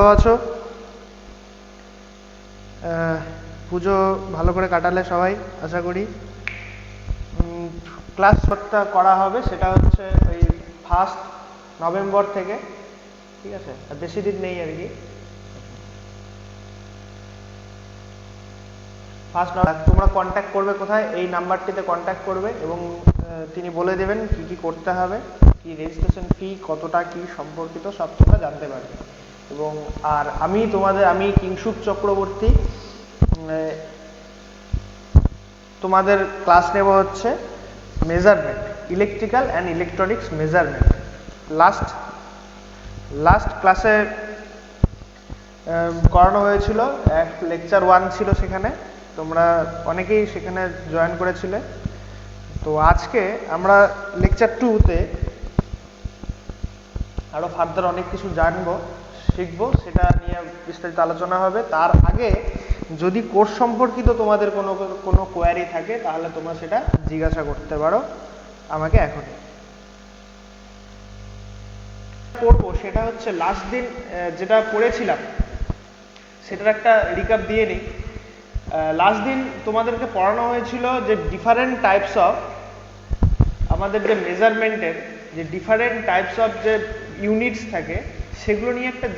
ভালো আছো? পুজো ভালো করে কাটালে সবাই, আশা করি। ক্লাসটা করা হবে সেটা হচ্ছে ওই 1 নভেম্বর থেকে, ঠিক আছে? আর বেশি দিন নেই আর কি। 1 নভেম্বর তোমরা কন্ট্যাক্ট করবে কোথায়? এই নাম্বারটিতে কন্ট্যাক্ট করবে এবং তিনি বলে দেবেন কি কি করতে হবে, কি রেজিস্ট্রেশন ফি কতটা, কি সম্পর্কিত সব তোমরা জানতে পারবে। এবং আর আমি কিংশুক চক্রবর্তী, তোমাদের ক্লাস নেব হচ্ছে measurement, electrical and electronics measurement. Last ক্লাসে করানো হয়েছিল, লেকচার 1 ছিল সেখানে, তোমরা অনেকেই সেখানে জয়েন করেছিলে। তো আজকে আমরা লেকচার 2-তে আরো ফার্দার অনেক কিছু শিখবো, সেটা নিয়ে বিস্তারিত আলোচনা হবে। তার আগে যদি কোর্স সম্পর্কিত তোমাদের কোনো কোয়ারি থাকে তাহলে তোমরা সেটা জিজ্ঞাসা করতে পারো আমাকে এখনই। করবো সেটা হচ্ছে লাস্ট দিন যেটা পড়েছিলাম সেটার একটা রিক্যাপ দিয়ে নিই। লাস্ট দিন তোমাদেরকে পড়ানো হয়েছিল যে ডিফারেন্ট টাইপস অফ, আমাদের যে মেজারমেন্টের যে ডিফারেন্ট টাইপস অফ যে ইউনিটস থাকে সেগুলো নিয়ে একটা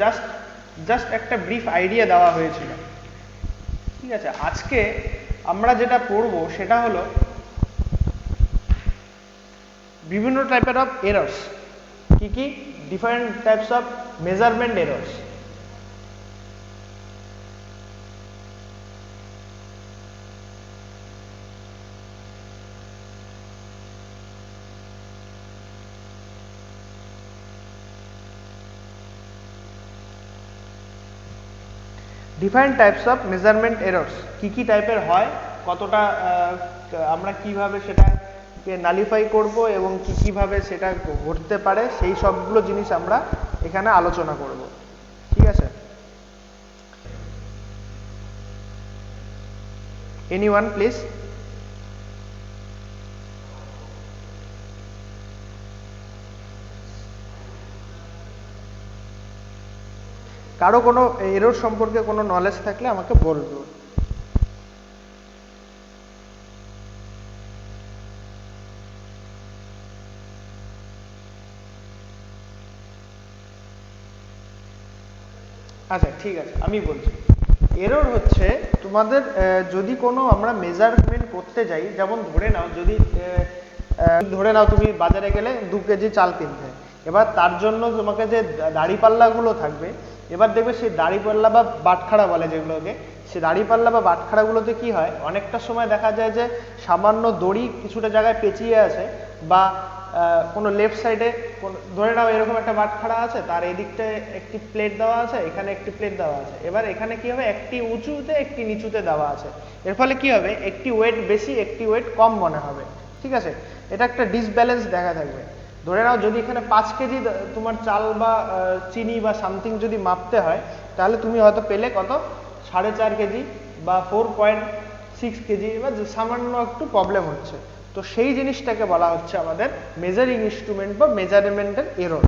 জাস্ট একটা ব্রিফ আইডিয়া দেওয়া হয়েছিল, ঠিক আছে? আজকে আমরা যেটা পড়বো সেটা হলো বিভিন্ন টাইপের অফ এরর্স। কি কি? Different types of measurement errors. Different types of measurement errors কি কি টাইপের হয়, কতটা আমরা কিভাবে সেটাকে নালিফাই করব এবং কিভাবে সেটা ঘটতে পারে, সেই সবগুলো জিনিস আমরা এখানে আলোচনা করব, ঠিক আছে? Anyone please? কারো কোনো এরর সম্পর্কে কোনো নলেজ থাকলে আমাকে বলবো। আচ্ছা, ঠিক আছে, আমি বলছি। এরর হচ্ছে তোমাদের যদি কোনো আমরা মেজারমেন্ট করতে যাই, যেমন ধরে নাও তুমি বাজারে গেলে 2 কেজি চাল কিনতে। এবার তার জন্য তোমাকে যে দাঁড়িপাল্লাগুলো থাকবে, এবার দেখবে সেই দাঁড়িপাল্লা বা বাটখারা বলে যেগুলোকে, সেই দাঁড়িপাল্লা বা বাটখারাগুলোতে কি হয়, অনেকটা সময় দেখা যায় যে সামান্য দড়ি কিছুটা জায়গায় পেঁচিয়ে আছে, বা কোনো লেফট সাইডে ধরে নাও এরকম একটা বাটখারা আছে, তার এদিকটায় একটি প্লেট দেওয়া আছে, এখানে একটি প্লেট দেওয়া আছে। এবার এখানে কি হবে, একটি উঁচুতে একটি নিচুতে দেওয়া আছে। এর ফলে কি হবে, একটি ওয়েট বেশি একটি ওয়েট কম মনে হবে, ঠিক আছে? এটা একটা ডিসব্যালেন্স দেখা থাকবে। ধরে নাও যদি এখানে 5 কেজি তোমার চাল বা চিনি বা সামথিং যদি মাপতে হয়, তাহলে তুমি হয়তো পেলে কত 4.5 কেজি বা 4.6 কেজি, বা সামান্য একটু প্রবলেম হচ্ছে। তো সেই জিনিসটাকে বলা হচ্ছে আমাদের মেজারিং ইনস্ট্রুমেন্ট বা মেজারমেন্টের এরর।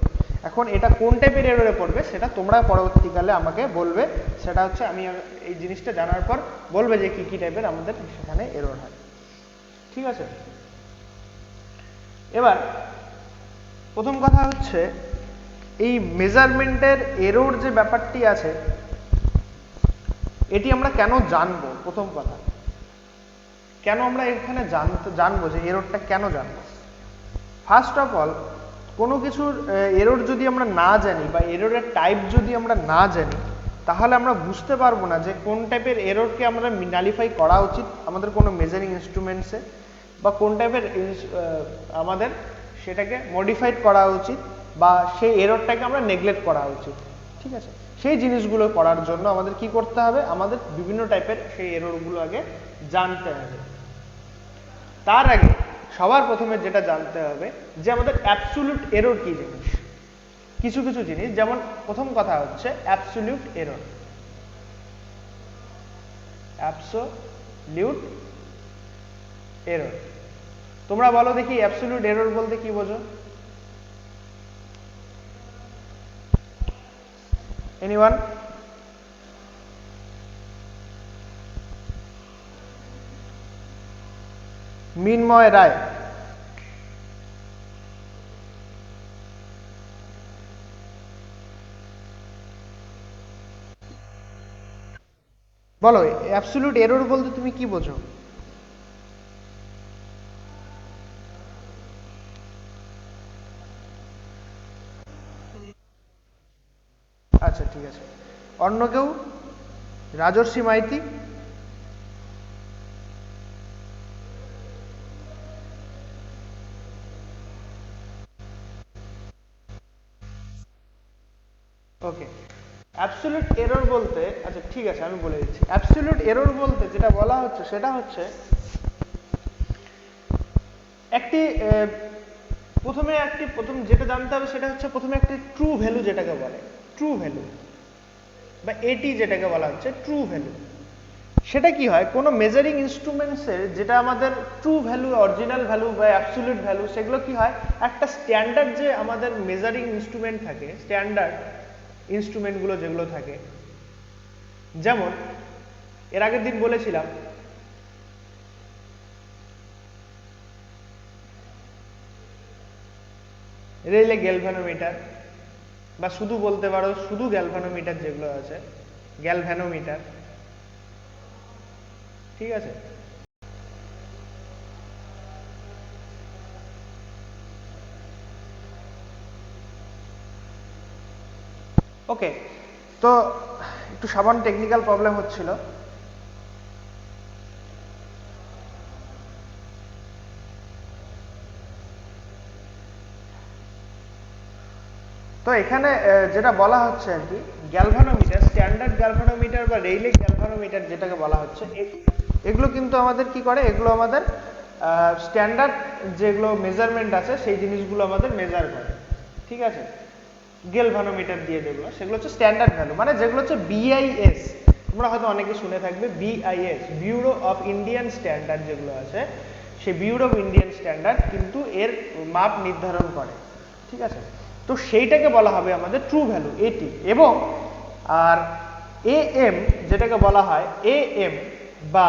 এখন এটা কোন টাইপের এররে পড়বে সেটা তোমরা পরবর্তীকালে আমাকে বলবে, সেটা হচ্ছে আমি এই জিনিসটা জানার পর বলবে যে কি কি টাইপের আমাদের সেখানে এরর হয়, ঠিক আছে? এবার প্রথম কথা হচ্ছে এই মেজারমেন্টের এরর যে ব্যাপারটি আছে, এটি আমরা কেন জানবো? প্রথম কথা, কেন আমরা এখানে জানবো যে এররটা কেন জানবো? ফার্স্ট অফ অল, কোনো কিছুর এরর যদি আমরা না জানি বা এররের টাইপ যদি আমরা না জানি, তাহলে আমরা বুঝতে পারবো না যে কোন টাইপের এররকে আমরা নালিফাই করা উচিত আমাদের কোনো মেজারিং ইনস্ট্রুমেন্টসে, বা কোন টাইপের আমাদের সেটাকে মডিফাইড করা উচিত, বা সেই এররটাকে আমরা নেগলেক্ট করা উচিত, ঠিক আছে? সেই জিনিসগুলো করার জন্য আমাদের কি করতে হবে, আমাদের বিভিন্ন টাইপের সেই এররগুলো আগে জানতে হবে। তার আগে সবার প্রথমে যেটা জানতে হবে যে আমাদের অ্যাবসলিউট এরর কি জিনিস। কিছু কিছু জিনিস, যেমন প্রথম কথা হচ্ছে অ্যাবসলিউট এরর। অ্যাবসলিউট এরর, তোমরা বলো দেখি অ্যাবসলিউট এরর বলতে কি বোঝো? এনিওয়ান? মিন্ময় রায়। বলো অ্যাবসলিউট এরর বলতে তুমি কি বোঝো? আচ্ছা ঠিক আছে, অন্য কেউ? রাজর্ষি মাইতি? ওকে, অ্যাবসলিউট এরর বলতে, আচ্ছা ঠিক আছে আমি বলে দিচ্ছি। অ্যাবসলিউট এরর বলতে যেটা বলা হচ্ছে সেটা হচ্ছে একটি প্রথম যেটা জানতে হবে সেটা হচ্ছে প্রথমে একটি ট্রু ভ্যালু যেটাকে বলে, ট্রু ভ্যালু বা এটি যেটাকে বলা হচ্ছে ট্রু ভ্যালু। সেটা কি হয়, কোনো মেজারিং ইনস্ট্রুমেন্টসের যেটা আমাদের ট্রু ভ্যালু, অরিজিনাল ভ্যালু বা অ্যাবসলিউট ভ্যালু, সেগুলো কি হয় একটা স্ট্যান্ডার্ড যে আমাদের মেজারিং ইনস্ট্রুমেন্ট থাকে, স্ট্যান্ডার্ড ইনস্ট্রুমেন্টগুলো যেগুলো থাকে, যেমন এর আগের দিন বলেছিলাম রেলে গ্যালভানোমিটার, বা শুধু বলতে পারো শুধু গ্যালভানোমিটার যেগুলো আছে, গ্যালভানোমিটার, ঠিক আছে। ওকে, তো একটু সামান্য টেকনিক্যাল প্রবলেম হচ্ছিল। তো এখানে যেটা বলা হচ্ছে আর কি, গ্যালভানোমিটার, স্ট্যান্ডার্ড গ্যালভানোমিটার বা রেইলে গ্যালভানোমিটার যেটাকে বলা হচ্ছে, এগুলো কিন্তু আমাদের কি করে, এগুলো আমাদের স্ট্যান্ডার্ড যেগুলো মেজারমেন্ট আছে সেই জিনিসগুলো আমাদের মেজার করে, ঠিক আছে। গ্যালভানোমিটার দিয়ে যেগুলো, সেগুলো হচ্ছে স্ট্যান্ডার্ড ভ্যালু, মানে যেগুলো হচ্ছে বিআইএস, তোমরা হয়তো অনেকে শুনে থাকবে BIS, bureau of Indian standard যেগুলো আছে, সেই ব্যুরো অফ ইন্ডিয়ান স্ট্যান্ডার্ড কিন্তু এর মাপ নির্ধারণ করে, ঠিক আছে। তো সেইটাকে বলা হবে আমাদের ট্রু ভ্যালু, এটি। এবং আর এএম যেটাকে বলা হয় এএম বা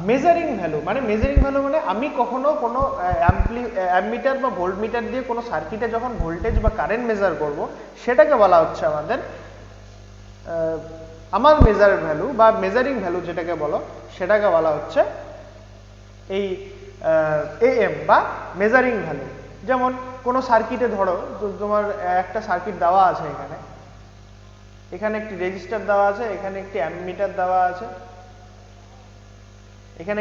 মেজারিং ভ্যালু, মানে মেজারিং ভ্যালু মানে আমি কখনো কোনো অ্যামমিটার বা ভোল্টমিটার দিয়ে কোনো সার্কিটে যখন ভোল্টেজ বা কারেন্ট মেজার করব, সেটাকে বলা হচ্ছে আমাদের আমার মেজার ভ্যালু বা মেজারিং ভ্যালু যেটাকে বলো, সেটাকে বলা হচ্ছে এই এএম বা মেজারিং ভ্যালু। যেমন কোনো সার্কিটে ধরো তোমার একটা সার্কিট দেওয়া আছে, এখানে এখানে একটি রেজিস্টার দেওয়া আছে, এখানে একটি অ্যামমিটার দেওয়া আছে, এখানে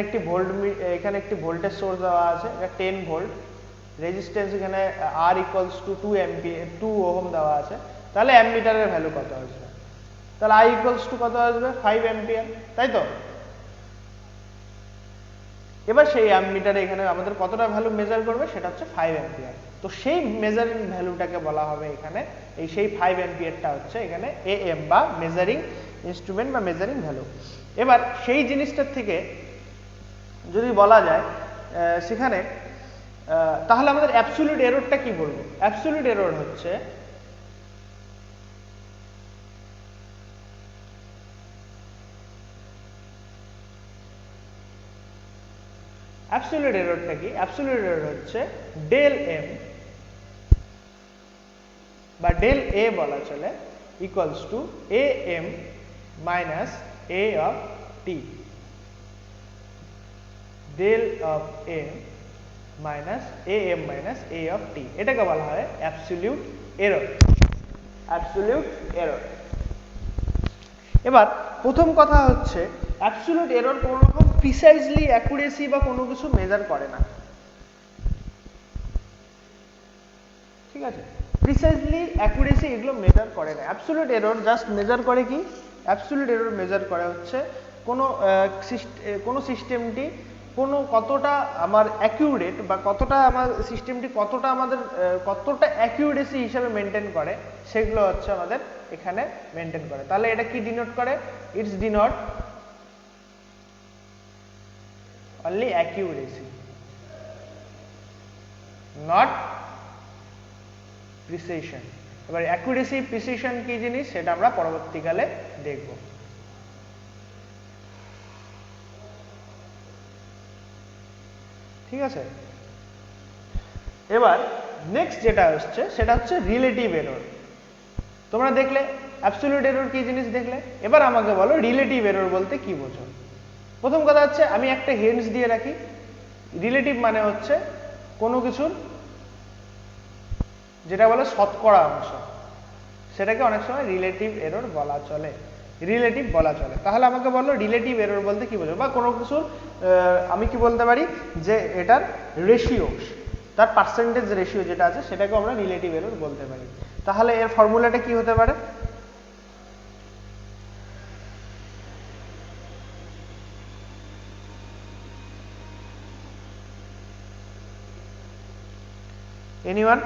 এখানে একটি ভোল্টেজ সোর্স দেওয়া আছে, এটা 10 ভোল্ট, রেজিস্ট্যান্স এখানে আর ইকুয়ালস টু 2 ওহম দেওয়া আছে। তাহলে অ্যামমিটারের ভ্যালু কত আসবে? তাহলে আই ইকুয়ালস টু কত আসবে? 5 অ্যাম্পিয়ার, তাই তো? এবার সেই অ্যামমিটারে এখানে আমাদের কতটা ভ্যালু মেজার করবে, সেটা হচ্ছে 5 অ্যাম্পিয়ার। তো সেই মেজারিং ভ্যালুটাকে বলা হবে এখানে, সেই 5 অ্যাম্পিয়ারটা হচ্ছে এখানে এএম বা মেজারিং ইনস্ট্রুমেন্ট বা মেজারিং ভ্যালু। এবার সেই জিনিসটার থেকে যদি বলা যায় সেখানে, তাহলে আমাদের অ্যাবসলিউট এররটা কি বলবো? অ্যাবসলিউট এরর হচ্ছে অ্যাবসলিউট এররটা কি? অ্যাবসলিউট এরর হচ্ছে ডেল এম বা ডেল এ বলা চলে, equals to A M minus A of T, del of M minus A M minus A of T, এটাকে বলা হয় অ্যাবসলিউট এরর। Absolute error. এবার প্রথম কথা হচ্ছে অ্যাবসলিউট এরর কোনো রকম প্রিসাইজলি অ্যাকুরেসি বা কোনো কিছু মেজার করে না, ঠিক আছে। প্রিসাইজলি অ্যাকুরেসি এগুলো মেজার করে না। অ্যাবসলিউট এরর জাস্ট মেজার করে কি? অ্যাবসলিউট এরর মেজার করে হচ্ছে কোনো সিস্টেমটি কতটা আমার অ্যাকিউরেট বা কতটা আমার সিস্টেমটি কতটা আমাদের কতটা অ্যাকিউরেসি হিসেবে মেনটেন করে, সেগুলো হচ্ছে আমাদের এখানে মেনটেন করে। তাহলে এটা কি ডিনোট করে? It's denote only accuracy, not precision. এবার অ্যাকুরেসি প্রিসিশন কি জিনিস, সেটা আমরা পরবর্তীকালে দেখব। ঠিক আছে। এবার নেক্সট যেটা হচ্ছে সেটা হচ্ছে রিলেটিভ এরর। তোমরা দেখলে অ্যাবসলিউট এরর কি জিনিস দেখলে, এবার আমাকে বলো রিলেটিভ এরর বলতে কি বোঝো। প্রথম কথা হচ্ছে আমি একটা হিন্টস দিয়ে রাখি, রিলেটিভ মানে হচ্ছে কোনো কিছুর যেটা বলে শতকরা অংশ, সেটাকে অনেক সময় রিলেটিভ এরর বলা চলে, রিলেটিভ বলা চলে। তাহলে আমাকে বলো রিলেটিভ এরর বলতে কি বোঝো, বা কোনো কিছুর আমি কি বলতে পারি যে এটার রেশিও, তার পার্সেন্টেজ রেশিও যেটা আছে সেটাকে আমরা রিলেটিভ এরর বলতে পারি। তাহলে এর ফর্মুলাটা কি হতে পারে? এনিওয়ান?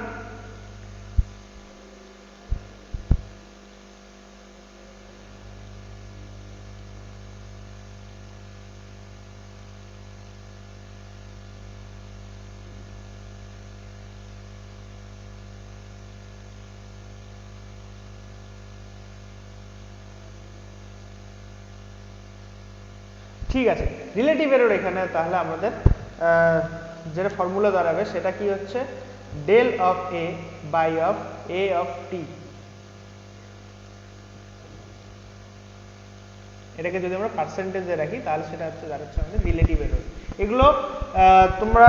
ঠিক আছে, রিলেটিভ এরর এখানে তাহলে আমাদের যেটা ফর্মুলা দাঁড়াবে সেটা কি হচ্ছে, del of A by of A of T. এটাকে যদি আমরা পার্সেন্টেজে রাখি তাহলে সেটা হচ্ছে দাঁড়াচ্ছে আমাদের রিলেটিভ এরর। এগুলো তোমরা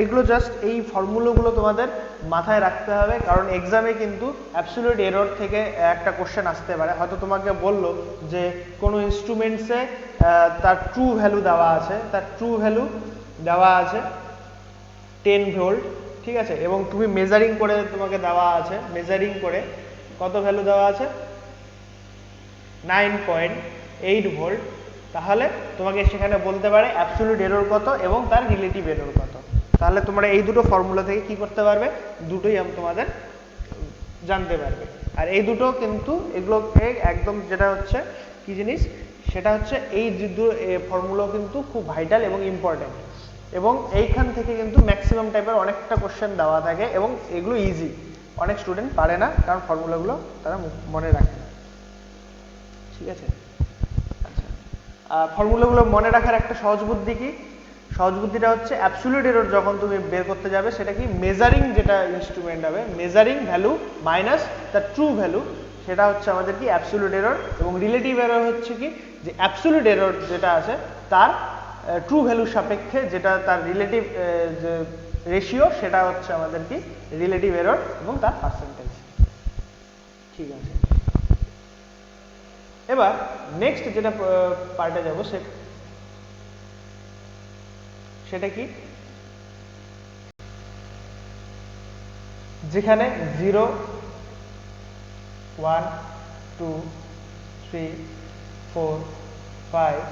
এগুলো জাস্ট এই ফর্মুলাগুলো তোমাদের মাথায় রাখতে হবে, কারণ এক্সামে কিন্তু অ্যাবসলিউট এরর থেকে একটা কোশ্চেন আসতে পারে। হয়তো তোমাকে বললো যে কোনো ইনস্ট্রুমেন্টসে তার ট্রু ভ্যালু দেওয়া আছে, তার ট্রু ভ্যালু দেওয়া আছে 10 ভোল্ট, ঠিক আছে, এবং তুমি মেজারিং করে তোমাকে দেওয়া আছে, মেজারিং করে কত ভ্যালু দেওয়া আছে 9.8 ভোল্ট। তাহলে তোমাকে সেখানে বলতে পারে অ্যাবসলিউট এরর কত এবং তার রিলেটিভ এরর কত। তাহলে তোমরা এই দুটো ফর্মুলা থেকে কি করতে পারবে, দুটোই তোমাদের জানতে পারবে। আর এই দুটো কিন্তু এগুলোকে একদম যেটা হচ্ছে কি জিনিস, সেটা হচ্ছে এই দুটো ফর্মুলা কিন্তু খুব ভাইটাল এবং ইম্পর্টেন্ট, এবং এইখান থেকে কিন্তু ম্যাক্সিমাম টাইপের অনেকটা কোশ্চেন দেওয়া থাকে, এবং এগুলো ইজি, অনেক স্টুডেন্ট পারে না কারণ ফর্মুলাগুলো তারা মনে রাখে না। ঠিক আছে, আচ্ছা, ফর্মুলাগুলো মনে রাখার একটা সহজ বুদ্ধি কি, সহজ বুদ্ধিটা হচ্ছে অ্যাবসলিউট এরর যখন তুমি বের করতে যাবে সেটা কি, মেজারিং যেটা ইনস্ট্রুমেন্ট হবে, measuring value minus the true value, সেটা হচ্ছে আমাদের কি অ্যাবসলিউট এরর। এবং রিলেটিভ এরর হচ্ছে কি, যে অ্যাবসলিউট এরর যেটা আছে তার ট্রু ভ্যালুর সাপেক্ষে যেটা তার রিলেটিভ যে রেশিও, সেটা হচ্ছে আমাদের কি রিলেটিভ এরর এবং তার পার্সেন্টেজ। ঠিক আছে, এবার নেক্সট যেটা পার্টে যাব সেটা কি, যেখানে 0, 1, 2, 3, 4, 5,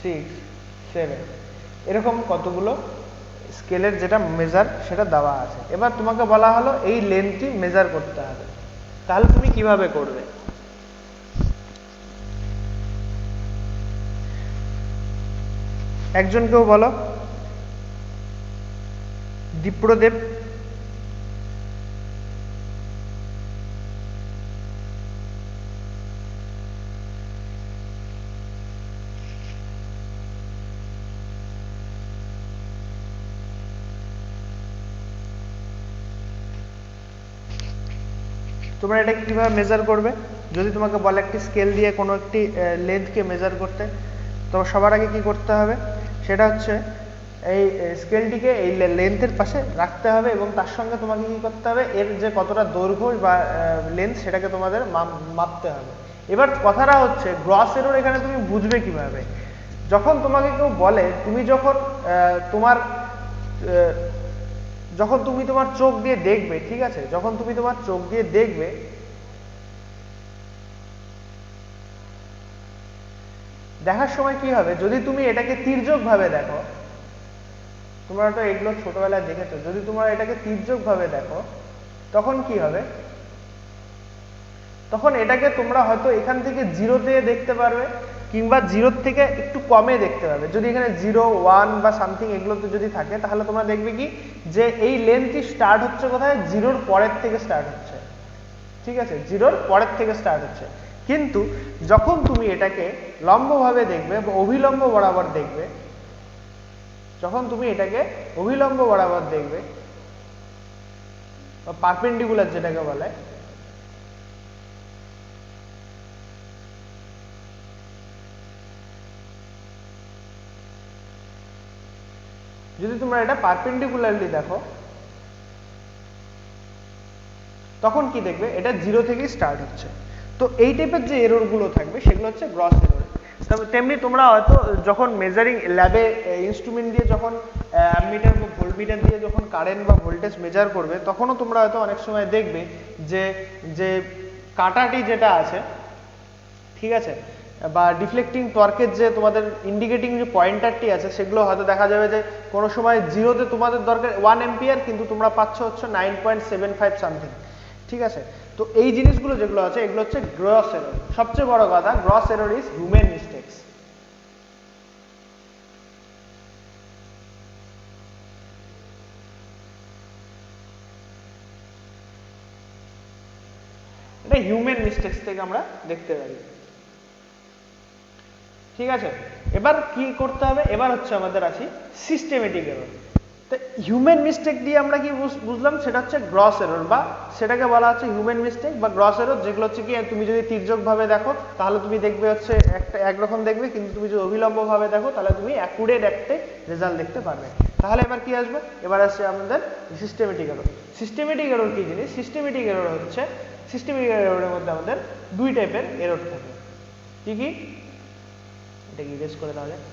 6, 7 এরকম কতগুলো স্কেলের যেটা মেজার সেটা দেওয়া আছে। এবার তোমাকে বলা হলো এই লেন্থটি মেজার করতে হবে, তাহলে তুমি কিভাবে করবে? একজন কেউ বলো, দীপ্রদেব। তোমরা এটা কিভাবে মেজার করবে? যদি তোমাকে বলে একটি স্কেল দিয়ে কোনো একটি লেন্থকে মেজার করতে, তো সবার আগে কি করতে হবে, সেটা হচ্ছে এই স্কেলটিকে এই লেন্থের পাশে রাখতে হবে, এবং তার সঙ্গে তোমাকে কি করতে হবে, এর যে কতটা দৈর্ঘ্য বা লেন্থ সেটাকে তোমাদের মাপতে হবে। এবার কথাটা হচ্ছে গ্রস এরর এখানে তুমি বুঝবে কিভাবে, যখন তোমাকে কেউ বলে, তুমি যখন তুমি তোমার চোখ দিয়ে দেখবে, ঠিক আছে, যখন তুমি তোমার চোখ দিয়ে দেখবে, দেখার সময় কি হবে, যদি তুমি এটাকে তির্যক ভাবে দেখো, তোমরা তো এগুলো ছোটবেলায় দেখেছো, যদি তোমরা এটাকে তির্যক ভাবে দেখো তখন কি হবে, তখন এটাকে তোমরা হয়তো এখান থেকে 0-তে দেখতে পারবে, কিংবা 0-র থেকে একটু কমে দেখতে পারবে। যদি এখানে 0, 1 বা সামথিং এগুলোতে যদি থাকে, তাহলে তোমরা দেখবে কি যে এই লেন্থটি স্টার্ট হচ্ছে কোথায়, 0-র পরের থেকে স্টার্ট হচ্ছে, ঠিক আছে, 0-র পরের থেকে স্টার্ট হচ্ছে। কিন্তু যখন তুমি এটাকে লম্বভাবে দেখবে বা অভিলম্ব বরাবর দেখবে, যখন তুমি এটাকে অভিলম্ব বরাবর দেখবে বা পারপেন্ডিকুলার যেটাকে বলে, যদি তোমরা এটা পারপেন্ডিকুলারলি দেখো তখন কি দেখবে এটা 0 থেকেই স্টার্ট হচ্ছে। তো এই টাইপের যে এররগুলো থাকবে সেগুলো হচ্ছে গ্রস এরর। তেমনি তোমরা হয়তো যখন মেজারিং ল্যাবে ইনস্ট্রুমেন্ট দিয়ে যখন অ্যামমিটার বা ভোল্টমিটার দিয়ে যখন কারেন্ট বা ভোল্টেজ মেজার করবে তখনও তোমরা হয়তো অনেক সময় দেখবে যে যে কাটাটি যেটা আছে, ঠিক আছে, বা ডিফ্লেক্টিং টর্কের যে তোমাদের ইন্ডিকেটিং যে পয়েন্টারটি আছে সেগুলো হয়তো দেখা যাবে যে কোনো সময় 0-তে তোমাদের দরকার 1 অ্যাম্পিয়ার কিন্তু তোমরা পাচ্ছ হচ্ছে 9.75 সামথিং, ঠিক আছে। তো এই জিনিসগুলো যেগুলো আছে এগুলো হচ্ছে গ্রস এরর। সবচেয়ে বড় কথা, gross error is human mistakes. এটা হিউম্যান মিস্টেকস থেকে আমরা দেখতে পারি, ঠিক আছে। এবার কি করতে হবে, এবার হচ্ছে আমাদের আছি সিস্টেমেটিক এরর। তো হিউম্যান মিস্টেক দিয়ে আমরা কি বুঝলাম, সেটা হচ্ছে গ্রস এরর, বা সেটাকে বলা হচ্ছে হিউম্যান মিস্টেক বা গ্রস এরর, যেগুলো হচ্ছে কি তুমি যদি তির্যক ভাবে দেখো তাহলে তুমি দেখবে হচ্ছে একটা একরকম দেখবে, কিন্তু তুমি যদি অভিলম্ব ভাবে দেখো তাহলে তুমি অ্যাকুরেট একটা রেজাল্ট দেখতে পারবে। তাহলে এবার কি আসবে, এবার আসছে আমাদের সিস্টেমেটিক এরর। সিস্টেমেটিক এরর কি জিনিস? সিস্টেমেটিক এরর হচ্ছে, সিস্টেমেটিক এররের মধ্যে আমাদের দুই টাইপের এরর থাকে। কি কি? এটাকে ইরেজ করে দেওয়া যায়।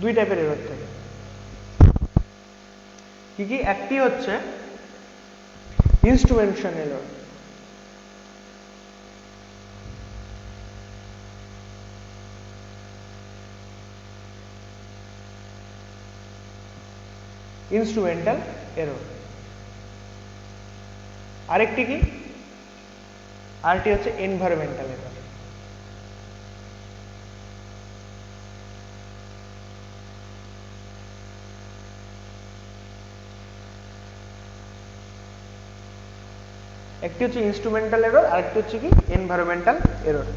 দুই টাইপের এরর থাকে। কি কি? একটি হচ্ছে ইনস্ট্রুমেন্টেশন এরর, ইনস্ট্রুমেন্টাল এরর। আরেকটি কি? আরেকটি হচ্ছে এনভায়রনমেন্টাল এরর। একটি হচ্ছে ইনস্ট্রুমেন্টাল এরর, আরেকটি হচ্ছে কি এনভায়রনমেন্টাল এরর।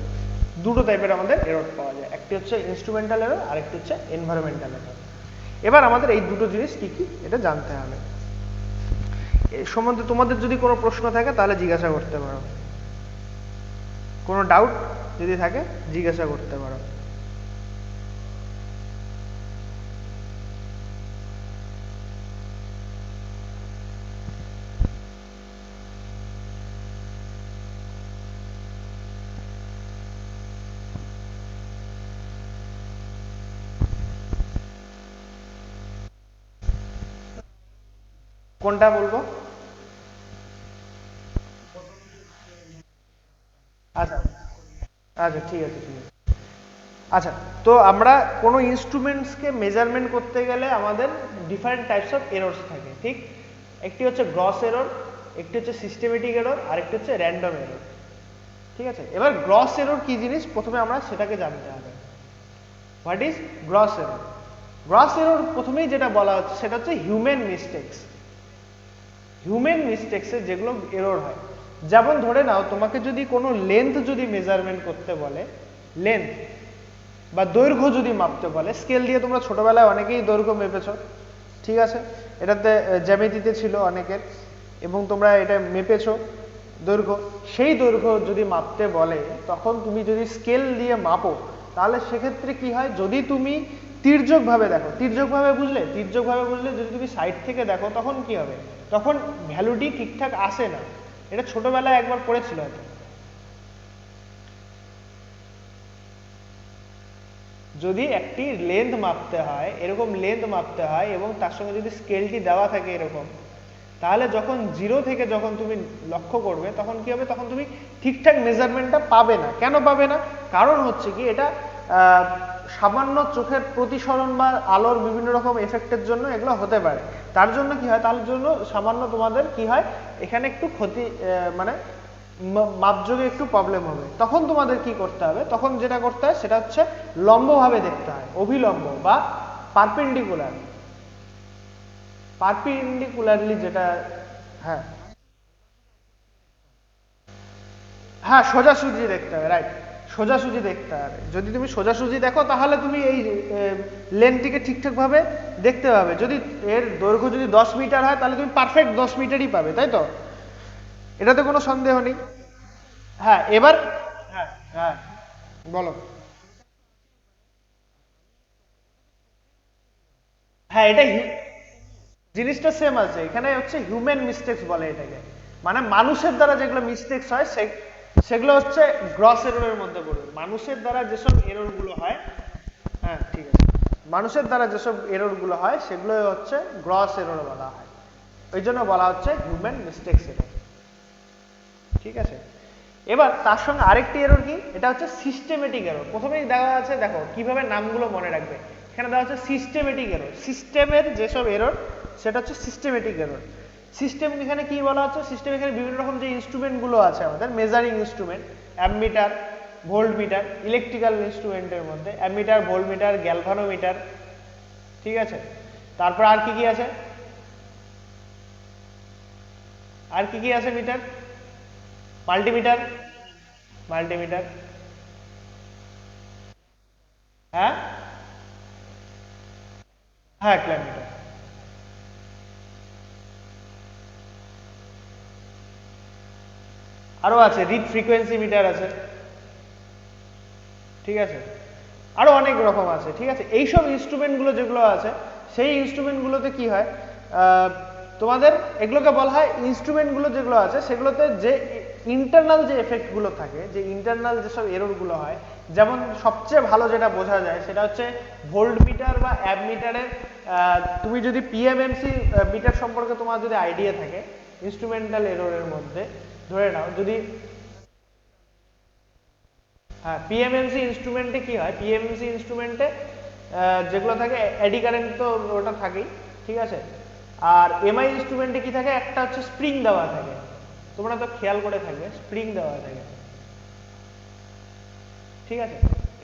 দুটো টাইপের আমাদের এরর পাওয়া যায়, একটি হচ্ছে ইনস্ট্রুমেন্টাল এরর, আরেকটি হচ্ছে এনভায়রনমেন্টাল এরর। এবার আমাদের এই দুটো জিনিস কি কি এটা জানতে হবে। এর সম্বন্ধে তোমাদের যদি কোনো প্রশ্ন থাকে তাহলে জিজ্ঞাসা করতে পারো, কোনো ডাউট যদি থাকে জিজ্ঞাসা করতে পারো। কোনটা বলবো? আচ্ছা আচ্ছা, ঠিক আছে ঠিক আছে। আচ্ছা, তো আমরা কোনো ইনস্ট্রুমেন্টসকে মেজারমেন্ট করতে গেলে আমাদের ডিফারেন্ট টাইপস অফ এরর্স থাকে, ঠিক? একটি হচ্ছে গ্রস এরর, একটি হচ্ছে সিস্টেমেটিক এরর, আর একটি হচ্ছে র্যান্ডম এরর, ঠিক আছে। এবার গ্রস এরর কি জিনিস প্রথমে আমরা সেটাকে জানতে হবে। What is gross error? Gross error প্রথমেই যেটা বলা হচ্ছে সেটা হচ্ছে হিউম্যান মিস্টেকস। হিউম্যান মিস্টেকসে যেগুলো এরর হয়, যেমন ধরে নাও তোমাকে যদি কোনো লেন্থ যদি মেজারমেন্ট করতে বলে, লেন্থ বা দৈর্ঘ্য যদি মাপতে বলে, স্কেল দিয়ে তোমরা ছোটবেলায় অনেকেই দৈর্ঘ্য মেপেছো, ঠিক আছে, এটাতে জ্যামিতিতে ছিল অনেকের, এবং তোমরা এটা মেপেছো দৈর্ঘ্য। সেই দৈর্ঘ্য যদি মাপতে বলে তখন তুমি যদি স্কেল দিয়ে মাপো তাহলে সেক্ষেত্রে কি হয়, যদি তুমি তির্যক ভাবে দেখো, তির্যক ভাবে বুঝলে, তির্যক ভাবে বুঝলে যদি তুমি সাইড থেকে দেখো তখন কি হবে, তখন ভ্যালুটি ঠিকঠাক আসে না। এটা ছোটবেলায় একবার পড়েছিল হয়তো। যদি একটি লেন্থ মাপতে হয়, এরকম লেন্থ মাপতে হয় এবং তার সঙ্গে যদি স্কেলটি দেওয়া থাকে এরকম, তাহলে যখন 0 থেকে যখন তুমি লক্ষ্য করবে তখন কি হবে, তখন তুমি ঠিকঠাক মেজারমেন্টটা পাবে না। কেন পাবে না? কারণ হচ্ছে কি এটা সামান্য চোখের প্রতিসরণ বা আলোর বিভিন্ন রকম এফেক্টের জন্য এগুলো হতে পারে। তার জন্য কি হয়, তার জন্য সামান্য তোমাদের কি হয় এখানে একটু ক্ষতি, মানে মাপযোগে একটু প্রবলেম হবে। তখন তোমাদের কি করতে হবে, তখন যেটা করতে হয় সেটা হচ্ছে লম্বভাবে দেখতে হয়, অভিলম্ব বা পারপেন্ডিকুলার, পারপেন্ডিকুলারলি যেটা। হ্যাঁ, হ্যাঁ সোজাসুজি দেখতে হবে, রাইট। সোজাসুজি দেখতে হবে, যদি তুমি সোজাসুজি দেখো তাহলে তুমি এই লেনটিকে ঠিকঠাক ভাবে দেখতে পাবে। যদি এর দৈর্ঘ্য যদি 10 মিটার হয় তাহলে তুমি পারফেক্ট 10 মিটারই পাবে, তাই তো? এটাতে কোনো সন্দেহ নেই। হ্যাঁ এবার, হ্যাঁ হ্যাঁ বলো। হ্যাঁ এটা জিনিসটা সেম আছে, এখানে হচ্ছে হিউম্যান মিস্টেক্স বলে এটাকে। মানে মানুষের দ্বারা যেগুলো মিস্টেক্স হয় সেগুলো হচ্ছে গ্রস এররের মধ্যে পড়বে। মানুষের দ্বারা যেসব এরর গুলো হয়, হ্যাঁ ঠিক আছে, মানুষের দ্বারা যেসব এরর গুলো হয় সেগুলো হচ্ছে গ্রস এরর বলা হয়, ওই জন্য বলা হচ্ছে হিউম্যান মিস্টেক্স এরর। ঠিক আছে, এবার তার সঙ্গে আরেকটি এরর কি, এটা হচ্ছে সিস্টেমেটিক এরর। প্রথমেই দেওয়া আছে, দেখো কিভাবে নামগুলো মনে রাখবে। এখানে দেওয়া হচ্ছে সিস্টেমেটিক এরর, সিস্টেমের যেসব এরর সেটা হচ্ছে সিস্টেমেটিক এরর। সিস্টেম এখানে কি বলা হচ্ছে, সিস্টেম এখানে বিভিন্ন রকম যে ইনস্ট্রুমেন্ট গুলো আছে আমাদের, measuring instrument, ammeter, volt meter, electrical ইনস্ট্রুমেন্টের মধ্যে অ্যামমিটার, ভোল্ট মিটার, গ্যালভানোমিটার, ঠিক আছে। তারপর আর কি কি আছে, আর কি কি আছে মিটার, মাল্টিমিটার, মাল্টিমিটার, হ্যাঁ হ্যাঁ ক্ল্যামিটার। আরো আছে রিড ফ্রিকোয়েন্সি মিটার আছে, ঠিক আছে, আরো অনেক রকম আছে। ঠিক আছে, এইসব ইনস্ট্রুমেন্ট গুলো যেগুলো আছে, সেই ইনস্ট্রুমেন্ট গুলোতে কি হয়, তোমাদের এগুলোকে বলা হয়, ইনস্ট্রুমেন্ট গুলো যেগুলো আছে সেগুলোতে যে ইন্টারনাল যে এফেক্ট গুলো থাকে, যে ইন্টারনাল যেসব এরর গুলো হয়, যেমন সবচেয়ে ভালো যেটা বোঝা যায় সেটা হচ্ছে ভোল্ট মিটার বা অ্যাব মিটারে। তুমি যদি পিএমএমসি মিটার সম্পর্কে তোমার যদি আইডিয়া থাকে, ইনস্ট্রুমেন্টাল এররের মধ্যে ধরে নাও যদি, হ্যাঁ পিএমএমসি ইনস্ট্রুমেন্টে কি হয়, পিএমএমসি ইনস্ট্রুমেন্টে যেগুলো থাকে এডি কারেন্ট তো ওটা থাকেই, ঠিক আছে। আর এমআই ইনস্ট্রুমেন্টে কি থাকে, একটা হচ্ছে স্প্রিং দেওয়া থাকে, তোমরা তো খেয়াল করে থাকবে স্প্রিং দেওয়া থাকে, ঠিক আছে।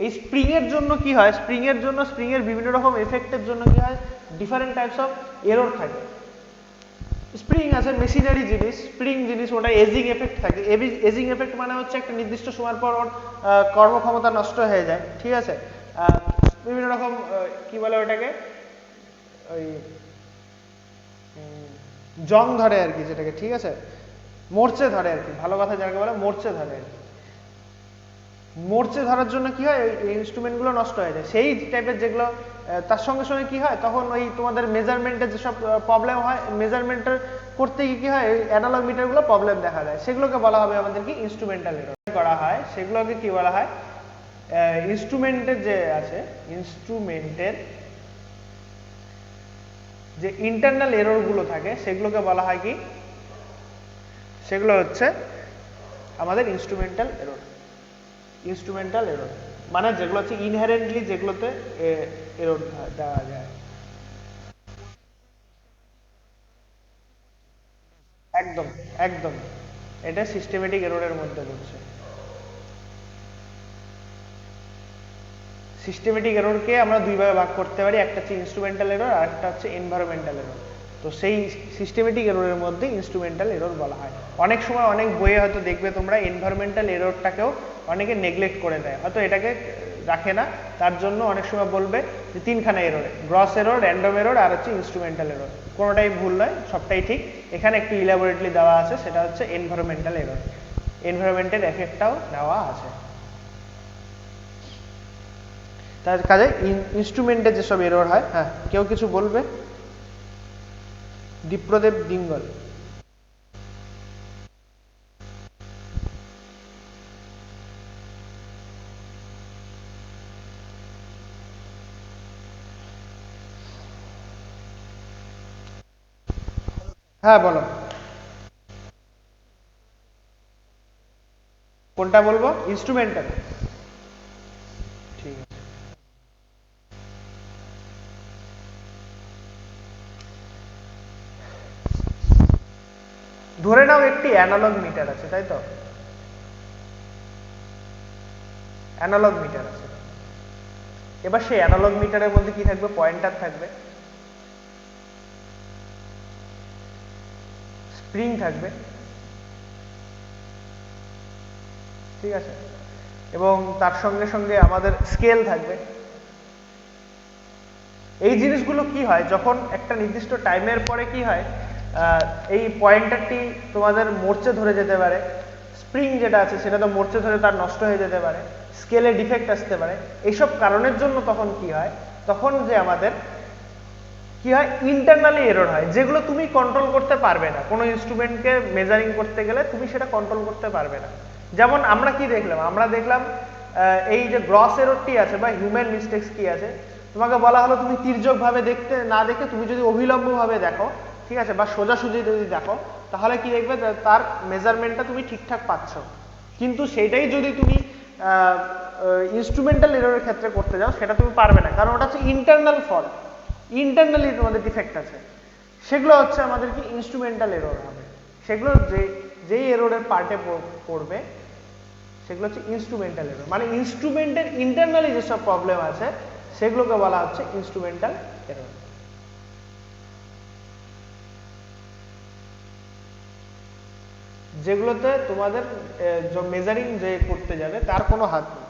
এই স্প্রিং এর জন্য কি হয়, স্প্রিং এর জন্য, স্প্রিং এর বিভিন্ন রকম এফেক্টের জন্য কি হয়, ডিফারেন্ট টাইপস অফ এরর থাকে। স্প্রিং আছে মেশিনারি জিনিস, স্প্রিং জিনিস, ওটা এজিং এফেক্ট থাকে। এজিং এফেক্ট মানে হচ্ছে একটা নির্দিষ্ট সময়ের পর ওর কর্মক্ষমতা নষ্ট হয়ে যায়, ঠিক আছে। বিভিন্ন রকম কি বলে ওটাকে, ওই জং ধরে আর কি যেটাকে, ঠিক আছে, মরচে ধরে আর কি, ভালো কথা যাকে বলে মরচে ধরে আর কি। মরচে ধরার জন্য কি হয়, এই ইনস্ট্রুমেন্ট গুলো নষ্ট হয়ে যায়, সেই টাইপের যেগুলো। তার সঙ্গে সঙ্গে কি হয়, তখন ওই তোমাদের মেজারমেন্টের যেসব প্রবলেম হয়, মেজারমেন্টের করতে গিয়ে কি হয়, অ্যানালগ মিটার গুলো প্রবলেম দেখা যায়, সেগুলোকে বলা হবে আমাদের কি, ইনস্ট্রুমেন্টাল এরর করা হয়, সেগুলোকে কি বলা হয়, ইনস্ট্রুমেন্টের যে আছে, ইনস্ট্রুমেন্টের যে ইন্টারনাল এরর গুলো থাকে সেগুলোকে বলা হয় কি, সেগুলো হচ্ছে আমাদের ইনস্ট্রুমেন্টাল এরর। ইনস্ট্রুমেন্টাল এরর মানে যেগুলো হচ্ছে ইনহেরেন্টলি যেগুলোতে এরর দেওয়া যায়। একদম, একদম, এটা সিস্টেমেটিক এররের মধ্যে পড়ছে। সিস্টেমেটিক এররকে আমরা দুই ভাগে ভাগ করতে পারি, একটা হচ্ছে ইনস্ট্রুমেন্টাল এরর আর একটা হচ্ছে এনভায়রনমেন্টাল এরর। তো সেই সিস্টেমেটিক এররের মধ্যে ইনস্ট্রুমেন্টাল এরর বলা হয়। অনেক সময় অনেক বইয়ে হয়তো দেখবে তোমরা এনভায়রনমেন্টাল এররটাকেও অনেকে নেগলেক্ট করে দেয়, হয়তো এটাকে রাখে না, তার জন্য অনেক সময় বলবে যে তিনখানা error, gross error, random error আর হচ্ছে ইনস্ট্রুমেন্টাল এরর। কোনোটাই ভুল নয়, সবটাই ঠিক। এখানে একটু ইলাবোরেটলি দেওয়া আছে, সেটা হচ্ছে এনভায়রনমেন্টাল এরর, এনভায়রনমেন্টের এফেক্টটাও নেওয়া আছে। তার কাজে ইনস্ট্রুমেন্টে যেসব এরর হয়, হ্যাঁ কেউ কিছু বলবে, দীপ্রদেব দিঙ্গল। হ্যাঁ বলো, কোনটা বলবো, ইনস্ট্রুমেন্টাল, ঠিক আছে। ধরে নাও একটি অ্যানালগ মিটার আছে, তাই তো, অ্যানালগ মিটার আছে। এবার সেই অ্যানালগ মিটারের মধ্যে কি থাকবে, পয়েন্টার থাকবে, স্প্রিং থাকবে, ঠিক আছে, এবং তার সঙ্গে সঙ্গে আমাদের স্কেল থাকবে। এই জিনিসগুলো কি হয় যখন একটা নির্দিষ্ট টাইমের পরে কি হয়, এই পয়েন্টারটি তোমাদের মরচে ধরে যেতে পারে, স্প্রিং যেটা আছে সেটা তো মরচে ধরে তার নষ্ট হয়ে যেতে পারে, স্কেলে ডিফেক্ট আসতে পারে। এইসব কারণের জন্য তখন কি হয়, তখন যে আমাদের কি হয়, ইন্টারনালি এরর হয়, যেগুলো তুমি কন্ট্রোল করতে পারবে না। কোনো ইনস্ট্রুমেন্টকে মেজারিং করতে গেলে তুমি সেটা কন্ট্রোল করতে পারবে না। যেমন আমরা কি দেখলাম, আমরা দেখলাম এই যে গ্রস এররটি আছে বা হিউম্যান মিস্টেক্স কি আছে, তোমাকে বলা হলো তুমি তির্যক ভাবে দেখতে না দেখে তুমি যদি অভিলম্ব ভাবে দেখো, ঠিক আছে, বা সোজাসুজি যদি দেখো, তাহলে কি দেখবে তার মেজারমেন্টটা তুমি ঠিকঠাক পাচ্ছ। কিন্তু সেইটাই যদি তুমি ইনস্ট্রুমেন্টাল এররের ক্ষেত্রে করতে যাও, সেটা তুমি পারবে না, কারণ ওটা হচ্ছে ইন্টারনাল ফল্ট, ইন্টারনালি তোমাদের ডিফেক্ট আছে। সেগুলো হচ্ছে আমাদের কি ইনস্ট্রুমেন্টাল এরর হবে, সেগুলো যেই এররের পার্টে পড়বে সেগুলো হচ্ছে ইনস্ট্রুমেন্টাল এরর। মানে ইনস্ট্রুমেন্টের ইন্টারনালি যেসব প্রবলেম আছে সেগুলোকে বলা হচ্ছে ইনস্ট্রুমেন্টাল এরর। যেগুলোতে তোমাদের মেজারিং যে করতে যাবে তার কোনো হাত নেই,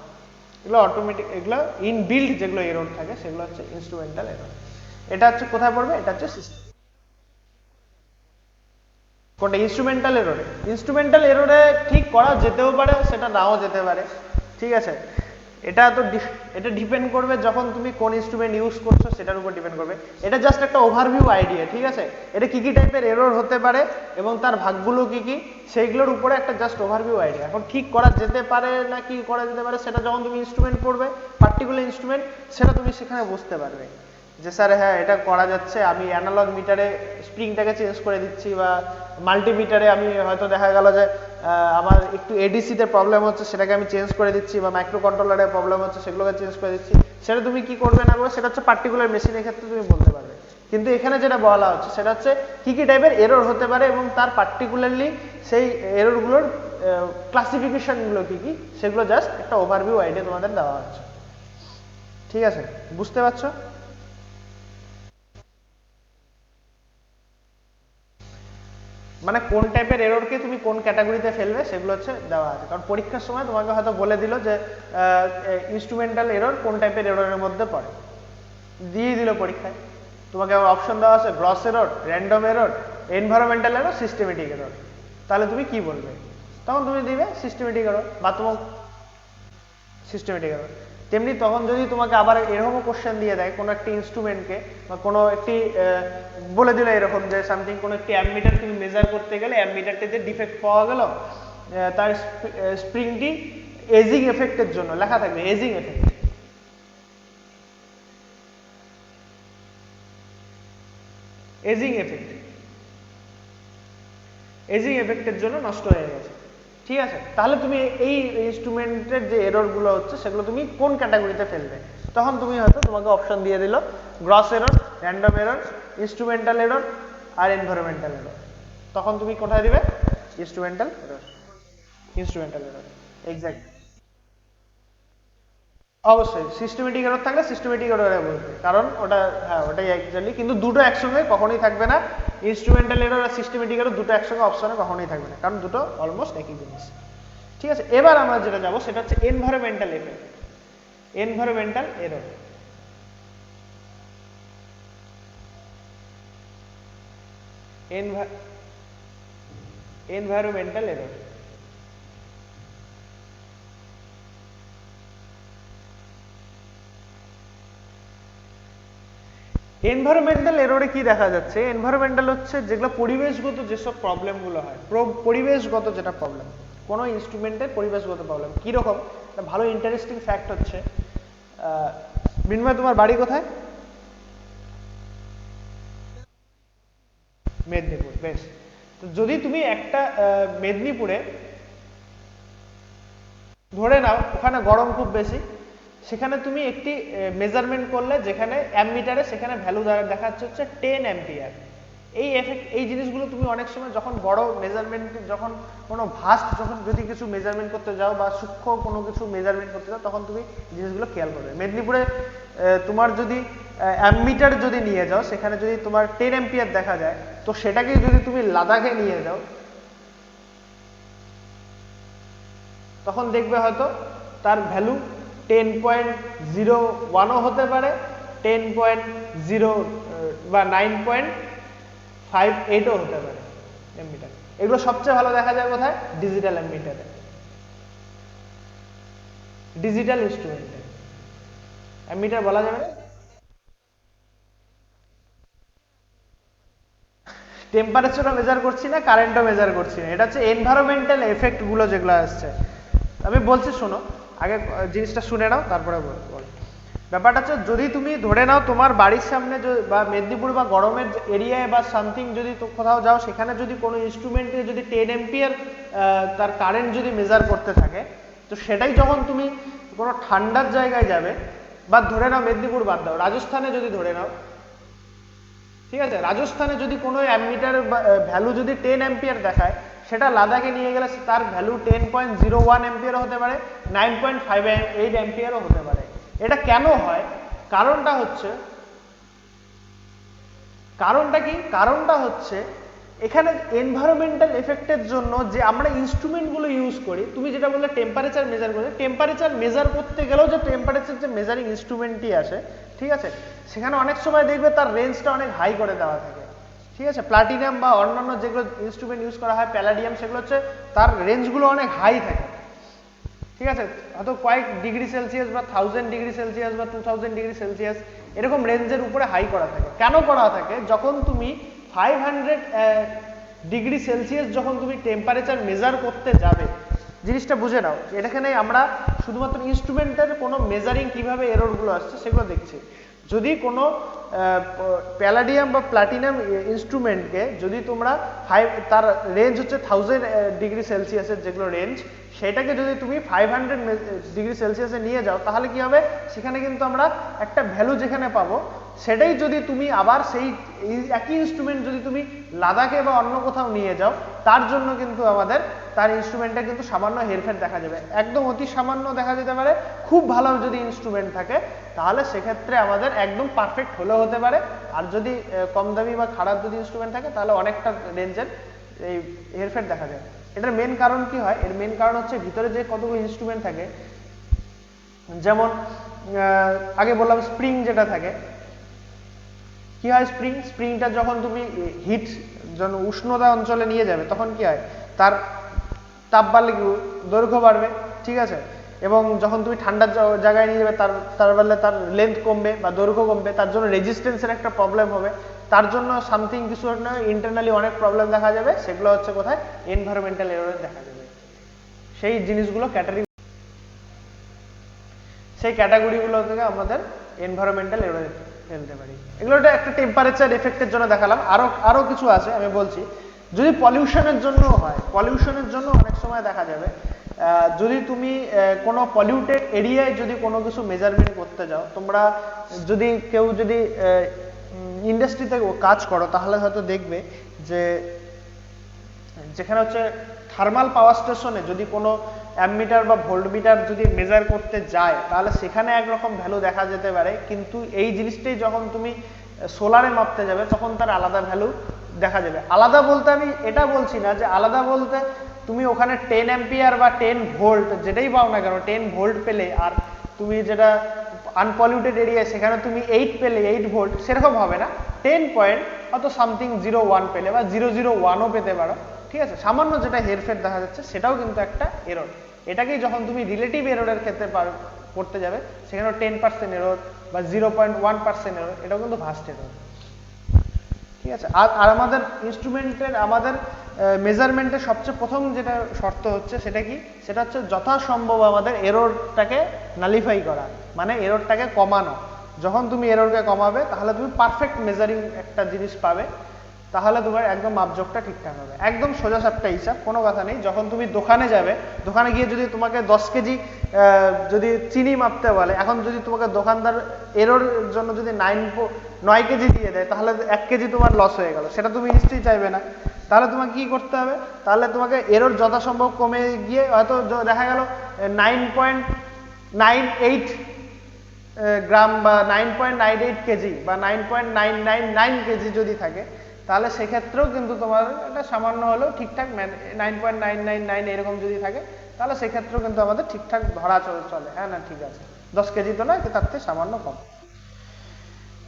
এগুলো অটোমেটিক, এগুলো ইনবিল্ড যেগুলো এরর থাকে সেগুলো হচ্ছে ইনস্ট্রুমেন্টাল এরর। এটা হচ্ছে কোথায় পড়বে, এটা হচ্ছে সিস্টেম। কোনটা ইনস্ট্রুমেন্টাল এররে? ইনস্ট্রুমেন্টাল এররে ঠিক করা যেতেও পারে, সেটা নাও যেতে পারে, ঠিক আছে। এটা তো এটা ডিপেন্ড করবে যখন তুমি কোন ইনস্ট্রুমেন্ট ইউজ করছো সেটার উপর ডিপেন্ড করবে। এটা জাস্ট একটা ওভারভিউ আইডিয়া, ঠিক আছে। এটা কি কি টাইপের এরর হতে পারে এবং তার ভাগগুলো কি কি, সেইগুলোর উপরে একটা জাস্ট ওভারভিউ আইডিয়া। এখন ঠিক করা যেতে পারে না কি করা যেতে পারে সেটা যখন তুমি ইনস্ট্রুমেন্ট পড়বে, পার্টিকুলার ইনস্ট্রুমেন্ট, সেটা তুমি সেখানে বুঝতে পারবে যে স্যার হ্যাঁ এটা করা যাচ্ছে, আমি অ্যানালগ মিটারে স্প্রিংটাকে চেঞ্জ করে দিচ্ছি, বা মাল্টিমিটারে আমি হয়তো দেখা গেল যে আমার একটু এডিসিতে প্রবলেম হচ্ছে, সেটাকে আমি চেঞ্জ করে দিচ্ছি, বা মাইক্রো কন্ট্রোলারে প্রবলেম হচ্ছে সেগুলোকে চেঞ্জ করে দিচ্ছি। সেটা তুমি কি করবে না করবে সেটা হচ্ছে পার্টিকুলার মেশিনের ক্ষেত্রে তুমি বলতে পারবে। কিন্তু এখানে যেটা বলা হচ্ছে সেটা হচ্ছে কি কি টাইপের এরর হতে পারে এবং তার পার্টিকুলারলি সেই এররগুলোর ক্লাসিফিকেশনগুলো কি কি, সেগুলো জাস্ট একটা ওভারভিউ আইডিয়া তোমাদের দেওয়া হচ্ছে, ঠিক আছে। বুঝতে পারছো? মানে কোন টাইপের এররকে তুমি কোন ক্যাটাগরিতে ফেলবে সেগুলো হচ্ছে দেওয়া আছে। কারণ পরীক্ষার সময় তোমাকে হয়তো বলে দিল যে ইনস্ট্রুমেন্টাল এরর কোন টাইপের এররের মধ্যে পড়ে, দিয়ে দিল পরীক্ষায়, তোমাকে অপশন দেওয়া আছে gross error, random error, environmental error, systematic error. তাহলে তুমি কি বলবে? তখন তুমি দিবে সিস্টেমেটিক এরর, বা তোমার সিস্টেমেটিক এরর। তেমনি তখন যদি তোমাকে আবার এরকমও কোশ্চেন দিয়ে দেয় কোনো একটি ইনস্ট্রুমেন্টকে, বা কোনো একটি বলে দিল এরকম যে সামথিং কোনো একটি অ্যামমিটার তুমি মেজার করতে গেলে অ্যামমিটারটিতে ডিফেক্ট পাওয়া গেল, তার স্প্রিংটি এজিং এফেক্টের জন্য লেখা থাকবে, ageing effect, ageing effect, ageing এফেক্টের জন্য নষ্ট হয়ে গেছে, ঠিক আছে। তাহলে তুমি এই ইনস্ট্রুমেন্টের যে এররগুলো হচ্ছে সেগুলো তুমি কোন ক্যাটাগরিতে ফেলবে? তখন তুমি হয়তো তোমাকে অপশন দিয়ে দিল gross error, random error, instrumental error আর এনভায়রনমেন্টাল এরর। তখন তুমি কোথায় দিবে? Instrumental error, instrumental error, exact. অবশ্যই সিস্টেমেটিক এরর থাকলে সিস্টেমেটিক এররে বলবে, কারণ ওটা হ্যাঁ ওটাই অ্যাকচুয়ালি, কিন্তু দুটো একসঙ্গে কখনোই থাকবে না। ইনস্ট্রুমেন্টাল এরর আর সিস্টেমেটিক এরর দুটো একসঙ্গে অপশনে কখনোই থাকবে না, কারণ দুটো অলমোস্ট একই জিনিস, ঠিক আছে। এবার আমরা যেটা যাবো সেটা হচ্ছে environmental effect, environmental error. Environmental error environmental এররে কি দেখা যাচ্ছে? এনভায়রনমেন্টাল হচ্ছে যেগুলো পরিবেশগত যেসব প্রবলেমগুলো হয়, পরিবেশগত যেটা প্রবলেম, কোনো ইনস্ট্রুমেন্টের পরিবেশগত প্রবলেম কীরকম। একটা ভালো ইন্টারেস্টিং ফ্যাক্ট হচ্ছে, মৃন্ময় তোমার বাড়ি কোথায়? মেদিনীপুর, বেশ। তো যদি তুমি একটা মেদিনীপুরে ধরে নাও ওখানে গরম খুব বেশি, সেখানে তুমি একটি মেজারমেন্ট করলে যেখানে অ্যামমিটারে সেখানে ভ্যালু দেখাচ্ছে হচ্ছে 10 অ্যাম্পিয়ার। এই এফেক্ট, এই জিনিসগুলো তুমি অনেক সময় যখন বড় মেজারমেন্ট, যখন কোনো ভাস্ট, যখন যদি কিছু মেজারমেন্ট করতে যাও বা সূক্ষ্ম কোনো কিছু মেজারমেন্ট করতে যাও, তখন তুমি জিনিসগুলো খেয়াল করবে। মেদিনীপুরে তোমার যদি অ্যামমিটার যদি নিয়ে যাও, সেখানে যদি তোমার 10 অ্যাম্পিয়ার দেখা যায়, তো সেটাকে যদি তুমি লাদাখে নিয়ে যাও, তখন দেখবে হয়তো তার ভ্যালু 10.01ও হতে পারে, 10.0 বা 9.58ও হতে পারে অ্যামমিটার। এগুলো সবচেয়ে ভালো দেখা যায় কোথায়? ডিজিটাল অ্যামমিটারে, ডিজিটাল ইনস্ট্রুমেন্টে। অ্যামমিটার বলা যাবে না, টেম্পারেচারও মেজার করছি না, কারেন্টও মেজার করছি না, এটা হচ্ছে এনভায়রনমেন্টাল এফেক্ট গুলো যেগুলো আসছে। আমি বলছি শোনো, আগে জিনিসটা শুনে নাও তারপরে বল। ব্যাপারটা হচ্ছে যদি তুমি ধরে নাও তোমার বাড়ির সামনে বা মেদিনীপুর বা গরমের এরিয়ায় বা সামথিং যদি কোথাও যাও, সেখানে যদি কোনো ইনস্ট্রুমেন্টে যদি 10 এম্পিয়ার তার কারেন্ট যদি মেজার করতে থাকে, তো সেটাই যখন তুমি কোনো ঠান্ডার জায়গায় যাবে, বা ধরে নাও মেদিনীপুর বাদ দাও, রাজস্থানে যদি ধরে নাও, ঠিক আছে, রাজস্থানে যদি কোনো অ্যামমিটার ভ্যালু যদি 10 অ্যাম্পিয়ার দেখায়, সেটা লাদাখে নিয়ে গেলে তার ভ্যালু 10.01 অ্যাম্পিয়ারও হতে পারে, 9.58 অ্যাম্পিয়ারও হতে পারে। এটা কেন হয়? কারণটা কি? কারণটা হচ্ছে এখানে এনভায়রনমেন্টাল এফেক্টের জন্য যে আমরা ইনস্ট্রুমেন্টগুলো ইউজ করি, তুমি যেটা বললে টেম্পারেচার মেজার করে, টেম্পারেচার মেজার করতে গেলেও যে টেম্পারেচার যে মেজারিং ইনস্ট্রুমেন্টটি আসে, ঠিক আছে, সেখানে অনেক সময় দেখবে তার রেঞ্জটা অনেক হাই করে দেওয়া থাকে, ঠিক আছে। প্লাটিনাম বা অন্যান্য যেগুলো ইনস্ট্রুমেন্ট ইউজ করা হয়, প্যালাডিয়াম, সেগুলো হচ্ছে তার রেঞ্জগুলো অনেক হাই থাকে, ঠিক আছে, হয়তো কয়েক ডিগ্রি সেলসিয়াস বা 1000 ডিগ্রি সেলসিয়াস বা 2000 ডিগ্রি সেলসিয়াস এরকম রেঞ্জের উপরে হাই করা থাকে। কেন করা থাকে? যখন তুমি 500 ডিগ্রি সেলসিয়াস যখন তুমি টেম্পারেচার মেজার করতে যাবে, জিনিসটা বুঝে নাও, এখানে আমরা শুধুমাত্র ইনস্ট্রুমেন্টের কোনো মেজারিং কিভাবে এররগুলো আসছে সেগুলো দেখছি। যদি কোনো প্যালাডিয়াম বা প্লাটিনাম ইনস্ট্রুমেন্টকে যদি তোমরা তার রেঞ্জ হচ্ছে 1000 ডিগ্রি সেলসিয়াসের যেগুলো রেঞ্জ, সেটাকে যদি তুমি 500 ডিগ্রি সেলসিয়াসে নিয়ে যাও, তাহলে কি হবে? সেখানে কিন্তু আমরা একটা ভ্যালু যেখানে পাবো, সেটাই যদি তুমি আবার সেই একই ইনস্ট্রুমেন্ট যদি তুমি লাদাখে বা অন্য কোথাও নিয়ে যাও, তার জন্য কিন্তু আমাদের তার ইনস্ট্রুমেন্টে কিন্তু সামান্য হেরফের দেখা যাবে, একদম অতি সামান্য দেখা যেতে পারে। খুব ভালো যদি ইনস্ট্রুমেন্ট থাকে, তাহলে সেক্ষেত্রে আমাদের একদম পারফেক্ট হলেও হতে পারে, আর যদি কম দামি বা খারাপ যদি ইনস্ট্রুমেন্ট থাকে, তাহলে অনেকটা রেঞ্জের এই হেরফের দেখা যায়। এটার মেন কারণ কি হয়? এর মেন কারণ হচ্ছে ভিতরে যে কতগুলো ইনস্ট্রুমেন্ট থাকে, যেমন আগে বললাম স্প্রিং যেটা থাকে, কি হয় স্প্রিংটা যখন তুমি হিট যখন উষ্ণতা অঞ্চলে নিয়ে যাবে, তখন কি হয়? তার তাপ বাড়লে দৈর্ঘ্য বাড়বে, ঠিক আছে, এবং যখন তুমি ঠান্ডার জায়গায় নিয়ে যাবে, তার বললে তার লেন্থ কমবে বা দৈর্ঘ্য কমবে, তার জন্য রেজিস্ট্যান্সের একটা প্রবলেম হবে, তার জন্য সামথিং কিছু ইন্টারনালি অনেক প্রবলেম দেখা যাবে। সেগুলো হচ্ছে কোথায়? এনভায়রনমেন্টাল এররে দেখা যাবে। সেই জিনিসগুলো সেই ক্যাটাগরিগুলো থেকে আমাদের এনভায়রনমেন্টাল এররে ফেলতে পারি। এগুলো একটা টেম্পারেচার এফেক্টের জন্য দেখালাম, আরো কিছু আছে আমি বলছি। যদি পলিউশনের জন্য হয়, পলিউশনের জন্য অনেক সময় দেখা যাবে, যদি তুমি কোনো পলিউটেড এরিয়ায় যদি কোনো কিছু মেজারমেন্ট করতে যাও, তোমরা যদি কেউ যদি ইন্ডাস্ট্রিতে কাজ করো, তাহলে হয়তো দেখবে যে যেখানে হচ্ছে থার্মাল পাওয়ার স্টেশনে যদি কোনো অ্যামমিটার বা ভোল্টমিটার যদি মেজার করতে যায়, তাহলে সেখানে একরকম ভ্যালু দেখা যেতে পারে, কিন্তু এই জিনিসটাই যখন তুমি সোলারে মাপতে যাবে, তখন তার আলাদা ভ্যালু দেখা যাবে। আলাদা বলতে আমি এটা বলছি না যে আলাদা বলতে তুমি ওখানে 10 অ্যাম্পিয়ার বা 10 ভোল্ট যেটাই পাও না কেন, 10 ভোল্ট পেলে, আর তুমি যেটা আনপলিউটেড এরিয়া সেখানে তুমি 8 পেলে, 8 ভোল্ট, সেরকম হবে না। 10 পয়েন্ট হয়তো সামথিং 01 পেলে বা 001ও পেতে পারো, ঠিক আছে। সামান্য যেটা হেরফের দেখা যাচ্ছে, সেটাও কিন্তু একটা এরর। এটাকেই যখন তুমি রিলেটিভ এররের ক্ষেত্রে করতে যাবে, সেখানে 10% এরর বা 0.1% এরর, এটাও কিন্তু ভাস্ট এরর, ঠিক আছে। আর আমাদের ইনস্ট্রুমেন্টের, আমাদের মেজারমেন্টের সবচেয়ে প্রথম যেটা শর্ত হচ্ছে, সেটা কি? সেটা হচ্ছে যথাসম্ভব আমাদের এররটাকে নালিফাই করা, মানে এররটাকে কমানো। যখন তুমি এররকে কমাবে, তাহলে তুমি পারফেক্ট মেজারিং একটা জিনিস পাবে, তাহলে তোমার একদম মাপজোকটা ঠিকঠাক হবে। একদম সোজা সাপটা হিসাব, কোনো কথা নেই। যখন তুমি দোকানে যাবে, দোকানে গিয়ে যদি তোমাকে 10 কেজি যদি চিনি মাপতে বলে, এখন যদি তোমাকে দোকানদার এরর জন্য যদি 9 কেজি দিয়ে দেয়, তাহলে 1 কেজি তোমার লস হয়ে গেল, সেটা তুমি নিশ্চয়ই চাইবে না। তাহলে তোমাকে কি করতে হবে? তাহলে তোমাকে এরর যথাসম্ভব কমে গিয়ে হয়তো দেখা গেল 9.98 গ্রাম বা 9.98 কেজি বা 9.999 কেজি যদি থাকে, তাহলে সেক্ষেত্রেও কিন্তু তোমার একটা সামান্য হলেও ঠিকঠাক 9.999 এরকম যদি থাকে তাহলে সেক্ষেত্রেও কিন্তু আমাদের ঠিকঠাক ধরা চলে, হ্যাঁ না ঠিক আছে, 10 কেজি তো নয়, তার থেকে সামান্য কম।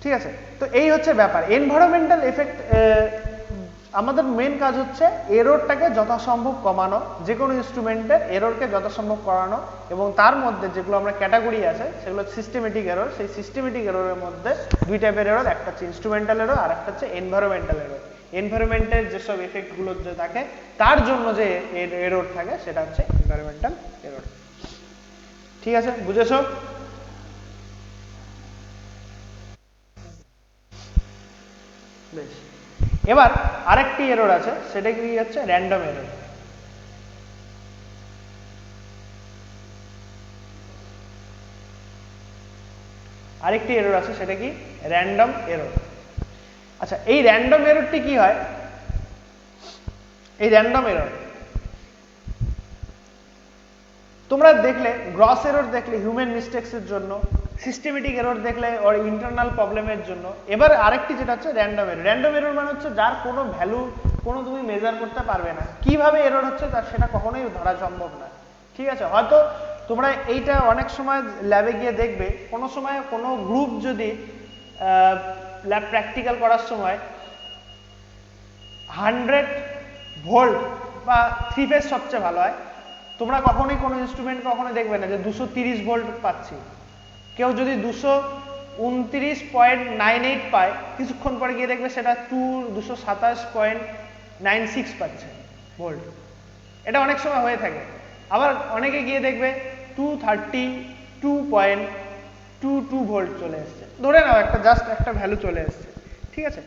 ঠিক আছে, তো এই হচ্ছে ব্যাপার। এনভায়রনমেন্টাল এফেক্ট, আমাদের মেন কাজ হচ্ছে এররটাকে যথাসম্ভব কমানো, যে কোনো ইনস্ট্রুমেন্টের এররকে যথাসম্ভব করানো, এবং তার মধ্যে যেগুলো আমরা ক্যাটাগরি আছে সেগুলো সিস্টেমেটিক এরর। সেই সিস্টেমেটিক এররের মধ্যে দুই টাইপের এরর, একটা হচ্ছে ইনস্ট্রুমেন্টাল এরর আর একটা হচ্ছে এনভায়রনমেন্টাল এরর। এনভায়রনমেন্টের যেসব এফেক্টগুলো যে থাকে তার জন্য যে এরর থাকে সেটা হচ্ছে এনভায়রনমেন্টাল এরর। ঠিক আছে, বুঝেছো? বেশ, এবার আরেকটি এরর আছে, সেটা কি হচ্ছে র্যান্ডম এরর। আরেকটি এরর আছে, সেটা কি র্যান্ডম এরর। আচ্ছা, এই র্যান্ডম এররটি কি হয়? এই র্যান্ডম এরর তোমরা দেখলে গ্রস এরর দেখলে হিউম্যান মিস্টেকস এর জন্য, সিস্টেমেটিক এরর দেখলে ওর ইন্টারনাল প্রবলেমের জন্য। এবার আরেকটি যেটা হচ্ছে র্যান্ডম এরর। র্যান্ডম এরর মানে হচ্ছে যার কোনো ভ্যালু কোনো তুমি মেজার করতে পারবে না, কিভাবে এরর হচ্ছে তার সেটা কখনোই ধরা সম্ভব না। ঠিক আছে, হয়তো তোমরা এইটা অনেক সময় ল্যাবে গিয়ে দেখবে, কোনো সময় কোনো গ্রুপ যদি ল্যাব প্র্যাকটিক্যাল করার সময় 100 ভোল্ট বা 3 ফেজ সবচেয়ে ভালো হয়, তোমরা কখনোই কোনো ইনস্ট্রুমেন্ট কখনোই দেখবে না যে 230 ভোল্ট পাচ্ছি। কেউ যদি 229.98 পায়, কিছুক্ষণ পরে গিয়ে দেখবে সেটা 227.96 পাচ্ছে ভোল্ট। এটা অনেক সময় হয়ে থাকে। আবার অনেকে গিয়ে দেখবে 232.22 ভোল্ট চলে এসছে, ধরে নাও একটা জাস্ট একটা ভ্যালু চলে এসছে। ঠিক আছে,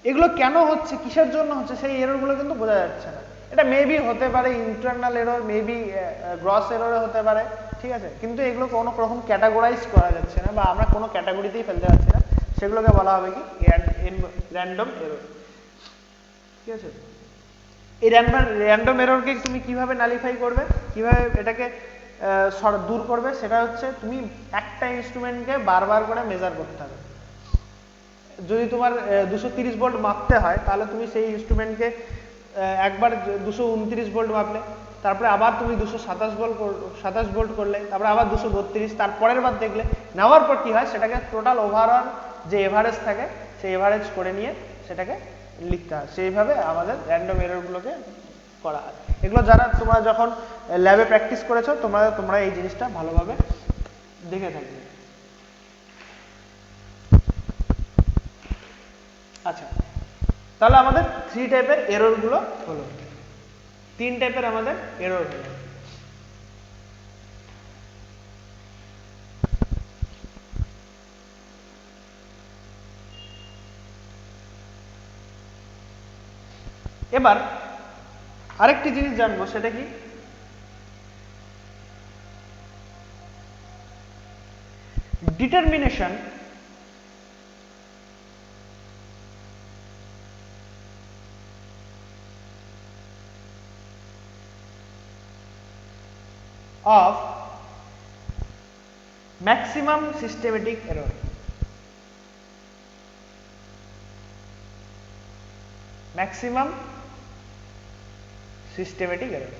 এগুলো কেন হচ্ছে, কিসের জন্য হচ্ছে, সেই এররগুলো কিন্তু বোঝা যাচ্ছে না। এটা মেবি হতে পারে ইন্টারনাল এরর, মেবি গ্রস এররে হতে পারে। ঠিক আছে, কিন্তু এগুলো কোনো রকম ক্যাটাগরাইজ করা যাচ্ছে না, বা আমরা কোনো ক্যাটাগরিতেই ফেলতে পারছি না, সেগুলোকে বলা হবে কি র্যান্ডম এরর। ঠিক আছে, এই র্যান্ডম এররকে তুমি কিভাবে নালিফাই করবে, কিভাবে এটাকে দূর করবে, সেটা হচ্ছে তুমি একটা ইনস্ট্রুমেন্টকে বারবার করে মেজার করতে হবে। যদি তোমার 230 ভোল্ট মাপতে হয়, তাহলে তুমি সেই ইনস্ট্রুমেন্টকে একবার 229 ভোল্ট মাপলে, তারপরে আবার তুমি 227 ভোল্ট করলে, তারপরে আবার 232, তারপরের বার দেখলে, নেওয়ার পর কি হয় সেটাকে টোটাল ওভারঅল যে এভারেজ থাকে সেই এভারেজ করে নিয়ে সেটাকে লিখতে হয়। সেইভাবে আমাদের র্যান্ডম এররগুলোকে করা হয়। এগুলো যারা তোমরা যখন ল্যাবে প্র্যাকটিস করেছো তোমরা এই জিনিসটা ভালোভাবে দেখে থাকবে। আচ্ছা, তাহলে আমাদের 3 টাইপের এরর গুলো হলো, 3 টাইপের আমাদের এরর হলো। এবার আরেকটি জিনিস জানবো, সেটা কি determination of maximum systematic error। maximum systematic error,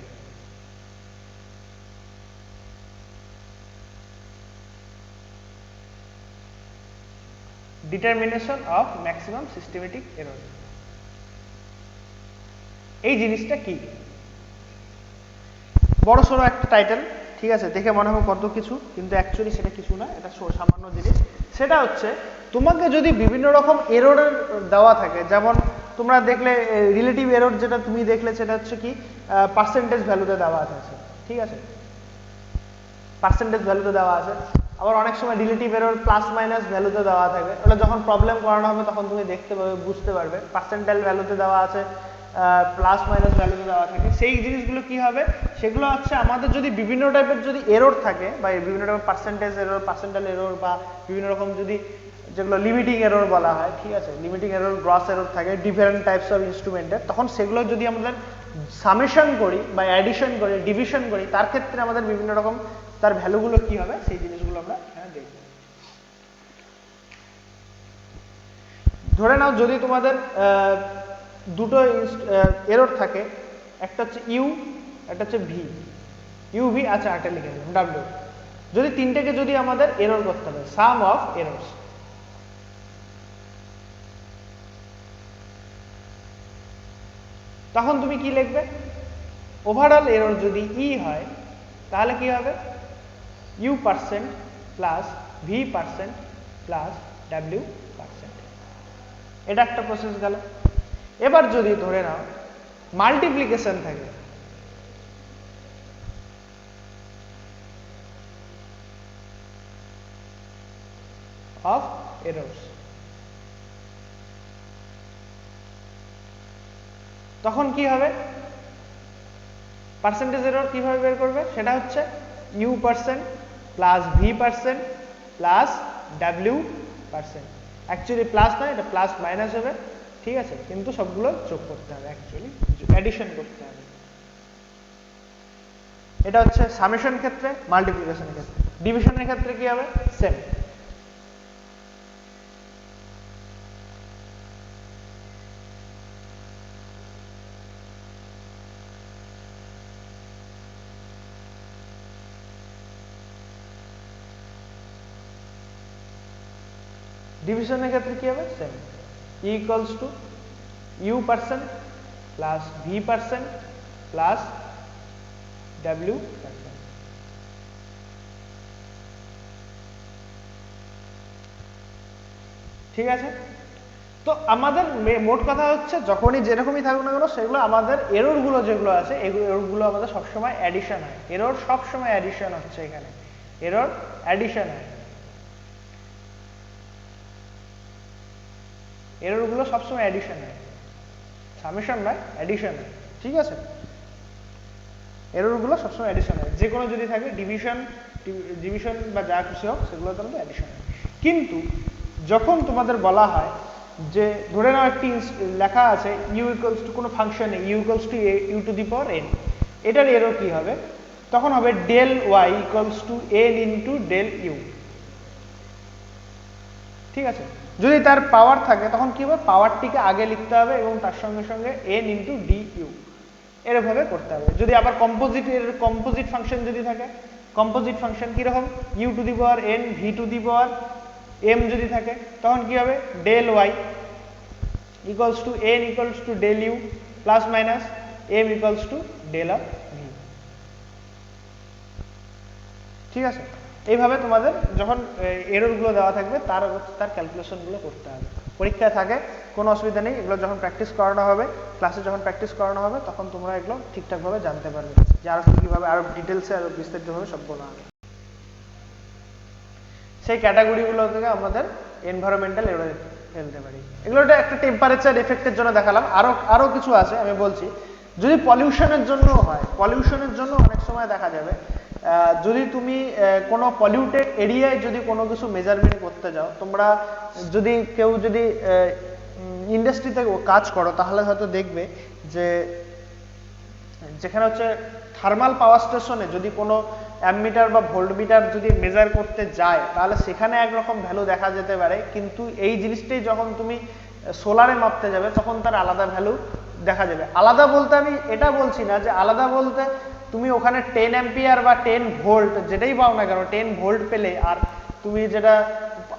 determination of maximum systematic error। এই জিনিসটা কি? বড় সড়ো একটা টাইটেল, ঠিক আছে, দেখে মনে হবে কত কিছু, কিন্তু অ্যাকচুয়ালি সেটা কিছু না, এটা সামান্য জিনিস। সেটা হচ্ছে তোমাকে যদি বিভিন্ন রকম এররের দেওয়া থাকে, যেমন তোমরা দেখলে রিলেটিভ এরর, যেটা তুমি দেখলে সেটা হচ্ছে কি পার্সেন্টেজ ভ্যালুতে দেওয়া আছে। ঠিক আছে, পার্সেন্টেজ ভ্যালুতে দেওয়া আছে। আবার অনেক সময় রিলেটিভ এরর প্লাস মাইনাস ভ্যালুতে দেওয়া থাকে, ওটা যখন প্রবলেম করানো হবে তখন তুমি দেখতে পাবে, বুঝতে পারবে। পার্সেন্টাইল ভ্যালুতে দেওয়া আছে, প্লাস মাইনাস ভ্যালুতে দেওয়া থাকে। সেই জিনিসগুলো কি হবে, সেগুলো হচ্ছে আমাদের যদি বিভিন্ন টাইপের যদি এরর থাকে, বা বিভিন্ন টাইপের পার্সেন্টেজ এরর, পার্সেন্টাইল এরর, বা বিভিন্ন রকম যদি যেগুলো লিমিটিং এরর বলা হয়, ঠিক আছে, লিমিটিং এরর, গ্রস এরর থাকে ডিফারেন্ট টাইপস অফ ইনস্ট্রুমেন্টের, তখন সেগুলো যদি আমাদের সামেশন করি বা অ্যাডিশন করি, ডিভিশন করি, তার ক্ষেত্রে আমাদের বিভিন্ন রকম তার ভ্যালুগুলো কি হবে সেই জিনিসগুলো আমরা দেখব। ধরে নাও যদি তোমাদের দুটো এরর থাকে, একটা হচ্ছে ইউ, একটা হচ্ছে ভি। ইউভি, আচ্ছা একটা লিখে দিলাম ডাব্লিউ। যদি তিনটেকে যদি আমাদের এরর করতে হবে, সাম অফ এরর্স, তখন তুমি কি লিখবে? ওভারঅল এরর যদি ই হয় তাহলে কি হবে? U percent plus V percent plus W percent. এটা একটা প্রসেস গেল। এবার যদি ধরে নাও মাল্টিপ্লিকেশন থাকে, অফ এরর্স, তখন কি হবে? পার্সেন্টেজ এরর কিভাবে বের করবে? সেটা হচ্ছে U percent plus V percent plus W percent. Actually plus নয়, এটা প্লাস মাইনাস হবে, ঠিক আছে, কিন্তু সবগুলো যোগ করতে হবে, অ্যাকচুয়ালি অ্যাডিশন করতে হবে। এটা হচ্ছে সামেশন ক্ষেত্রে, মাল্টিপ্লিকেশনের ক্ষেত্রে। ডিভিশনের ক্ষেত্রে কি হবে? সেম। ডিভিশনের ক্ষেত্রে কি হবে? Same. E equals to U percent plus V percent plus W percent. ঠিক আছে, তো আমাদের মোট কথা হচ্ছে যখনই যেরকমই থাকুক না কেন, সেগুলো আমাদের এররগুলো যেগুলো আছে, এররগুলো আমাদের সবসময় অ্যাডিশন হয়। এরর সবসময় অ্যাডিশন হচ্ছে, এখানে এরর অ্যাডিশন হয়, এররগুলো সবসময় অ্যাডিশন হয়, সামেশন নয়, অ্যাডিশন হয়। ঠিক আছে, এররগুলো সবসময় অ্যাডিশন হয়, যে কোনো যদি থাকে ডিভিশন বা যা কিছু হোক সেগুলো তাহলে অ্যাডিশন হয়। কিন্তু যখন তোমাদের বলা হয় যে ধরে নাও একটি লেখা আছে ইউ ইকুয়ালস টু কোনো ফাংশনে U equals to U to the power N, এটার এরর কি হবে? তখন হবে del Y equals to N into del U. ঠিক আছে, যদি তার পাওয়ার থাকে তখন কি হবে? পাওয়ারটিকে আগে লিখতে হবে এবং তার সঙ্গে সঙ্গে এন ইন্টু ডি ইউ এরভাবে করতে হবে। যদি আবার কম্পোজিট ফাংশন যদি থাকে, কম্পোজিট ফাংশন কিরকম? U to the power N V to the power M যদি থাকে, তখন কি হবে? Del Y equals to N equals to del U plus minus M equals to del of V. ঠিক আছে, এইভাবে তোমাদের যখন এররগুলো দেওয়া থাকবে তার ক্যালকুলেশনগুলো করতে হবে। পরীক্ষায় থাকে কোনো অসুবিধা নেই, এগুলো যখন প্র্যাকটিস করানো হবে, ক্লাসে যখন প্র্যাকটিস করানো হবে, তখন তোমরা এগুলো ঠিকঠাকভাবে জানতে পারবে যে আরো কীভাবে আরো ডিটেলসে আরো বিস্তারিতভাবে সব বলা হবে। সেই ক্যাটাগরিগুলো থেকে আমাদের এনভায়রনমেন্টাল এরর ফেলতে পারি। এগুলো একটা টেম্পারেচার এফেক্টের জন্য দেখালাম, আরো কিছু আছে আমি বলছি। যদি পলিউশনের জন্য হয়, পলিউশনের জন্য অনেক সময় দেখা যাবে যদি তুমি কোনো পলিউটেড এরিয়ায় যদি কোনো কিছু মেজারমেন্ট করতে যাও, তোমরা যদি কেউ যদি ইন্ডাস্ট্রিতে কাজ করো তাহলে হয়তো দেখবে যে যেখানে হচ্ছে থার্মাল পাওয়ার স্টেশনে যদি কোনো অ্যামমিটার বা ভোল্টমিটার যদি মেজার করতে যায় তাহলে সেখানে একরকম ভ্যালু দেখা যেতে পারে, কিন্তু এই জিনিসটাই যখন তুমি সোলারে মাপতে যাবে তখন তার আলাদা ভ্যালু দেখা যাবে। আলাদা বলতে আমি এটা বলছি না যে আলাদা বলতে তুমি ওখানে 10 অ্যাম্পিয়ার বা 10 ভোল্ট যেটাই পাও না কেন, 10 ভোল্ট পেলে আর তুমি যেটা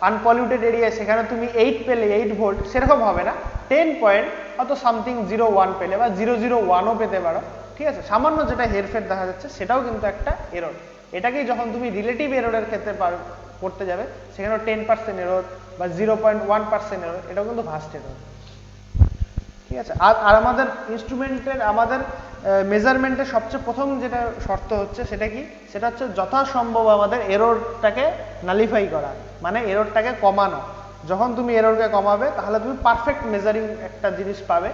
আনপলিউটেড এরিয়া সেখানে তুমি 8 পেলে 8 ভোল্ট, সেরকম হবে না। 10 পয়েন্ট হয়তো সামথিং 01 পেলে বা 001ও পেতে পারো। ঠিক আছে, সামান্য যেটা হেরফের দেখা যাচ্ছে সেটাও কিন্তু একটা এরর। এটাকেই যখন তুমি রিলেটিভ এররের ক্ষেত্রে করতে যাবে সেখানে 10% এরর বা 0.1% এরর, এটাও কিন্তু ভাস্ট এরর। ঠিক আছে, আর আমাদের ইনস্ট্রুমেন্টের আমাদের মেজারমেন্টের সবচেয়ে প্রথম যেটা শর্ত হচ্ছে সেটা কি? সেটা হচ্ছে যথাসম্ভব আমাদের এররটাকে নালিফাই করা, মানে এররটাকে কমানো। যখন তুমি এররকে কমাবে তাহলে তুমি পারফেক্ট মেজারিং একটা জিনিস পাবে,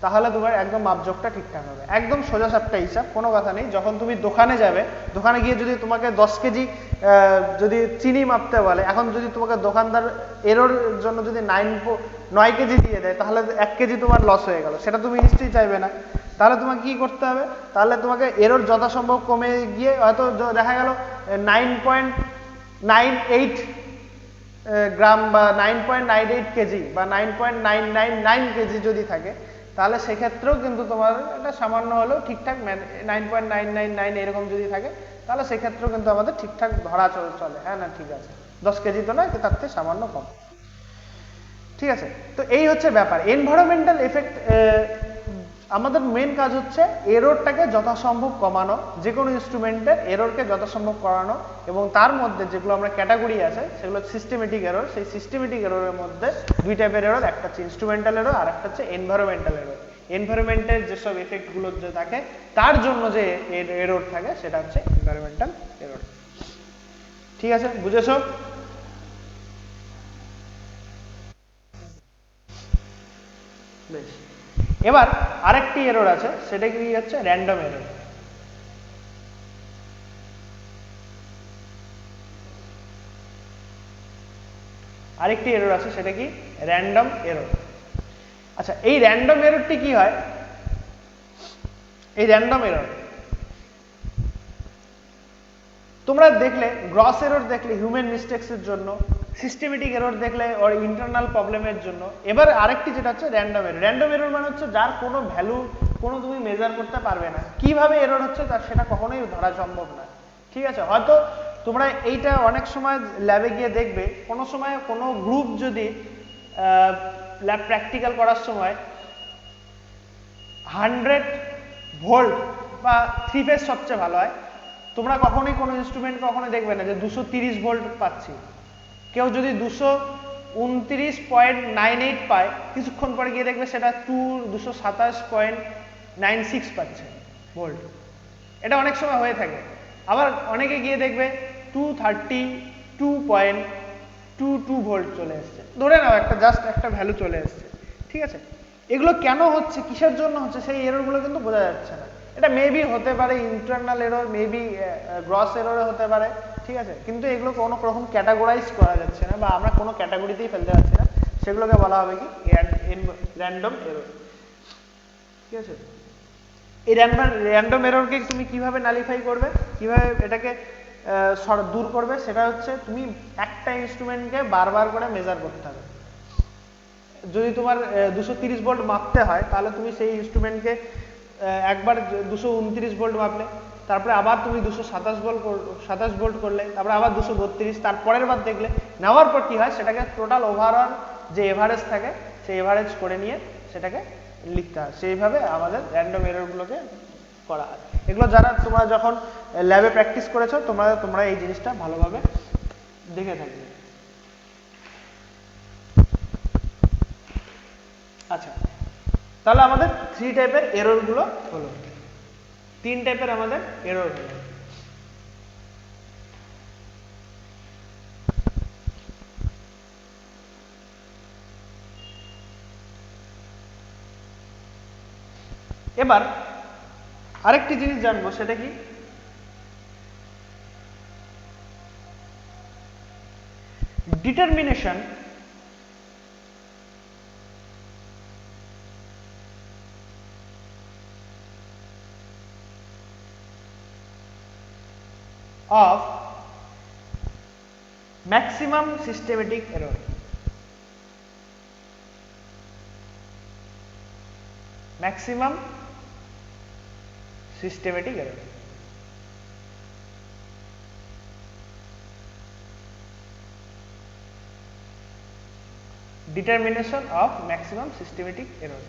তাহলে তোমার একদম মাপজোকটা ঠিকঠাক হবে। একদম সোজা সাপটা হিসাব, কোনো কথা নেই। যখন তুমি দোকানে যাবে, দোকানে গিয়ে যদি তোমাকে 10 কেজি যদি চিনি মাপতে বলে, এখন যদি তোমাকে দোকানদার এরর জন্য যদি 9 কেজি দিয়ে দেয় তাহলে 1 কেজি তোমার লস হয়ে গেল, সেটা তুমি নিশ্চয়ই চাইবে না। তাহলে তোমাকে কি করতে হবে? তাহলে তোমাকে এরর যথাসম্ভব কমে গিয়ে হয়তো দেখা গেল 9.98 গ্রাম বা 9.98 কেজি বা 9.999 কেজি যদি থাকে, তাহলে সেক্ষেত্রেও কিন্তু তোমার এটা সামান্য হলেও ঠিকঠাক 9.999 এরকম যদি থাকে তাহলে সেক্ষেত্রেও কিন্তু আমাদের ঠিকঠাক ধরা চলে, হ্যাঁ না ঠিক আছে, 10 কেজি তো নয়, তার থেকে সামান্য কম। ঠিক আছে, তো এই হচ্ছে ব্যাপার। এনভায়রনমেন্টাল এফেক্ট, আমাদের মেন কাজ হচ্ছে এররটাকে যথাসম্ভব কমানো, যে কোনো ইনস্ট্রুমেন্টের এররকে যথাসম্ভব করানো, এবং তার মধ্যে যেগুলো আমরা ক্যাটাগরি আছে সেগুলো সিস্টেমেটিক এরর। সেই সিস্টেমেটিক এররের মধ্যে দুই টাইপের এরর, একটা হচ্ছে ইনস্ট্রুমেন্টাল এরর আর একটা হচ্ছে এনভায়রনমেন্টাল এরর। এনভায়রনমেন্টের যেসব এফেক্টগুলো যে থাকে তার জন্য যে এরর থাকে সেটা হচ্ছে এনভায়রনমেন্টাল এরর। ঠিক আছে, বুঝেছো? বেশ, এবার আরেকটি এরর আছে, সেটা কি হচ্ছে র্যান্ডম এরর। আরেকটি এরর আছে, সেটা কি র্যান্ডম এরর। আচ্ছা, এই র্যান্ডম এররটি কি হয়? এই র্যান্ডম এরর তোমরা দেখলে গ্রস এরর দেখলে হিউম্যান মিস্টেকস এর জন্য, সিস্টেমেটিক এরর দেখলে ওর ইন্টারনাল প্রবলেমের জন্য। এবার আরেকটি যেটা হচ্ছে র্যান্ডম এরর। র্যান্ডম এরর মানে হচ্ছে যার কোনো ভ্যালু কোনো তুমি মেজার করতে পারবে না, কিভাবে এরর হচ্ছে তার সেটা কখনোই ধরা সম্ভব না। ঠিক আছে, হয়তো তোমরা এইটা অনেক সময় ল্যাবে গিয়ে দেখবে, কোনো সময় কোনো গ্রুপ যদি ল্যাব প্র্যাকটিক্যাল করার সময় 100 ভোল্ট বা 3 ফেজ সবচেয়ে ভালো হয়, তোমরা কখনোই কোনো ইনস্ট্রুমেন্ট কখনোই দেখবে না যে 230 ভোল্ট পাচ্ছি। কেউ যদি 229.98 পায়, কিছুক্ষণ পরে গিয়ে দেখবে সেটা 227.96 পাচ্ছে ভোল্ট। এটা অনেক সময় হয়ে থাকে। আবার অনেকে গিয়ে দেখবে 232.22 ভোল্ট চলে এসছে, ধরে নাও একটা জাস্ট একটা ভ্যালু চলে এসছে। ঠিক আছে, এগুলো কেন হচ্ছে, কিসের জন্য হচ্ছে, সেই এররগুলো কিন্তু বোঝা যাচ্ছে না। এটা মেবি হতে পারে ইন্টারনাল এরর, মেবি গ্রস এররে হতে পারে। ঠিক আছে, কিন্তু এগুলো কোনো রকম ক্যাটাগরাইজ করা যাচ্ছে না, বা আমরা কোনো ক্যাটাগরিতেই ফেলতে পারছি না, সেগুলোকে বলা হবে কি র্যান্ডম এরর। ঠিক আছে, এই র্যান্ডম এররকে তুমি কিভাবে নালিফাই করবে, কিভাবে এটাকে দূর করবে, সেটা হচ্ছে তুমি একটা ইনস্ট্রুমেন্টকে বারবার করে মেজার করতে হবে। যদি তোমার 230 ভোল্ট মাপতে হয়, তাহলে তুমি সেই ইনস্ট্রুমেন্টকে একবার 229 ভোল্ট মাপলে, তারপরে আবার তুমি 227 ভোল্ট করলে, তারপরে আবার 232, তারপরের বার দেখলে, নেওয়ার পর কি হয় সেটাকে টোটাল ওভারঅল যে এভারেজ থাকে সেই এভারেজ করে নিয়ে সেটাকে লিখতে হয়। সেইভাবে আমাদের র্যান্ডম এররগুলোকে করা হয়। এগুলো যারা তোমরা যখন ল্যাবে প্র্যাকটিস করেছো তোমরা এই জিনিসটা ভালোভাবে দেখে থাকবে। আচ্ছা, তাহলে আমাদের 3 টাইপের এরর গুলো হলো, 3 টাইপের আমাদের এরর হলো। এবার আরেকটি জিনিস জানবো, সেটা কি determination of maximum systematic error। maximum systematic error, determination of maximum systematic error।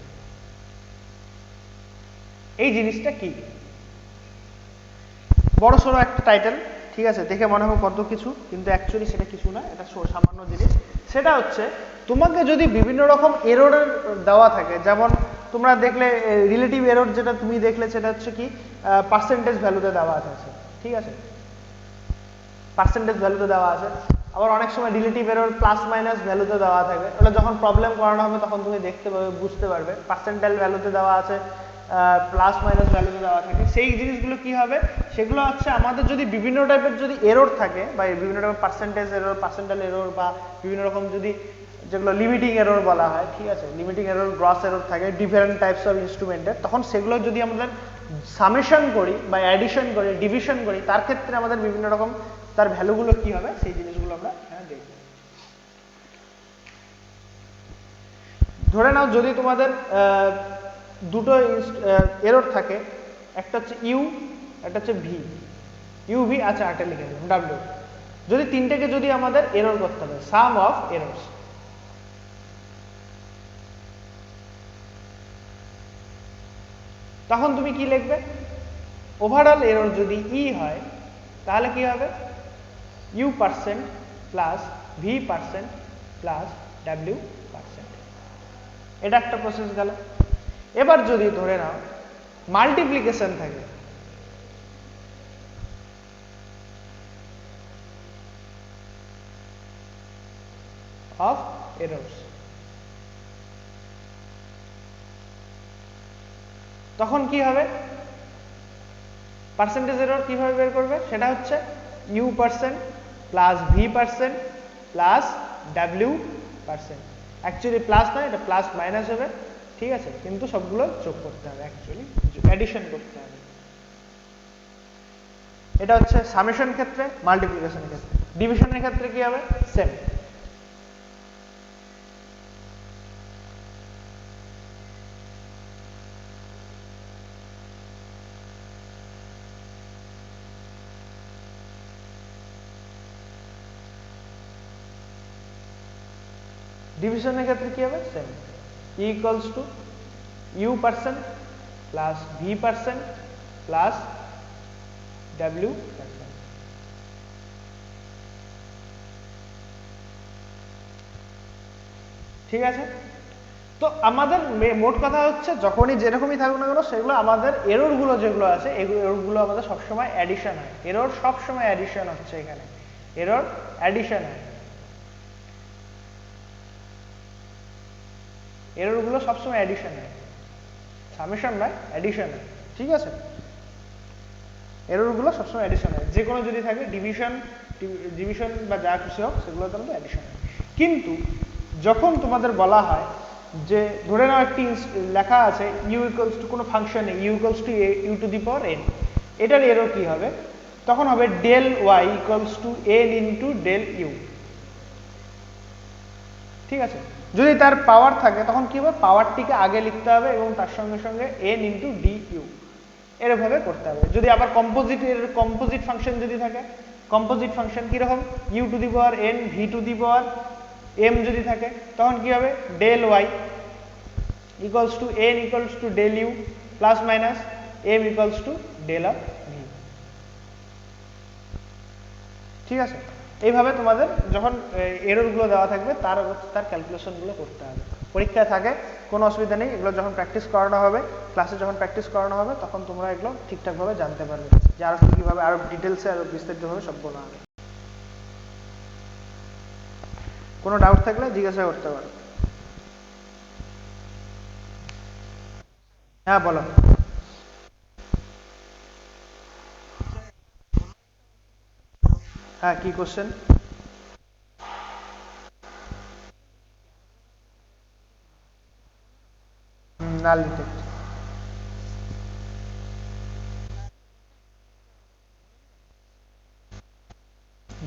এই জিনিসটা কি? বড় সড়ো একটা টাইটেল, ঠিক আছে, দেখে মনে হবে কত কিছু, কিন্তু অ্যাকচুয়ালি সেটা কিছু না, এটা সামান্য জিনিস। সেটা হচ্ছে তোমাকে যদি বিভিন্ন রকম এররের দেওয়া থাকে, যেমন তোমরা দেখলে রিলেটিভ এরর, যেটা তুমি দেখলে সেটা হচ্ছে কি পার্সেন্টেজ ভ্যালুতে দেওয়া আছে। ঠিক আছে, পার্সেন্টেজ ভ্যালুতে দেওয়া আছে। আবার অনেক সময় রিলেটিভ এরর প্লাস মাইনাস ভ্যালুতে দেওয়া থাকে। ওটা যখন প্রবলেম করানো হবে তখন তুমি দেখতে পাবে, বুঝতে পারবে। পার্সেন্টাইল ভ্যালুতে দেওয়া আছে, প্লাস মাইনাস ভ্যালুতে দেওয়া থাকে। সেই জিনিসগুলো কি হবে, সেগুলো হচ্ছে আমাদের যদি বিভিন্ন টাইপের যদি এরর থাকে, বা বিভিন্ন টাইপের পার্সেন্টেজ এরর, পার্সেন্টাইল এরর, বা বিভিন্ন রকম যদি যেগুলো লিমিটিং এরর বলা হয়, ঠিক আছে, লিমিটিং এরর, গ্রস এরর থাকে ডিফারেন্ট টাইপস অফ ইনস্ট্রুমেন্টের, তখন সেগুলো যদি আমাদের সামেশন করি বা অ্যাডিশন করি, ডিভিশন করি, তার ক্ষেত্রে আমাদের বিভিন্ন রকম তার ভ্যালুগুলো কি হবে সেই জিনিসগুলো আমরা দেখব। ধরে নাও যদি তোমাদের দুটো এরর থাকে, একটা হচ্ছে ইউ, একটা হচ্ছে ভি। ইউভি আচ্ছা একটা লিখে দিলাম ডাব্লিউ। যদি তিনটেকে যদি আমাদের এরর করতে হবে, সাম অফ এরর্স, তখন তুমি কি লিখবে? ওভারঅল এরর যদি ই হয় তাহলে কি হবে? U percent plus V percent plus W percent. এটা একটা প্রসেস গেল। এবার যদি ধরে নাও মাল্টিপ্লিকেশন থাকে, অফ এরর্স, তখন কি হবে? পার্সেন্টেজ এরর কিভাবে বের করবে? সেটা হচ্ছে U percent plus V percent plus W percent. Actually plus নয়, এটা প্লাস মাইনাস হবে, ঠিক আছে, কিন্তু সবগুলো যোগ করতে হবে, অ্যাকচুয়ালি অ্যাডিশন করতে হবে। এটা হচ্ছে সামেশন ক্ষেত্রে, মাল্টিপ্লিকেশনের ক্ষেত্রে। ডিভিশনের ক্ষেত্রে কি হবে? সেম। ডিভিশনের ক্ষেত্রে কি হবে? Same. E equals to U percent plus V percent plus W percent. ঠিক আছে? তো আমাদের মোট কথা হচ্ছে যখনই যেরকমই থাকুক না কেন, সেগুলো আমাদের এররগুলো যেগুলো আছে, এররগুলো আমাদের সবসময় অ্যাডিশন হয়। এরর সবসময় অ্যাডিশন হচ্ছে, এখানে এরর অ্যাডিশন হয়। এররগুলো সবসময় অ্যাডিশন হয়, সামেশন নয়, অ্যাডিশন হয়। ঠিক আছে? এররগুলো সবসময় অ্যাডিশন হয়, যে কোনো যদি থাকে ডিভিশন বা যা কিছু হোক, সেগুলো তাহলে অ্যাডিশন হয়। কিন্তু যখন তোমাদের বলা হয় যে ধরে নাও একটি লেখা আছে ইউ ইকুয়ালস টু কোনো ফাংশনে U equals to U to the power N, এটার এরর কি হবে? তখন হবে del Y equals to N into del U. ঠিক আছে? যদি তার পাওয়ার থাকে তখন কি হবে? পাওয়ারটিকে আগে লিখতে হবে এবং তার সঙ্গে সঙ্গে এন ইন্টু ডি ইউ এরভাবে করতে হবে। যদি আবার কম্পোজিট ফাংশন যদি থাকে, কম্পোজিট ফাংশন কিরকম? U to the power N V to the power M যদি থাকে, তখন কি হবে? Del Y equals to N equals to del U plus minus M equals to del of V. ঠিক আছে? এইভাবে তোমাদের যখন এররগুলো দেওয়া থাকবে তার ক্যালকুলেশনগুলো করতে হবে। পরীক্ষায় থাকে কোনো অসুবিধা নেই, এগুলো যখন প্র্যাকটিস করানো হবে, ক্লাসে যখন প্র্যাকটিস করানো হবে, তখন তোমরা এগুলো ঠিকঠাকভাবে জানতে পারবে যে আরো কীভাবে আরো ডিটেলসে আরো বিস্তারিতভাবে সব বলা হবে। কোনো ডাউট থাকলে জিজ্ঞাসা করতে পারো। হ্যাঁ বলো। হ্যাঁ কি কোশ্চেন? নাল ডিটেক্ট।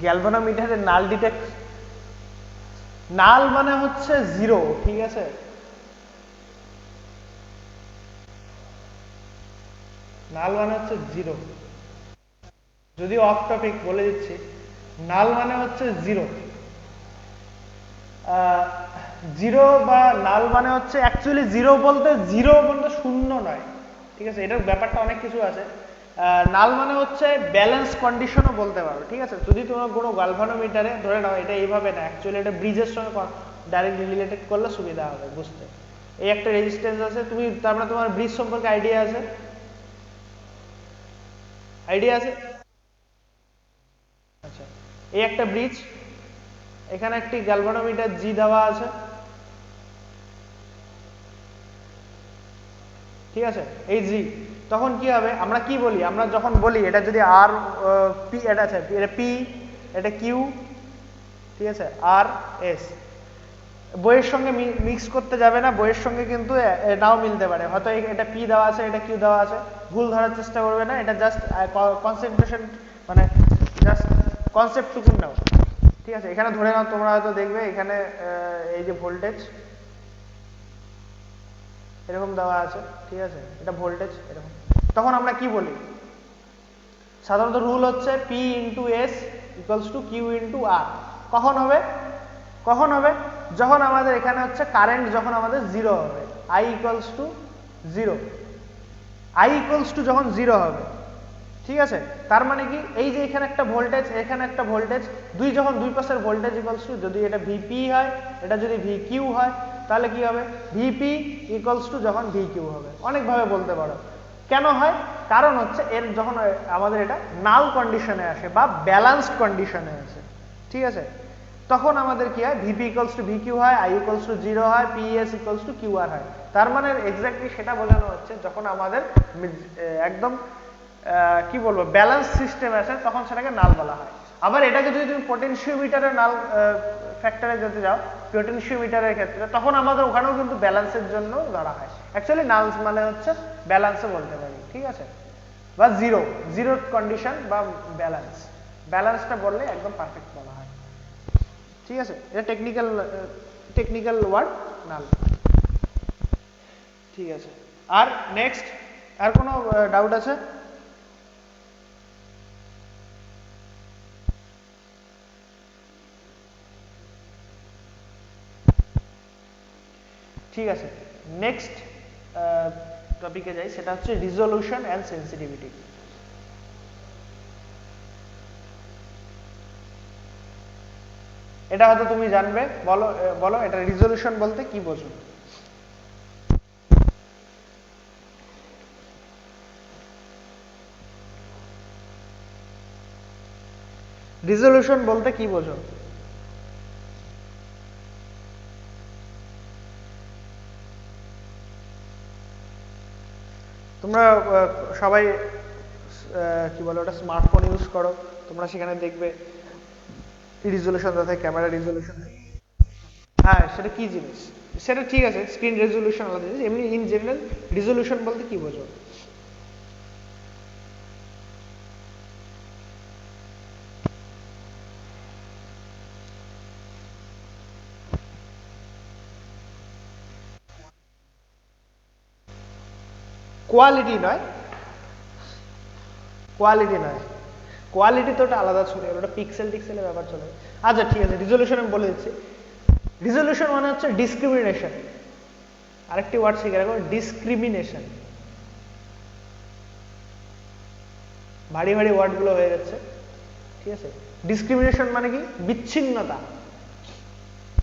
গ্যালভানোমিটারে নাল ডিটেক্ট, নাল মানে হচ্ছে জিরো। ঠিক আছে? নাল মানে হচ্ছে জিরো। যদি অফ টপিক বলে দিচ্ছি, নাল মানে হচ্ছে জিরো। জিরো বা নাল মানে হচ্ছে অ্যাকচুয়ালি জিরো বলতে শূন্য নয়। ঠিক আছে? এটার ব্যাপারটা অনেক কিছু আছে। নাল মানে হচ্ছে ব্যালেন্স কন্ডিশনও বলতে পারো। ঠিক আছে? যদি তোমার কোনো গালভানোমিটারে ধরে নাও, এটা এইভাবে না, অ্যাকচুয়ালি এটা ব্রিজের সঙ্গে ডাইরেক্ট রিলেটেড করলে সুবিধা হবে বুঝতে। এই একটা রেজিস্ট্যান্স আছে, তুমি তারপরে তোমার ব্রিজ সম্পর্কে আইডিয়া আছে? আইডিয়া আছে? আচ্ছা, এই একটা ব্রিজ, এখানে একটি গ্যালভানোমিটার জি দেওয়া আছে। ঠিক আছে? এই জি, তখন কি হবে? আমরা কি বলি? আমরা যখন বলি এটা যদি আর পি, এটা আছে, এটা পি, এটা কিউ, ঠিক আছে, আর এস, বইয়ের সঙ্গে মিক্স করতে যাবে না, বইয়ের সঙ্গে কিন্তু নাও মিলতে পারে, হয়তো এটা পি দেওয়া আছে, এটা কিউ দেওয়া আছে, ভুল ধরার চেষ্টা করবে না, এটা জাস্ট কনসেন্ট্রেশন, মানে জাস্ট কনসেপ্টটুকু নাও। ঠিক আছে? এখানে ধরে নাও, তোমরা হয়তো দেখবে এখানে এই যে ভোল্টেজ, এরকম দেওয়া আছে, ঠিক আছে, এটা ভোল্টেজ এরকম। তখন আমরা কি বলি, সাধারণত রুল হচ্ছে P into S equals to Q into R. কখন হবে, কখন হবে, যখন আমাদের এখানে হচ্ছে কারেন্ট যখন আমাদের জিরো হবে, I equals to zero, I equals to যখন জিরো হবে, ঠিক আছে। তার মানে কি, এই যে এখানে একটা ভোল্টেজ, এখানে একটা ভোল্টেজ, যখন দুই পাশের ভোল্টেজ ইকুয়ালস টু, যদি এটা ভিপি হয়, এটা যদি ভিকিউ হয়, তাহলে কি হবে, ভিপি ইকুয়ালস টু যখন ভিকিউ হবে। অনেকভাবে বলতে পারো কেন হয়, কারণ হচ্ছে এর যখন আমাদের এটা নাল কন্ডিশনে আসে বা ব্যালান্সড কন্ডিশনে আসে, ঠিক আছে, তখন আমাদের কি হয়, ভিপি ইকুয়ালস টু ভিকিউ হয়, আই ইকুয়ালস টু জিরো হয়, PS equals to Q R হয়। তার মানে এক্স্যাক্টলি সেটা বোঝানো হচ্ছে যখন আমাদের একদম কি বলবো ব্যালেন্স সিস্টেম আছে, তখন সেটাকে নাল বলা হয়। আবার এটাকে যদি তুমি পটেনশিওমিটারের নাল ফ্যাক্টরে যেতে যাও, পটেনশিওমিটারের ক্ষেত্রে, তখন আমাদের ওখানেও কিন্তু ব্যালেন্সের জন্য ধরা হয়। অ্যাকচুয়ালি নালস মানে হচ্ছে ব্যালেন্সে বলতে পারি, ঠিক আছে, বা জিরো, জিরো কন্ডিশন বা ব্যালেন্স, ব্যালেন্সটা বললে একদম পারফেক্ট বলা হয়, ঠিক আছে। এটা টেকনিক্যাল ওয়ার্ড নাল, ঠিক আছে। আর নেক্সট, আর কোনো ডাউট আছে? ঠিক আছে, নেক্সট টপিকে যাই, সেটা হচ্ছে রিজলিউশন অ্যান্ড সেন্সিটিভিটি। এটা হয়তো তুমি জানবে, বলো বলো এটা রিজলিউশন বলতে কি বোঝো? রিজলিউশন বলতে কি বোঝো? তোমরা সবাই কি বলো ওটা, স্মার্টফোন ইউজ করো, তোমরা সেখানে দেখবে রিজলিউশন থাকে, ক্যামেরা রিজলিউশন। হ্যাঁ, সেটা কি জিনিস, সেটা ঠিক আছে, স্ক্রিন রেজলিউশন আলাদা জিনিস, এমনি ইন জেনারেল রিজলিউশন বলতে কি বোঝো? কোয়ালিটি নয়, কোয়ালিটি নয়, কোয়ালিটি তো ওটা আলাদা চলে, ওটা পিক্সেল টিক্সেলের ব্যাপার চলে। আচ্ছা ঠিক আছে, রিজলিউশন আমি বলে দিচ্ছি। রিজলিউশন মানে হচ্ছে ডিসক্রিমিনেশন, আরেকটি ওয়ার্ড শিখে রাখো, ডিসক্রিমিনেশন। ভারী ভারী ওয়ার্ডগুলো হয়ে যাচ্ছে, ঠিক আছে। ডিসক্রিমিনেশন মানে কি, বিচ্ছিন্নতা,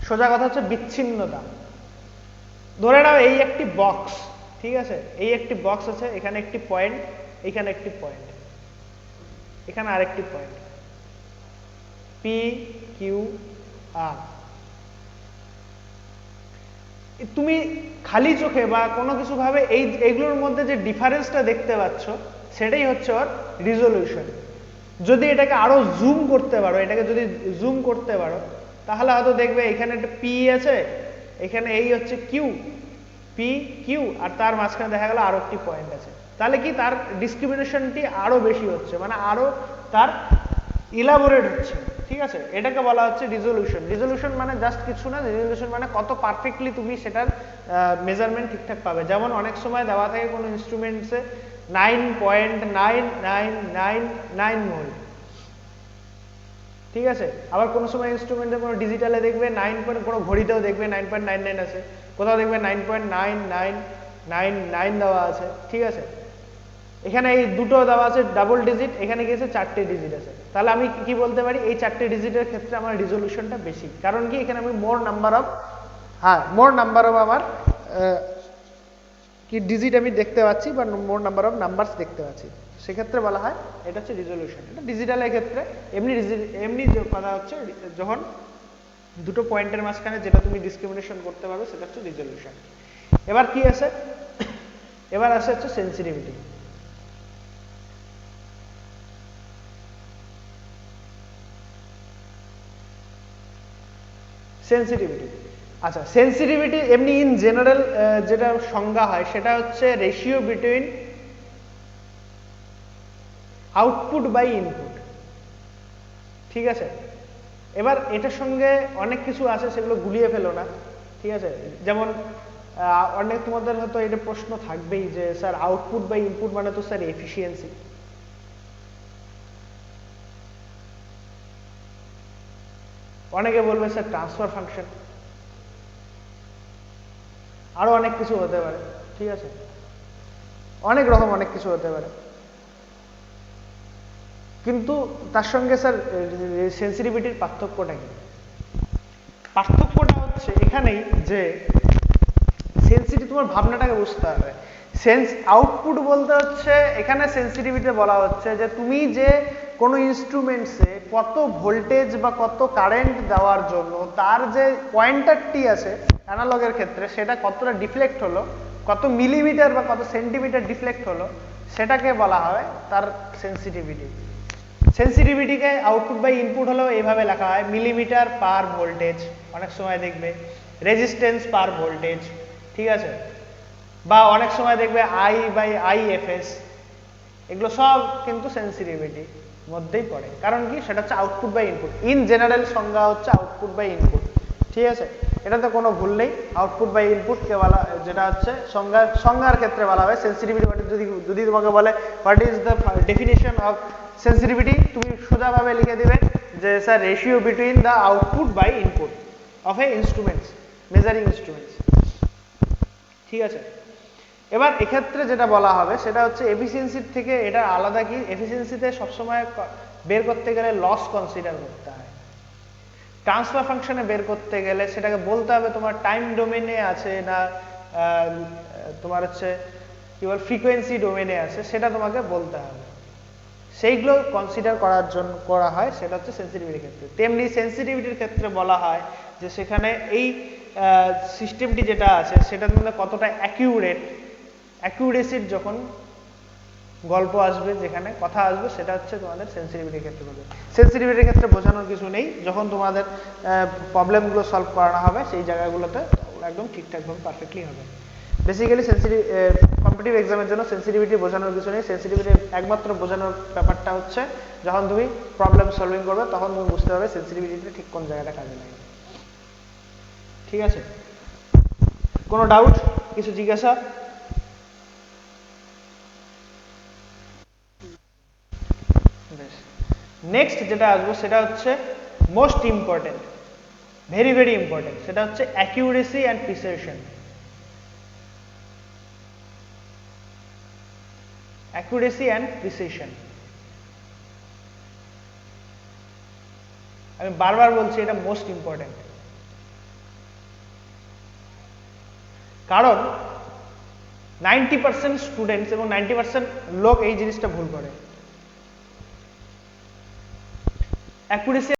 সোজা কথা হচ্ছে বিচ্ছিন্নতা। ধরে নাও এই একটি বক্স, ঠিক আছে, এই একটি বক্স আছে, এখানে একটি পয়েন্ট, এখানে একটি পয়েন্ট, এখানে আরেকটি পয়েন্ট, পি কিউ আর। তুমি খালি চোখে বা কোনো কিছু ভাবে এইগুলোর মধ্যে যে ডিফারেন্সটা দেখতে পাচ্ছ, সেটাই হচ্ছে ওর রিজলিউশন। যদি এটাকে আরো জুম করতে পারো, এটাকে যদি জুম করতে পারো, তাহলে হয়তো দেখবে এখানে একটা পি আছে, এখানে এই হচ্ছে কিউ, পি কিউ, আর তার মাঝখানে দেখা গেল আরো একটি পয়েন্ট আছে। তাহলে কি তার ডিসক্রিমিনেশনটি আরো বেশি হচ্ছে, মানে আরো তার ইলাবোরেট হচ্ছে, ঠিক আছে। এটাকে বলা হচ্ছে রিজলিউশন। রিজলিউশন মানে জাস্ট কিছু না, রিজলিউশন মানে কত পারফেক্টলি তুমি সেটার মেজারমেন্ট ঠিকঠাক পাবে। যেমন অনেক সময় দেওয়া থাকে কোনো ইনস্ট্রুমেন্টসে 9.9999 ভোল্ট, ঠিক আছে। আবার কোনো সময় ইনস্ট্রুমেন্টে কোনো ডিজিটালে দেখবে 9 কোনো ঘড়িতেও দেখবে 9.99 আছে, কোথাও দেখবে 9.9999 দেওয়া আছে, ঠিক আছে। এখানে এই দুটো দেওয়া আছে ডাবল ডিজিট, এখানে গিয়েছে 4টে ডিজিট আছে। তাহলে আমি কি বলতে পারি, এই 4টে ডিজিটের ক্ষেত্রে আমার রিজলিউশনটা বেশি, কারণ কি এখানে আমি মোর নাম্বার অফ আমার কি ডিজিট আমি দেখতে পাচ্ছি, বা মোর নাম্বার অফ নাম্বারস দেখতে পাচ্ছি, সেক্ষেত্রে বলা হয় এটা হচ্ছে রিজলিউশন। এটা ডিজিটালের ক্ষেত্রে এমনি কথা হচ্ছে যখন দুটো পয়েন্টের মাঝখানে যেটা তুমি ডিসক্রিমিনেশন করতে পারবে, সেটা হচ্ছে রিজলিউশন। এবার কি আছে, এবার আসে হচ্ছে সেন্সিটিভিটি। সেন্সিটিভিটি, আচ্ছা, সেন্সিটিভিটি এমনি ইন জেনারেল যেটা সংজ্ঞা হয়, সেটা হচ্ছে ratio between output by input, ঠিক আছে। এবার এটার সঙ্গে অনেক কিছু আছে, সেগুলো গুলিয়ে ফেলো না, ঠিক আছে। যেমন অনেক তোমাদের হয়তো এটা প্রশ্ন থাকবেই যে স্যার আউটপুট বা ইনপুট মানে তো স্যার এফিসিয়েন্সি। অনেকে বলবে স্যার ট্রান্সফার ফাংশন, আরো অনেক কিছু হতে পারে, ঠিক আছে, অনেক রকম অনেক কিছু হতে পারে। কিন্তু তার সঙ্গে স্যার সেন্সিটিভিটির পার্থক্যটা কি? পার্থক্যটা হচ্ছে এখানেই যে সেন্সিটিভ, তোমার ভাবনাটাকে বুঝতে হবে। সেন্স আউটপুট বলতে হচ্ছে এখানে সেন্সিটিভিটি বলা হচ্ছে যে তুমি যে কোনো ইনস্ট্রুমেন্টসে কত ভোল্টেজ বা কত কারেন্ট দেওয়ার জন্য তার যে পয়েন্টারটি আছে অ্যানালগের ক্ষেত্রে সেটা কতটা ডিফ্লেক্ট হলো, কত মিলিমিটার বা কত সেন্টিমিটার ডিফ্লেক্ট হলো, সেটাকে বলা হয় তার সেন্সিটিভিটি। সেন্সিটিভিটিকে আউটপুট বাই ইনপুট হলেও এইভাবে লেখা হয় মিলিমিটার পার ভোল্টেজ, অনেক সময় দেখবে রেজিস্ট্যান্স পার ভোল্টেজ, ঠিক আছে, বা অনেক সময় দেখবে I/IFS, এগুলো সব কিন্তু সেন্সিটিভিটি মধ্যেই পড়ে। কারণ কি, সেটা হচ্ছে output by input. In general সংজ্ঞা হচ্ছে আউটপুট বাই ইনপুট, ঠিক আছে, এটাতে কোনো ভুল নেই। আউটপুট বাই ইনপুট কে বলা, যেটা হচ্ছে সংজ্ঞার ক্ষেত্রে বলা হয় সেন্সিটিভিটি। যদি তোমাকে বলে what is the definition of sensitivity, তুমি সোজাভাবে লিখে দিবে যে sir ratio between the output by input of a instruments, measuring instruments, ঠিক আছে। এবার এক্ষেত্রে যেটা বলা হবে সেটা হচ্ছে এফিসিয়েন্সির থেকে এটা আলাদা। কি, এফিসিয়েন্সিতে সবসময় বের করতে গেলে লস কনসিডার করতে হয়। ট্রান্সফার ফাংশনে বের করতে গেলে সেটাকে বলতে হবে তোমার টাইম ডোমেনে আছে না তোমার হচ্ছে কি বল ফ্রিকোয়েন্সি ডোমেনে আছে, সেটা তোমাকে বলতে হবে। সেইগুলো কনসিডার করার জন্য করা হয়, সেটা হচ্ছে সেন্সিটিভিটির ক্ষেত্রে। তেমনি সেন্সিটিভিটির ক্ষেত্রে বলা হয় যে সেখানে এই সিস্টেমটি যেটা আছে সেটা তোমাদের কতটা অ্যাকিউরেসির যখন গল্প আসবে, যেখানে কথা আসবে, সেটা হচ্ছে তোমাদের সেন্সিটিভিটির ক্ষেত্রে বলবে। সেন্সিটিভিটির ক্ষেত্রে বোঝানোর কিছু নেই, যখন তোমাদের প্রবলেমগুলো সলভ করানো হবে সেই জায়গাগুলোতে একদম ঠিকঠাকভাবে পারফেক্টলি হবে। বেসিক্যালি কম্পিটিটিভ এক্সামের জন্য সেন্সিটিভিটি বোঝানোর কিছু নেই। সেন্সিটিভিটি একমাত্র বোঝানোর ব্যাপারটা হচ্ছে যখন তুমি প্রবলেম সলভিং করবে তখন তুমি বুঝতে পারবে সেন্সিটিভিটিটা ঠিক কোন জায়গাটা কাজে লাগে, ঠিক আছে। কোনো ডাউট, কিছু জিজ্ঞাসা? নেক্সট যেটা আসবো সেটা হচ্ছে most important, very very important, সেটা হচ্ছে accuracy and precision. Accuracy and precision, আমি বারবার বলছি এটা মোস্ট ইম্পর্টেন্ট। কারণ 90% স্টুডেন্টস এবং 90% লোক এই জিনিসটা ভুল করে। অ্যাকুরেসি,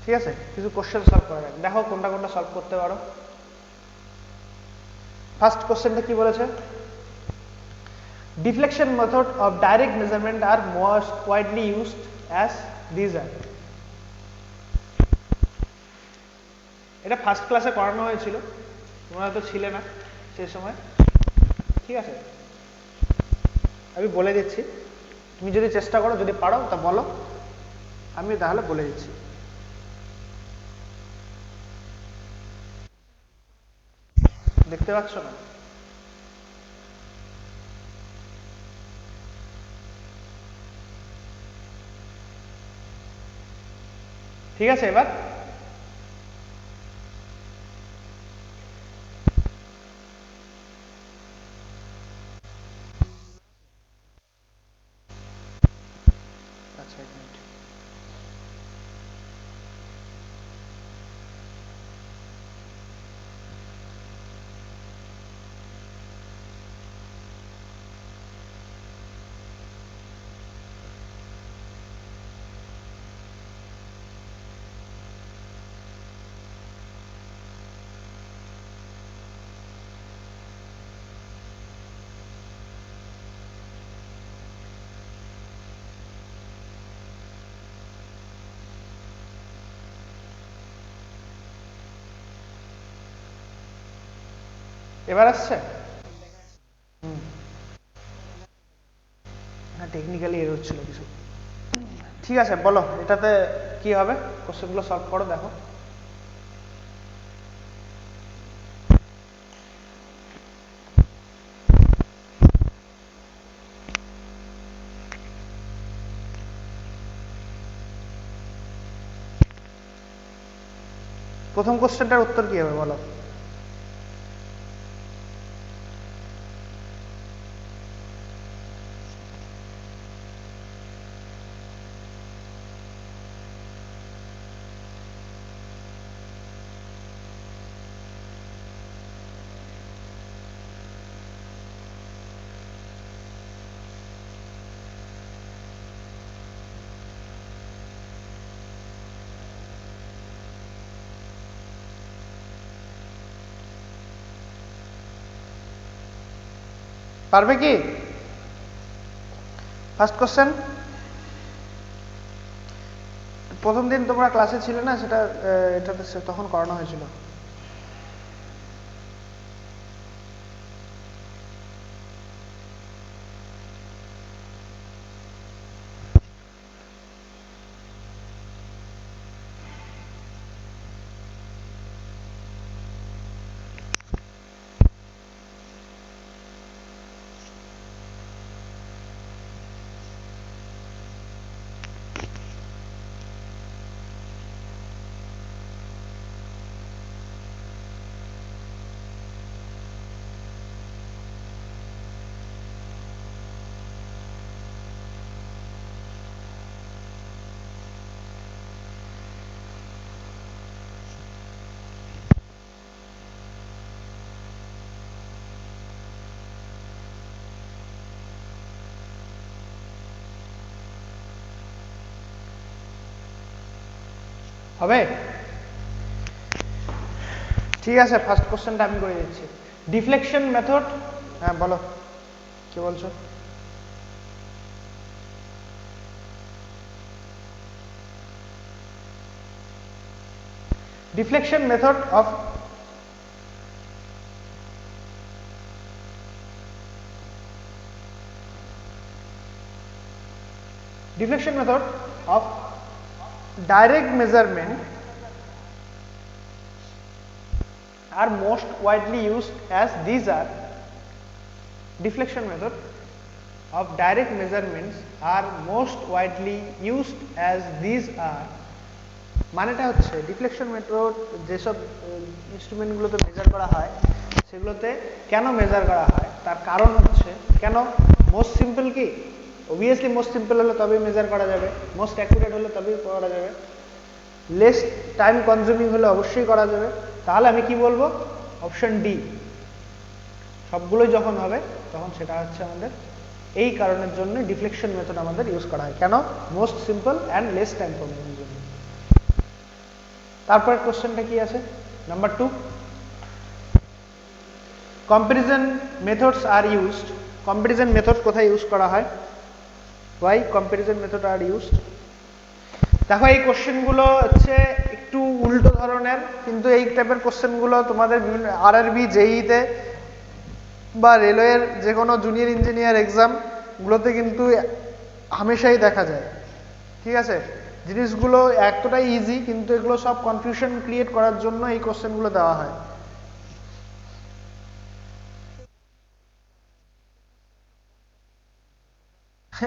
ঠিক আছে, কিছু কোশ্চেন সলভ করা যাক, দেখো কোনটা কোনটা সলভ করতে পারো। ফার্স্ট কোশ্চেনটা কি বলেছে? Deflection method of direct measurement are most widely used as this are. এটা ফার্স্ট ক্লাসে করানো হয়েছিল, তোমরা হয়তো ছিলে না সেই সময়, ঠিক আছে। আমি বলে দিচ্ছি, তুমি যদি চেষ্টা করো, যদি পারো তা বলো, আমি তাহলে বলে দিচ্ছি। দেখতে পাচ্ছ না? ঠিক আছে, এবার আচ্ছা, এক মিনিট। এবার আসছে? হ্যাঁ, টেকনিক্যালি এর হচ্ছিল কিছু। ঠিক আছে, বলো এটাতে কি হবে, কোশ্চেনগুলো সলভ করো, দেখো। প্রথম কোশ্চেনটার উত্তর কি হবে বলো? পারবে কি? ফার্স্ট কোশ্চেন, প্রথম দিন তোমরা ক্লাসে ছিলে না, সেটা এটাতে তখন করানো হয়েছিল। হবে? ঠিক আছে, ফার্স্ট কোশ্চেনটা আমি করে দিচ্ছি। ডিফ্লেকশন মেথড, হ্যাঁ বলো কি বলছো? Deflection method of direct measurement are most widely used as these are. Deflection method of direct measurements are most widely used as these are. মানেটা হচ্ছে ডিফ্লেকশন মেথড যেসব ইনস্ট্রুমেন্টগুলোতে মেজার করা হয় সেগুলোতে কেন মেজার করা হয় তার কারণ হচ্ছে, কেন মোস্ট সিম্পল কি, অবভিয়াসলি মোস্ট সিম্পল হলে তবেই মেজার করা যাবে, মোস্ট অ্যাকুরেট হলে তবেই করা যাবে, লেস টাইম কনজিউমিং হলে অবশ্যই করা যাবে। তাহলে আমি কি বলবো? অপশন ডি, সবগুলোই যখন হবে তখন সেটা হচ্ছে আমাদের, এই কারণের জন্য ডিফ্লেকশন মেথড আমাদের ইউজ করা হয়। কেন? Most simple and less time consuming জন্য। তারপর কোশ্চেনটা কি আছে? Number 2, comparison methods are used. Comparison method কোথায় ইউজ করা হয়? Why comparison method are used? দেখো এই কোশ্চেনগুলো হচ্ছে একটু উল্টো ধরনের, কিন্তু এই টাইপের কোশ্চেনগুলো তোমাদের বিভিন্ন আরআরবি, জেইতে বা রেলওয়ের যে কোনো জুনিয়র ইঞ্জিনিয়ার এক্সামগুলোতে কিন্তু হামেশাই দেখা যায়। ঠিক আছে, জিনিসগুলো এতটাই ইজি, কিন্তু এগুলো সব কনফিউশন ক্রিয়েট করার জন্য এই কোশ্চেনগুলো দেওয়া হয়।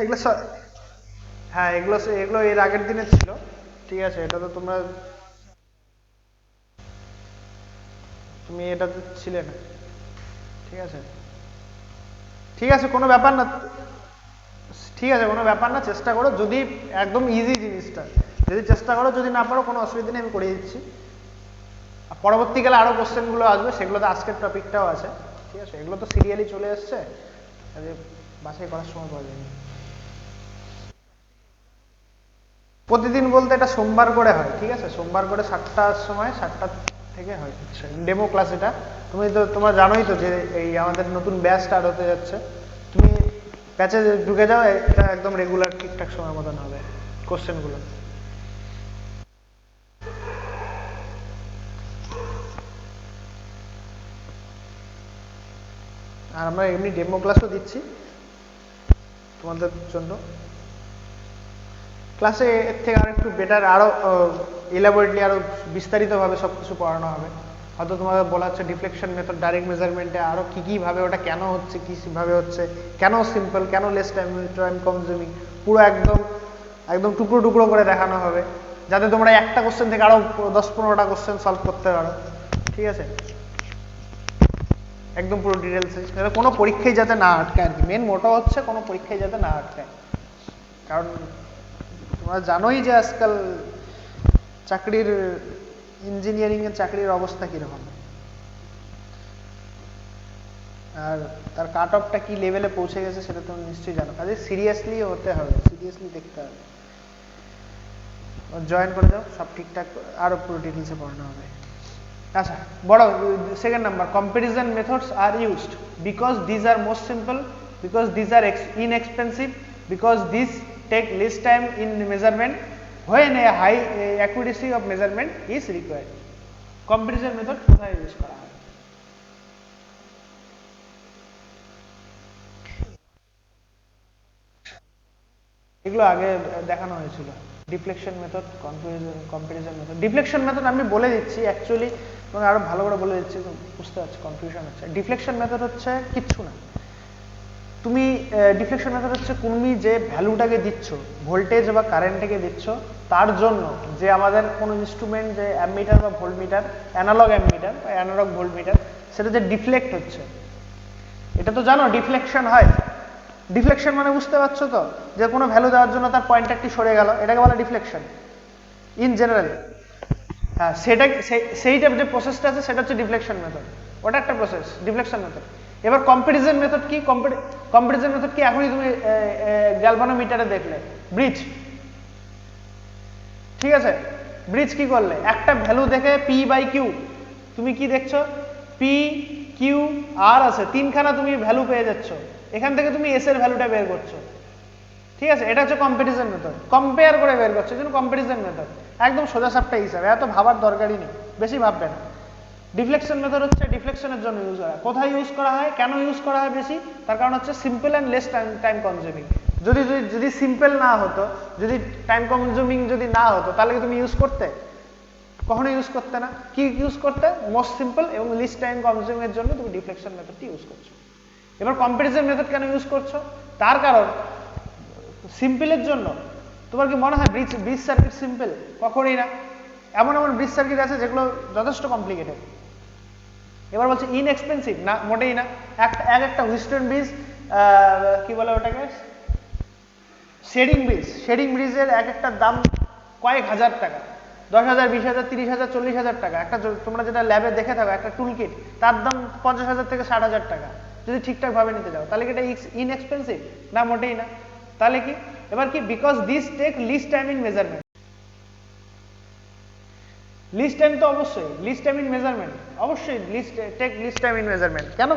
এগুলো হ্যাঁ, এগুলো এগুলো এর আগের দিনে ছিল। ঠিক আছে, এটা তো তুমি এটাতে ছিলে না। ঠিক আছে, ঠিক আছে, কোনো ব্যাপার না। ঠিক আছে, কোনো ব্যাপার না, চেষ্টা করো, যদি একদম ইজি জিনিসটা যদি চেষ্টা করো, যদি না পারো কোনো অসুবিধা নেই, আমি করিয়ে দিচ্ছি। পরবর্তীকালে আরো কোশ্চেনগুলো আসবে, সেগুলোতে আজকের টপিকটাও আছে। ঠিক আছে, এগুলো তো সিরিয়ালি চলে এসছে, বাছাই করার সময় পাওয়া যায়নি। প্রতিদিন বলতে এটা সোমবার করে হয়। ঠিক আছে, সোমবার করে 7টার সময়, 7টা থেকে হয় ডেমো ক্লাস। এটা তুমি তো তোমরা জানোই তো যে এই আমাদের নতুন ব্যাচ স্টার্ট হতে যাচ্ছে। তুমি ব্যাচে ঢুকে যাও, এটা একদম রেগুলার ঠিকঠাক সময় মতন হবে কোশ্চেনগুলো। আর আমরা এমনি ডেমো ক্লাসও দিচ্ছি তোমাদের জন্য। ক্লাসে এর থেকে আরো একটু বেটার, আরো ইলাবোরেটলি, আরো বিস্তারিতভাবে সবকিছু পড়ানো হবে। হয়তো তোমাদের বলা হচ্ছে ডিফ্লেকশন মেথড ডাইরেক্ট মেজারমেন্টে আরো কি কি ভাবে ওটা কেন হচ্ছে, কি ভাবে হচ্ছে, কেন সিম্পল, কেন লেস টাইম কনজিউমিং, পুরো একদম একদম টুকরো টুকরো করে দেখানো হবে। যাতে তোমরা একটা কোশ্চেন থেকে আরো 10-15টা কোশ্চেন সলভ করতে পারো, ঠিক আছে? একদম পুরো ডিটেলসে, কোনো পরীক্ষায় যাতে না আটকায় আর কি, মেন মোটো হচ্ছে কোনো পরীক্ষায় যাতে না আটকায়। কারণ তোমরা জানোই যে আজকাল চাকরির, ইঞ্জিনিয়ারিং এর চাকরির অবস্থা কিরকম, আর তার কাট অফটা কি লেভেলে পৌঁছে গেছে সেটা তুমি নিশ্চয়ই জানো। কাজে সিরিয়াসলি হতে হবে, সিরিয়াসলি দেখতে হবে। জয়েন করে দাও, সব ঠিকঠাক আরো পুরো ডিটেলসে পড়ানো হবে। আচ্ছা, বড় second number, comparison methods are used because this are most simple, because this are inexpensive, because this take less time in measurement, when a high accuracy of measurement is required. Comparison method কোথায় use করা হয়? এগুলো আগে দেখানো হয়েছিল, deflection method, comparison method. Deflection method আমি বলে দিচ্ছি, অ্যাকচুয়ালি তোমাকে আরো ভালো করে বলে দিচ্ছি, বুঝতে পারছি কনফিউশন হচ্ছে। ডিফ্লেকশন মেথড হচ্ছে কিচ্ছু না, তুমি ডিফ্লেকশন মেথড হচ্ছে তুমি যে ভ্যালুটাকে দিচ্ছ, ভোল্টেজ বা কারেন্টটাকে দিচ্ছ, তার জন্য যে আমাদের কোনো ইনস্ট্রুমেন্ট, যে অ্যামমিটার বা ভোল্টমিটার, অ্যানালগ অ্যামমিটার বা অ্যানালগ ভোল্টমিটার, সেটা যে ডিফ্লেক্ট হচ্ছে, এটা তো জানো ডিফ্লেকশন হয়। ডিফ্লেকশন মানে বুঝতে পারছো তো, যে কোনো ভ্যালু দেওয়ার জন্য তার পয়েন্টারটি সরে গেল, এটাকে বলে ডিফ্লেকশন ইন জেনারেল। হ্যাঁ, সেটা সেইটা যে প্রসেসটা আছে সেটা হচ্ছে ডিফ্লেকশন মেথড, ওটা একটা প্রসেস, ডিফ্লেকশন মেথড। এবার কম্পারিজন মেথড কি? কম্পারিজন মেথড কি এখনই তুমি গ্যালভানোমিটারে দেখলে, ব্রিজ, ঠিক আছে? ব্রিজ কি করলে, একটা ভ্যালু দেখে পি বাই কিউ, তুমি কি দেখছো, পি কিউ আর আছে, তিনখানা তুমি ভ্যালু পেয়ে যাচ্ছ, এখান থেকে তুমি এস এর ভ্যালুটা বের করছো, ঠিক আছে? এটা হচ্ছে কম্পারিজন মেথড, কম্পেয়ার করে বের করছো, জন্য কম্পারিজন মেথড। একদম সোজা সাপটা হিসাবে, এত ভাবার দরকারই নেই, বেশি ভাববে না। ডিফ্লেকশন মেথড হচ্ছে ডিফ্লেকশনের জন্য ইউজ করা। কোথায় ইউজ করা হয়, কেন ইউজ করা হয় বেশি? তার কারণ হচ্ছে simple and less time consuming. যদি সিম্পল না হতো, যদি টাইম কনজিউমিং যদি না হতো, তাহলে কি তুমি ইউজ করতে? কখনো ইউজ করতে না। কি ইউজ করতে? মোস্ট সিম্পল এবং লিস্ট টাইম কনজিউমিং এর জন্য তুমি ডিফ্লেকশন মেথডটি ইউজ করছো। এবার কম্পারিজন মেথড কেন ইউজ করছো? তার কারণ সিম্পলের জন্য। তোমার কি মনে হয় ব্রিজ সার্কিট সিম্পল? কখনোই না। এমন এমন ব্রিজ সার্কিট আছে যেগুলো যথেষ্ট কমপ্লিকেটেড। এবার বলছে ইনএক্সপেন্সিভ, না, মোটেই না। একটা হুইস্টন ব্রিজ, কি বলে ওটাকে, শেডিং ব্রিজের এক একটা দাম কয়েক হাজার টাকা, 10,000, 20,000, 30,000, 40,000 টাকা। একটা তোমরা যেটা ল্যাবে দেখে থাকো, একটা টুল কিট, তার দাম 50,000 থেকে 60,000 টাকা, যদি ঠিকঠাক ভাবে নিতে যাও। তাহলে কি এটা ইনএক্সপেন্সিভ? না, মোটেই না। তাহলে কি? এবার কি, because this take least time in measurement. Least time তো অবশ্যই, লিস্ট টাইম ইন মেজারমেন্ট অবশ্যই, লিস্ট টাইম ইন মেজারমেন্ট। কেন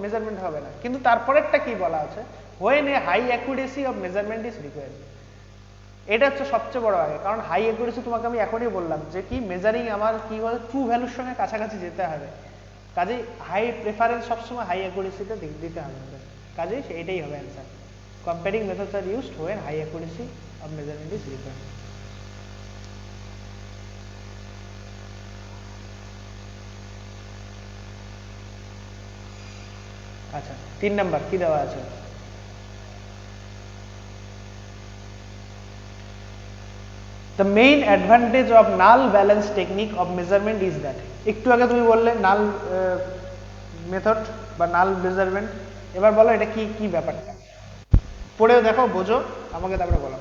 মেজারমেন্ট হবে না? কিন্তু তারপরেরটা কি বলা আছে, when a high accuracy of measurement is required। এটা হচ্ছে সবচেয়ে বড় আগে, কারণ হাই অ্যাকুরেসি তোমাকে আমি এখনই বললাম যে কি, মেজারিং আমার কি বলে, ট্রু ভ্যালুর সঙ্গে কাছাকাছি যেতে হবে। কাজেই হাই প্রেফারেন্স সবসময় হাই অ্যাকুরেসিতে দিতে হবে, কাজেই এটাই হবে answer. Comparing methods are used when high accuracy of measurement is required। আচ্ছা, 3 নাম্বার কি দেওয়া আছে? The main advantage of null balance technique of measurement is that, একটু আগে তুমি বললে নাল মেথড বা নাল মেজারমেন্ট, এবার বলো এটা কি কি ব্যাপারটা, পড়েও দেখো, বোঝো, আমাকে তারপরে বলো।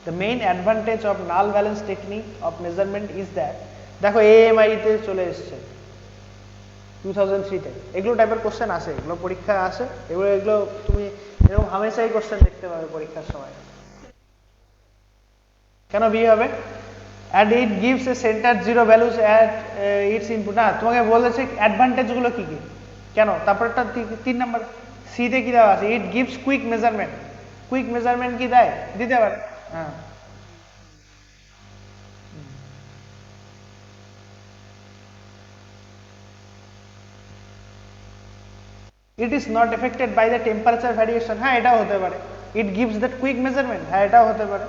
The main advantage of null balance technique of measurement is that, দেখো AMI তে চলে এসছে 2003 তে, এগুলো টাইপের কোশ্চেন আসে, এগুলো পরীক্ষায় আসে, এগুলো তুমি এরকম হামেশাই কোশ্চেন দেখতে পাবে পরীক্ষার সময়। কেন বি হবে? and it gives a center zero values at its input। না, তোমাকে বলেছে অ্যাডভান্টেজ গুলো কি কি, কেন? তারপরটা 3 নাম্বার সি তে কি দেওয়া আছে, it gives quick measurement. Quick measurement কি দেয়? দিতে পারে। হ্যাঁ, it is not affected by the temperature variation। হ্যাঁ, এটাও হতে পারে। it gives that quick measurement। হ্যাঁ, এটাও হতে পারে।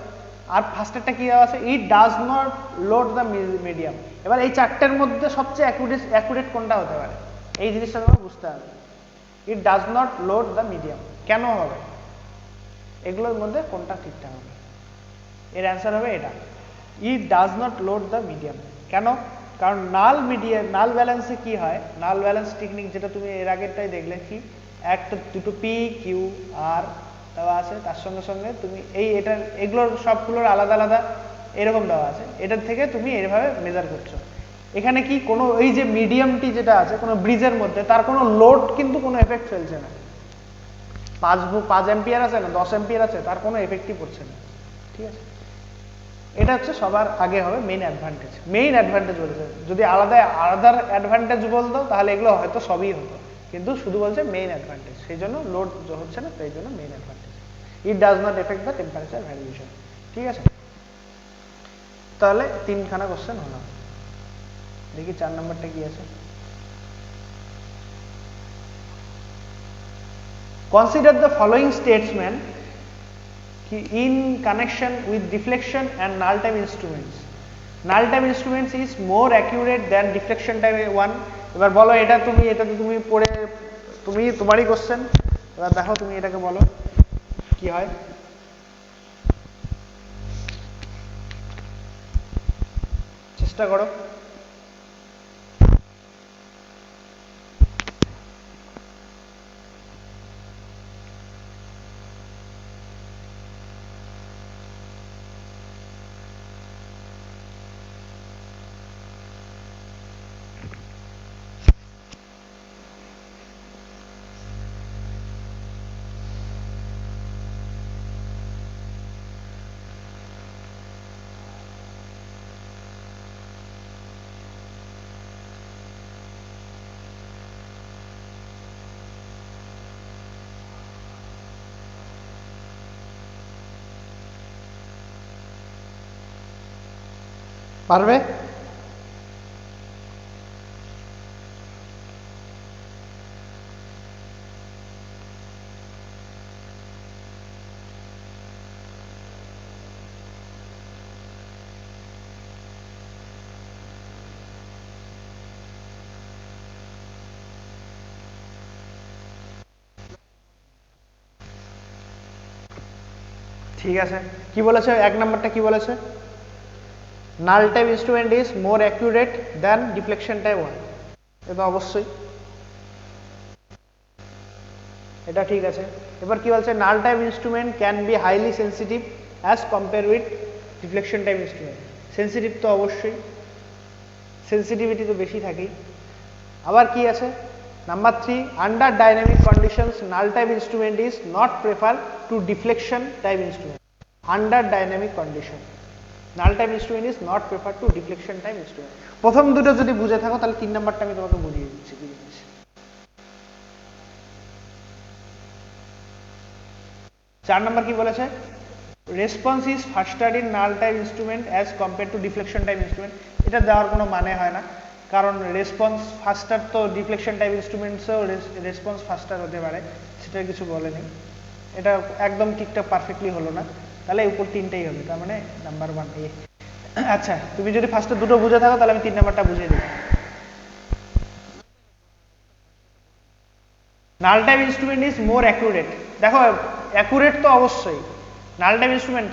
আর ফার্স্টেরটা কি দেওয়া আছে, it does not load the medium। এবার এই চারটের মধ্যে সবচেয়ে অ্যাকুরেট কোনটা হতে পারে, এই জিনিসটা তোমাকে বুঝতে হবে। it does not load the medium। কেন হবে? এগুলোর মধ্যে কোনটা ঠিকঠাক হবে? এর অ্যান্সার হবে এটা, it does not load the medium. কেন? কারণ নাল ব্যালেন্সে কি হয়, নাল ব্যালেন্স টেকনিক যেটা তুমি এর আগেরটাই দেখলে, কি একটা দুটো পি কিউ আর দেওয়া আছে, তার সঙ্গে সঙ্গে তুমি এগুলোর সবগুলোর আলাদা আলাদা এরকম দেওয়া আছে, এটার থেকে তুমি এইভাবে মেজার করছো। এখানে কি কোনো এই যে মিডিয়ামটি যেটা আছে কোনো ব্রিজের মধ্যে, তার কোনো লোড কিন্তু কোনো এফেক্ট ফেলছে না। 5 অ্যাম্পিয়ার আছে না 10 অ্যাম্পিয়ার আছে, তার কোনো এফেক্টই পড়ছে না। ঠিক আছে, এটা হচ্ছে সবার আগে হবে মেইন অ্যাডভান্টেজ বলেছে। যদি আলাদার অ্যাডভান্টেজ বলতো তাহলে এগুলো হয়তো সবই হতো, কিন্তু শুধু বলছে মেইন অ্যাডভান্টেজ, সেই জন্য লোড হচ্ছে না, সেই জন্য main advantage. It does not effect the temperature variation. ঠিক আছে, তাহলে 3খানা কোশ্চেন হলো। দেখি 4 নম্বরটা কি আছে। Consider the following statement in connection with deflection and null time instruments. Null time instruments is more accurate than deflection time one. এবার বলো এটা তুমি পড়ে তোমারই কোশ্চেন, এবার দেখো তুমি এটাকে বলো কি হয়। চেষ্টা করো। পারবে? ঠিক আছে, কি বলেছে 1 নাম্বারটা কি বলেছে? Null type instrument is more accurate than deflection type one. এটা অবশ্যই, এটা ঠিক আছে। এবার কি বলছে, null type instrument can be highly sensitive as compare with deflection type instrument. Sensitive তো অবশ্যই, সেন্সিটিভিটি তো বেশি থাকেই। আবার কি আছে number 3, under dynamic conditions null type instrument is not prefer to deflection type instrument. Under dynamic condition null type instrument is not prefer to deflection type instrument. প্রথম দুটো যদি বুঝে থাকো তাহলে 3 নাম্বারটা আমি তোমাকে বুঝিয়ে দিচ্ছি কি জিনিস। 4 নাম্বার কি বলেছে, response is ফাস্টার in null type instrument as compare to deflection type instrument. এটা দেওয়ার কোনো মানে হয় না, কারণ রেসপন্স ফাস্টার তো ডিফ্লেকশন টাইপ ইনস্ট্রুমেন্টসেও রেসপন্স ফাস্টার হতে পারে, সেটা কিছু বলেনি। এটা একদম ঠিকঠাক পারফেক্টলি হলো না, তাহলে উপর 3টাই হবে, তার মানে নাম্বার 1 এ। আচ্ছা, তুমি যদি ফার্স্টে দুটো বুঝে থাকো তাহলে আমি 3 নাম্বারটা বুঝিয়ে দিই। Null type instrument is more accurate. দেখো অ্যাকুরেট তো অবশ্যই, নাল টাইপ ইনস্ট্রুমেন্ট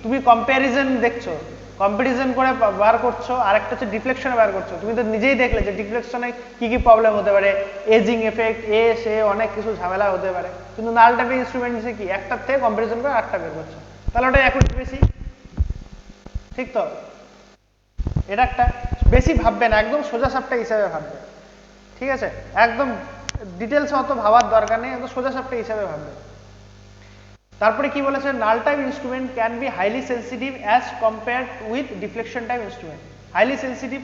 তুমি কম্প্যারিজন দেখছো, কম্পারিজন করে বার করছো, আর একটা হচ্ছে ডিফ্লেকশনে বার করছো। তুমি তো নিজেই দেখলে যে ডিফ্লেকশনে কি কি প্রবলেম হতে পারে, এজিং এফেক্ট, সে অনেক কিছু ঝামেলা হতে পারে। কিন্তু নাল টাইপ ইনস্ট্রুমেন্ট হচ্ছে কি একটার থেকে কম্পারিজন করে আরেকটা বের করছো, তাহলে ওটা অ্যাকুরেট বেশি। ঠিক তো, এটা একটা বেশি ভাববে না, একদম সোজা সাপটা হিসাবে ভাববে। ঠিক আছে, একদম ডিটেলস অত ভাবার দরকার নেই, একদম সোজা সাপটা হিসাবে ভাববে। তারপরে কি বলেছে, null type instrument can be highly sensitive as compared with deflection type instrument. Highly sensitive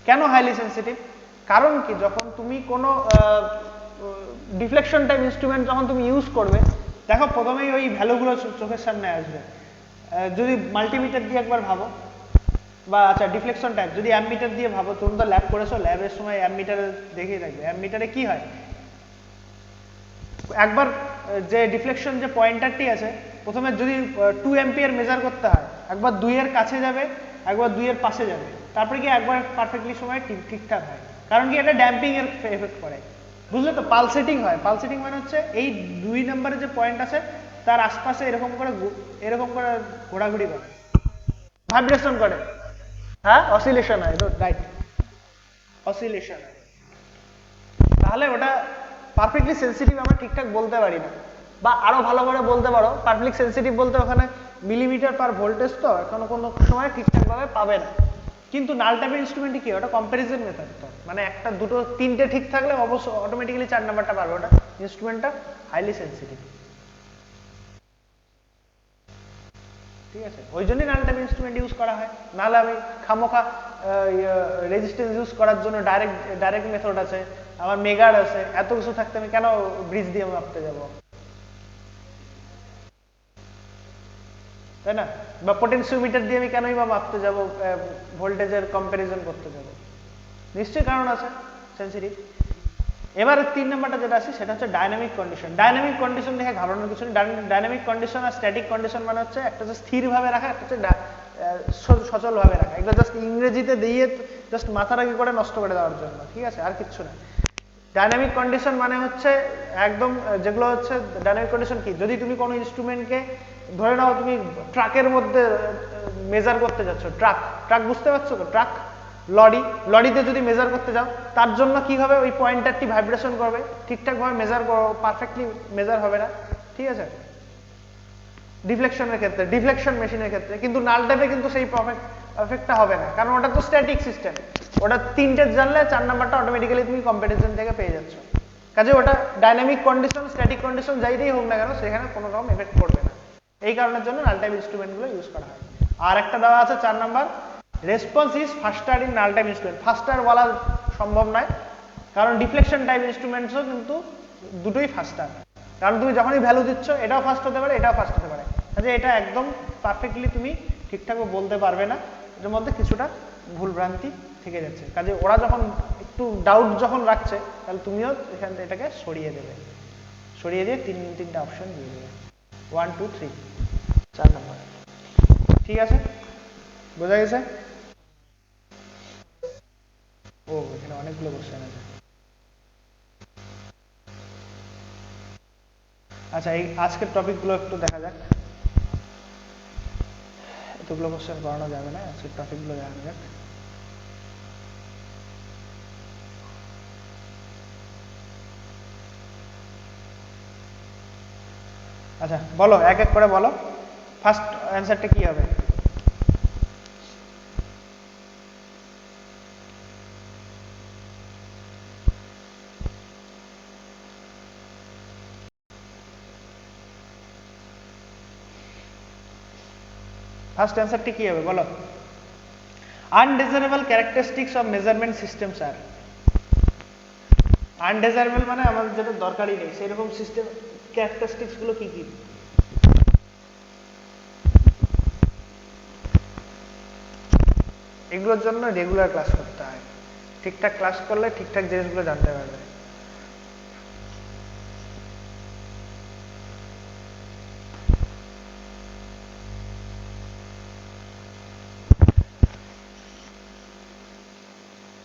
কেন হাইলি সেন্সিটিভ? কারণ কি, যখন তুমি কোনো ডিফ্লেকশন টাইপ ইনস্ট্রুমেন্ট যখন তুমি ইউজ করবে, দেখো প্রথমেই ওই ভ্যালুগুলো চোখের সামনে আসবে। যদি মাল্টিমিটার দিয়ে একবার ভাবো, বা আচ্ছা ডিফ্লেকশন টাইপ যদি অ্যামমিটার দিয়ে ভাবো, তুমি তো ল্যাব করেছো, ল্যাবের সময় অ্যামমিটারে দেখেই থাকবে। অ্যামমিটারে কি হয়, একবার যে ডিফ্লেকশন যে পয়েন্টারটি আছে, প্রথমে যদি 2 অ্যাম্পিয়ার মেজার করতে হয়, একবার 2 এর কাছে যাবে, একবার 2 এর পাশে যাবে, তারপরে কি একবার পারফেক্টলি সময় ঠিকঠাক হয়। কারণ কি, এটা ড্যাম্পিং এর এফেক্ট করে, বুঝলে তো? পালসেটিং হয়, পালসেটিং মানে হচ্ছে এই 2 নম্বরে যে পয়েন্ট আছে তার আশপাশে এরকম করে ঘোরাঘুরি করে, ভাইব্রেশন করে। হ্যাঁ, অসিলেশন হয়, রাইট, অসিলেশন হয়। তাহলে ওটা পারফেক্টলি সেন্সিটিভ আমরা ঠিকঠাক বলতে পারি না, বা আরো ভালো করে বলতে পারো পারফেক্টলি সেন্সিটিভ বলতে ওখানে মিলিমিটার পার ভোল্টেজ, তো এখন কোনো সময় ঠিকঠাক ভাবে পাবে না। কিন্তু নাল টাইপের ইনস্ট্রুমেন্টে কি, ওটা কম্পারিজন মেথড, তো মানে একটা দুটো তিনটে ঠিক থাকলে অবশ্য অটোমেটিক্যালি 4 নাম্বারটা পারবে, ওটা ইনস্ট্রুমেন্টটা হাইলি সেন্সিটিভ। ঠিক আছে, ওই জন্যই নাল টাইপ ইনস্ট্রুমেন্ট ইউজ করা হয়। নাহলে আমি খামোখা রেজিস্ট্যান্স ইউজ করার জন্য ডাইরেক্ট মেথড আছে, আমার মেগার আছে, এত কিছু থাকতে আমি কেন ব্রিজ দিয়ে মাপতে যাব, তাই না? বা পোটেনশিওমিটার দিয়ে আমি কেনই বা মাপতে যাব, ভোল্টেজের কম্পারিজন করতে যাব? নিশ্চয়ই কারণ আছে, সেন্সিটিভ। এবারে 3 নাম্বারটা যেটা আছে সেটা হচ্ছে ডাইনামিক কন্ডিশন। ডাইনামিক কন্ডিশন দেখে ঘাবড়ানোর কিছু নেই। ডাইনামিক কন্ডিশন আর স্ট্যাটিক কন্ডিশন মানে হচ্ছে একটা হচ্ছে স্থিরভাবে রাখা, একটা হচ্ছে সচলভাবে রাখা। এগুলো জাস্ট ইংরেজিতে দিয়ে জাস্ট মাথারাকি করে নষ্ট করে দেওয়ার জন্য, ঠিক আছে, আর কিচ্ছু না। ডাইনামিক কন্ডিশন মানে হচ্ছে একদম যেগুলো হচ্ছে ডাইনামিক কন্ডিশন কি, যদি তুমি কোনো ইনস্ট্রুমেন্টকে ধরে নাও তুমি ট্রাকের মধ্যে মেজার করতে যাচ্ছ, ট্রাক বুঝতে পারছো তো, ট্রাক, লরিতে যদি মেজার করতে যাও, তার জন্য কি হবে, ওই পয়েন্টারটি ভাইব্রেশন করবে, ঠিকঠাকভাবে মেজার পারফেক্টলি মেজার হবে না, ঠিক আছে, ডিফ্লেকশনের ক্ষেত্রে, ডিফ্লেকশন মেশিনের ক্ষেত্রে। কিন্তু নাল টাইপে কিন্তু সেই পারফেক্টটা হবে না, কারণ ওটা তো স্ট্যাটিক সিস্টেম, ওটা তিনটে জানলে 4 নাম্বারটা অটোমেটিক্যালি তুমি কম্পিটিশন থেকে পেয়ে যাচ্ছ। কাজে ওটা ডাইনামিক কন্ডিশন, স্ট্যাটিক কন্ডিশন যাইতেই হোক না কেন, সেখানে কোনো রকম এফেক্ট করবে না। এই কারণের জন্য নাল টাইপ ইনস্ট্রুমেন্টগুলো ইউজ করা হয়। আর একটা দেওয়া আছে 4 number, response is ফাস্টার in null type instrument. ফাস্টার বলা সম্ভব নয়, কারণ ডিফ্লেকশন টাইপ ইনস্ট্রুমেন্টসও কিন্তু দুটোই ফাস্টার, কারণ তুমি যখনই ভ্যালু দিচ্ছ এটাও ফাস্ট হতে পারে, এটাও ফাস্ট হতে পারে। কাজে এটা একদম পারফেক্টলি তুমি ঠিকঠাক বলতে পারবে না, এর মধ্যে কিছুটা ভুলভ্রান্তি থেকে যাচ্ছে। কাজে ওরা যখন একটু ডাউট যখন রাখছে, তাহলে তুমিও এখান থেকে এটাকে সরিয়ে দেবে, সরিয়ে দিয়ে তিনটা অপশন দিয়ে দেবে, 1 2 3, 4 নাম্বার। ঠিক আছে, বোঝা গেছে? ও, এখানে অনেকগুলো কোশ্চেন আছে। আচ্ছা, এই আজকের টপিকগুলো একটু দেখা যাক। এতগুলো কোশ্চেন করানো যাবে না, আজকের টপিকগুলো দেখা যাক। আচ্ছা বলো, এক এক করে বলো, ফার্স্ট অ্যান্সারটা কি হবে? ফার্স্ট অ্যান্সারটি কি হবে বলো? Undesirable characteristics of measurement systems are, undesirable মানে আমাদের যেটা দরকারই নেই সেরকম সিস্টেম ক্যারেক্টারিস্টিক্স গুলো কি কি? এগুলোর জন্য রেগুলার ক্লাস করতে হয়, ঠিকঠাক ক্লাস করলে ঠিকঠাক জিনিসগুলো জানতে পারবে।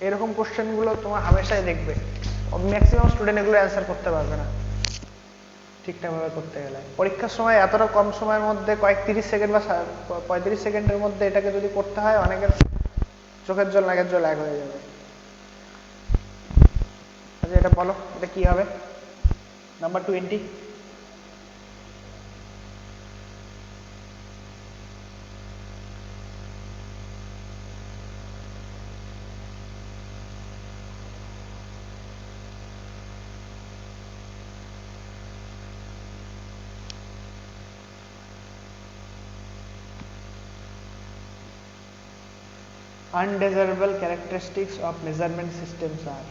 এরকম কোশ্চেনগুলো তোমার হামেশাই দেখবে, ম্যাক্সিমাম স্টুডেন্ট এগুলো অ্যান্সার করতে পারবে না ঠিকঠাকভাবে করতে গেলে। পরীক্ষার সময় এতটা কম সময়ের মধ্যে কয়েক 30 সেকেন্ড বা 35 সেকেন্ডের মধ্যে এটাকে যদি করতে হয়, অনেকের চোখের জল নাকের জল এক হয়ে যাবে। আচ্ছা এটা বলো, এটা কি হবে? Number 20। Undesirable characteristics of measurement systems are,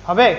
হবে?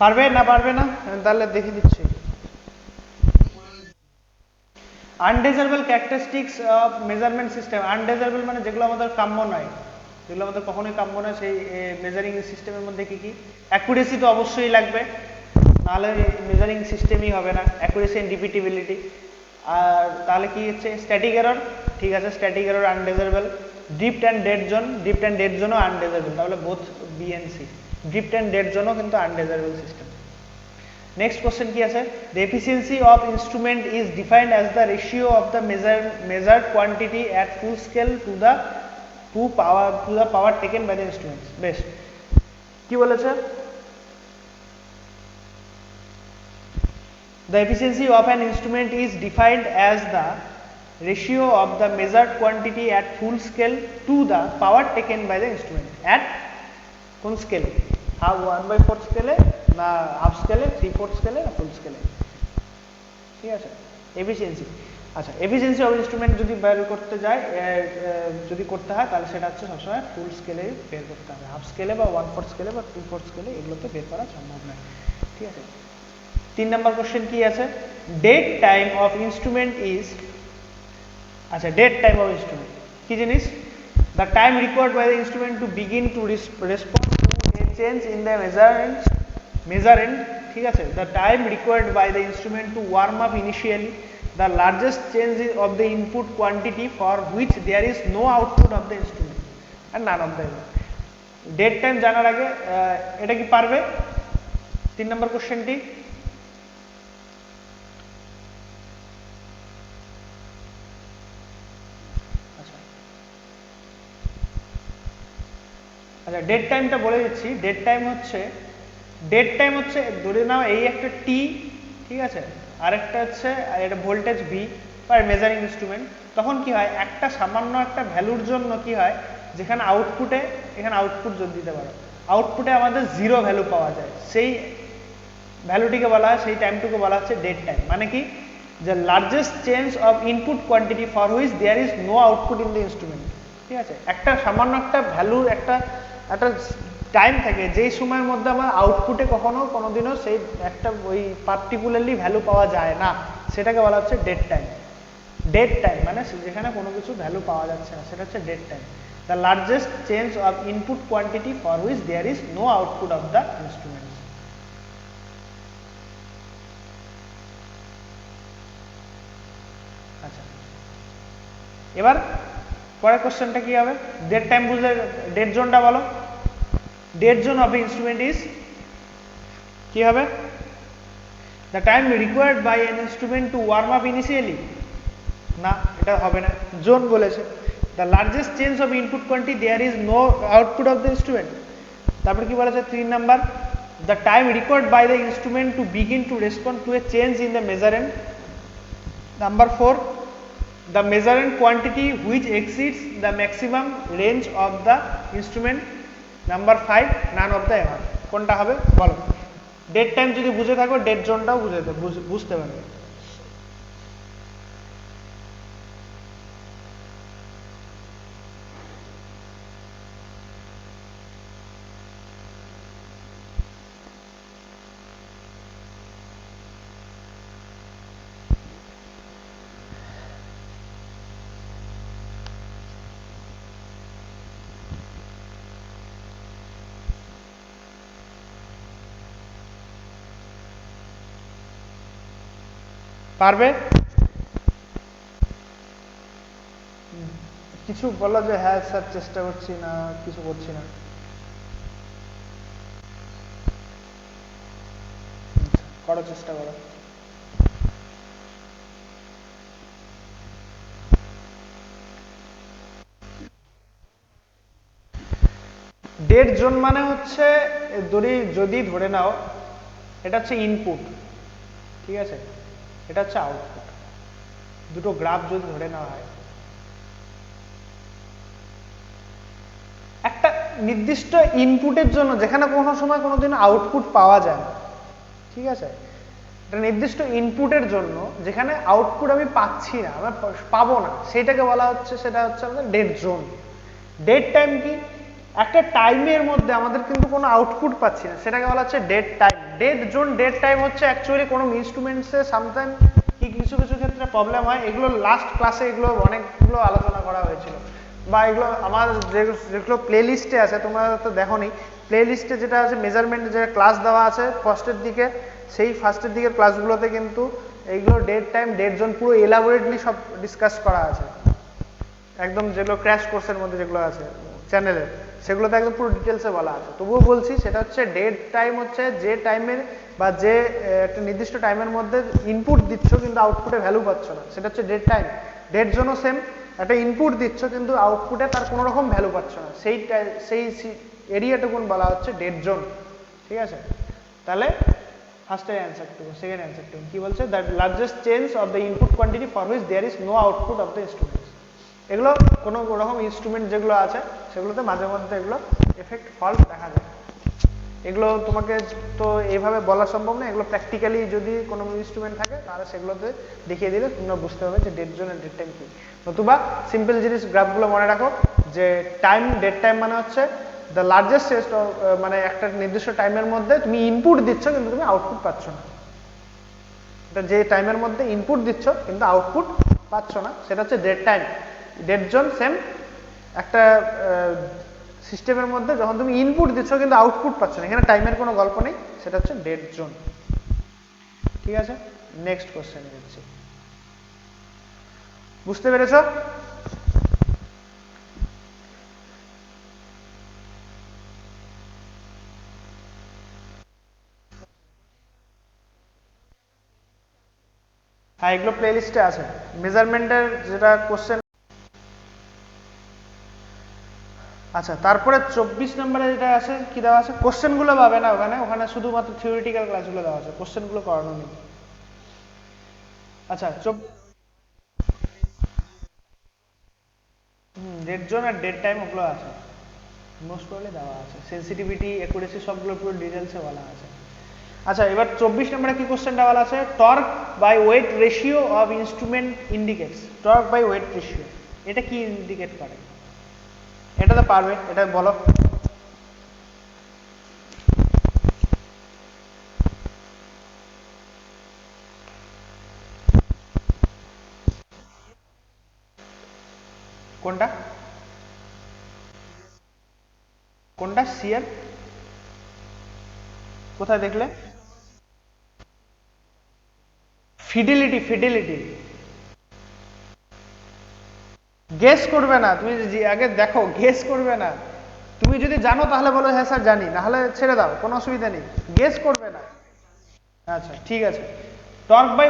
পারবে না পারবে না তাহলে দেখে দিচ্ছি। Undesirable characteristics of measurement system. Undesirable মানে যেগুলো আমাদের কাম্য নয়, যেগুলো আমাদের কখনোই কাম্য নয়, সেই মেজারিং সিস্টেমের মধ্যে কি কি? অ্যাকুরেসি তো অবশ্যই লাগবে, নাহলে মেজারিং সিস্টেমই হবে না। Accuracy and রিপিটেবিলিটি। আর তাহলে কি হচ্ছে? স্ট্যাটিক এরর, ঠিক আছে, static error undesirable. Drift and dead zone, drift and dead জোনও আনডিজারেবল, তাহলে both B and C. Drift and dead জোনও কিন্তু আনডিজারেবল সিস্টেম। নেক্সট কোশ্চেন কি আছে? The efficiency of instrument is defined as the ratio of the measured quantity at full scale to the power taken by the instrument. বেশ, কি বলেছে? The efficiency of an instrument is defined as the ratio of the measured quantity at full scale to the power taken by the instrument at কোন স্কেলে? 1/4 স্কেলে না half স্কেলে, 3/4 স্কেলে না ফুল স্কেলে? ঠিক আছে, এফিসিয়েন্সি। আচ্ছা, এফিসিয়েন্সি অফ ইনস্ট্রুমেন্ট যদি বের করতে যায়, যদি করতে হয়, তাহলে সেটা হচ্ছে সবসময় ফুল স্কেলে বের করতে হবে। হাফ স্কেলে বা 1/4 স্কেলে বা 3/4 স্কেলে এগুলোতে বের করা সম্ভব নয়। ঠিক আছে। 3 নম্বর কোশ্চেন কি আছে? Dead time of instrument is, আচ্ছা, ডেড টাইম অফ ইনস্ট্রুমেন্ট কি জিনিস? The time required by the instrument to begin to respond to a change in the measurand, ঠিক আছে। The time required by the instrument to warm up initially, the largest change of the input quantity for which there is no output of the instrument and none of the ever. Dead time জানার আগে এটা কি পারবে? 3 নম্বর কোশ্চেনটি আচ্ছা, dead টাইমটা বলে দিচ্ছি। ডেড টাইম হচ্ছে ধরে নাও এই একটা টি, ঠিক আছে, আরেকটা হচ্ছে এটা ভোল্টেজ ভি বা মেজারিং ইনস্ট্রুমেন্ট। তখন কি হয়? একটা সামান্য একটা ভ্যালুর জন্য কি হয়, যেখানে আউটপুটে, এখানে আউটপুট যোগ দিতে পারো, আউটপুটে আমাদের 0 ভ্যালু পাওয়া যায়, সেই ভ্যালুটিকে বলা হয়, সেই টাইমটুকু বলা হচ্ছে ডেড টাইম। মানে কি? যে largest change of input quantity for which there is no output in the instrument. ঠিক আছে, একটা সামান্য একটা ভ্যালুর একটা টাইম থাকে, যেই সময়ের মধ্যে আমার আউটপুটে কোনোদিনও সেই একটা ওই পার্টিকুলারলি ভ্যালু পাওয়া যায় না, সেটাকে বলা হচ্ছে ডেড টাইম। ডেড টাইম মানে যেখানে কোনো কিছু ভ্যালু পাওয়া যাচ্ছে না, সেটা হচ্ছে dead time. The largest change of input quantity for which there is no output of the instrument. আচ্ছা, এবার পরের কোশ্চেনটা কি হবে? ডেড টাইম বুঝলে ডেড জোনটা বলো। Dead zone of instrument is কি হবে? The time required by an instrument to warm up initially, না এটা হবে না, জোন বলেছে। The largest change of input quantity there is no output of the instrument. তারপরে কি বলেছে 3 number? The time required by the instrument to begin to respond to a change in the measurement. Number 4, the measured quantity which exceeds the maximum range of the instrument. Number 5, none of the above. কোনটা হবে বলো? Dead time যদি বুঝে থাকো, dead জোনটাও বুঝতে পারবে। পারবে? কিছু বলো যে হ্যাঁ স্যার চেষ্টা করছি, না কিছু করছি না। করো, চেষ্টা করো। ডেড জোন মানে হচ্ছে যদি ধরে নাও এটা হচ্ছে ইনপুট, ঠিক আছে, এটা হচ্ছে আউটপুট, দুটো গ্রাফ যদি ধরে নেওয়া হয়, একটা নির্দিষ্ট ইনপুটের জন্য যেখানে কোনো সময় কোনোদিন আউটপুট পাওয়া যায় না, ঠিক আছে, একটা নির্দিষ্ট ইনপুটের জন্য যেখানে আউটপুট আমি পাচ্ছি না, আমি পাবো না, সেটাকে বলা হচ্ছে, সেটা হচ্ছে আমাদের ডেড জোন। ডেড টাইম কি? একটা টাইমের মধ্যে আমাদের কিন্তু কোনো আউটপুট পাচ্ছি না, সেটাকে বলা হচ্ছে dead time. Dead zone, dead time হচ্ছে অ্যাকচুয়ালি কোনো ইনস্ট্রুমেন্টসে সামটাইম কি কিছু কিছু ক্ষেত্রে প্রবলেম হয়, এগুলো লাস্ট ক্লাসে এগুলো অনেকগুলো আলোচনা করা হয়েছিল, বা এগুলো আমার যেগুলো প্লে লিস্টে আছে, তোমরা তো দেখো নি, প্লে লিস্টে যেটা আছে মেজারমেন্ট যে ক্লাস দেওয়া আছে ফার্স্টের দিকে, সেই ফার্স্টের দিকের ক্লাসগুলোতে কিন্তু এইগুলো ডেড টাইম ডেড জোন পুরো এলাবোরেটলি সব ডিসকাস করা আছে, একদম যেগুলো ক্র্যাশ কোর্সের মধ্যে যেগুলো আছে চ্যানেলের, সেগুলোতে একদম পুরো ডিটেলসে বলা আছে। তবুও বলছি, সেটা হচ্ছে ডেড টাইম হচ্ছে যে টাইমের বা যে একটা নির্দিষ্ট টাইমের মধ্যে ইনপুট দিচ্ছ কিন্তু আউটপুটে ভ্যালু পাচ্ছ না, সেটা হচ্ছে ডেড টাইম। ডেড জোনও সেম, একটা ইনপুট দিচ্ছ কিন্তু আউটপুটে তার কোনো রকম ভ্যালু পাচ্ছ না, সেই এরিয়াটুকুন বলা হচ্ছে ডেড জোন। ঠিক আছে, তাহলে ফার্স্টের অ্যান্সারটুকু, সেকেন্ড অ্যান্সারটুকু কি বলছে, the largest change of the input quantity for which there is no output of the instrument. এগুলো কোনো রকম ইনস্ট্রুমেন্ট যেগুলো আছে সেগুলোতে মাঝে মধ্যে এগুলো এফেক্ট ফল্ট দেখা যায়। এগুলো তোমাকে তো এইভাবে বলা সম্ভব না, এগুলো প্র্যাকটিক্যালি যদি কোনো ইনস্ট্রুমেন্ট থাকে তাহলে সেগুলোতে দেখিয়ে দিলে তোমরা বুঝতে পারবে যে ডেড জোন আর ডেড টাইম কি। নতুবা সিম্পল জিনিস গ্রাফগুলো মনে রাখো যে টাইম, ডেড টাইম মানে হচ্ছে দ্য লার্জেস্ট চেঞ্জ, মানে একটা নির্দিষ্ট টাইমের মধ্যে তুমি ইনপুট দিচ্ছ কিন্তু তুমি আউটপুট পাচ্ছ না, এটা যে টাইমের মধ্যে ইনপুট দিচ্ছ কিন্তু আউটপুট পাচ্ছ না সেটা হচ্ছে dead time. Dead zone same, একটা সিস্টেমের মধ্যে যখন তুমি ইনপুট দিচ্ছ কিন্তু আউটপুট পাচ্ছ না, এখানে টাইমের কোনো গল্প নেই, সেটা হচ্ছে ডেড জোন। ঠিক আছে, নেক্সট কোশ্চেন দিচ্ছি, বুঝতে পেরেছ? হ্যাঁ, এগুলো প্লে লিস্টে আছে, মেজারমেন্টের যেটা কোশ্চেন। আচ্ছা, তারপরে 24 নম্বরে যেটা আছে কি দেওয়া আছে, কোশ্চেনগুলো পাবে না ওখানে, ওখানে শুধুমাত্র থিওরিটিক্যাল ক্লাসগুলো দেওয়া আছে, কোশ্চেনগুলো করানো নেই। আচ্ছা, ডেড জোন আর ডেড টাইম ওগুলো আছে, মোস্ট প্রবলি দেওয়া আছে, সেন্সিটিভিটি, অ্যাকুরেসি সবগুলো পুরো ডিটেলসে বলা আছে। আচ্ছা, এবার 24 নম্বরে কি কোশ্চেনটা বলা আছে, torque by weight ratio of instrument indicates. Torque by weight ratio এটা কি ইন্ডিকেট করে? এটা তো পারবে, এটা বলো। কোনটা কোনটা সিয়ার? কোথায় দেখলে? Fidelity, fidelity. গেস করবে না তুমি, আগে দেখো, গেস করবে না। তুমি যদি জানো তাহলে বলো হ্যাঁ স্যার জানি, না হলে ছেড়ে দাও, কোনো অসুবিধা নেই, গেস করবে না। আচ্ছা, ঠিক আছে। টর্ক বাই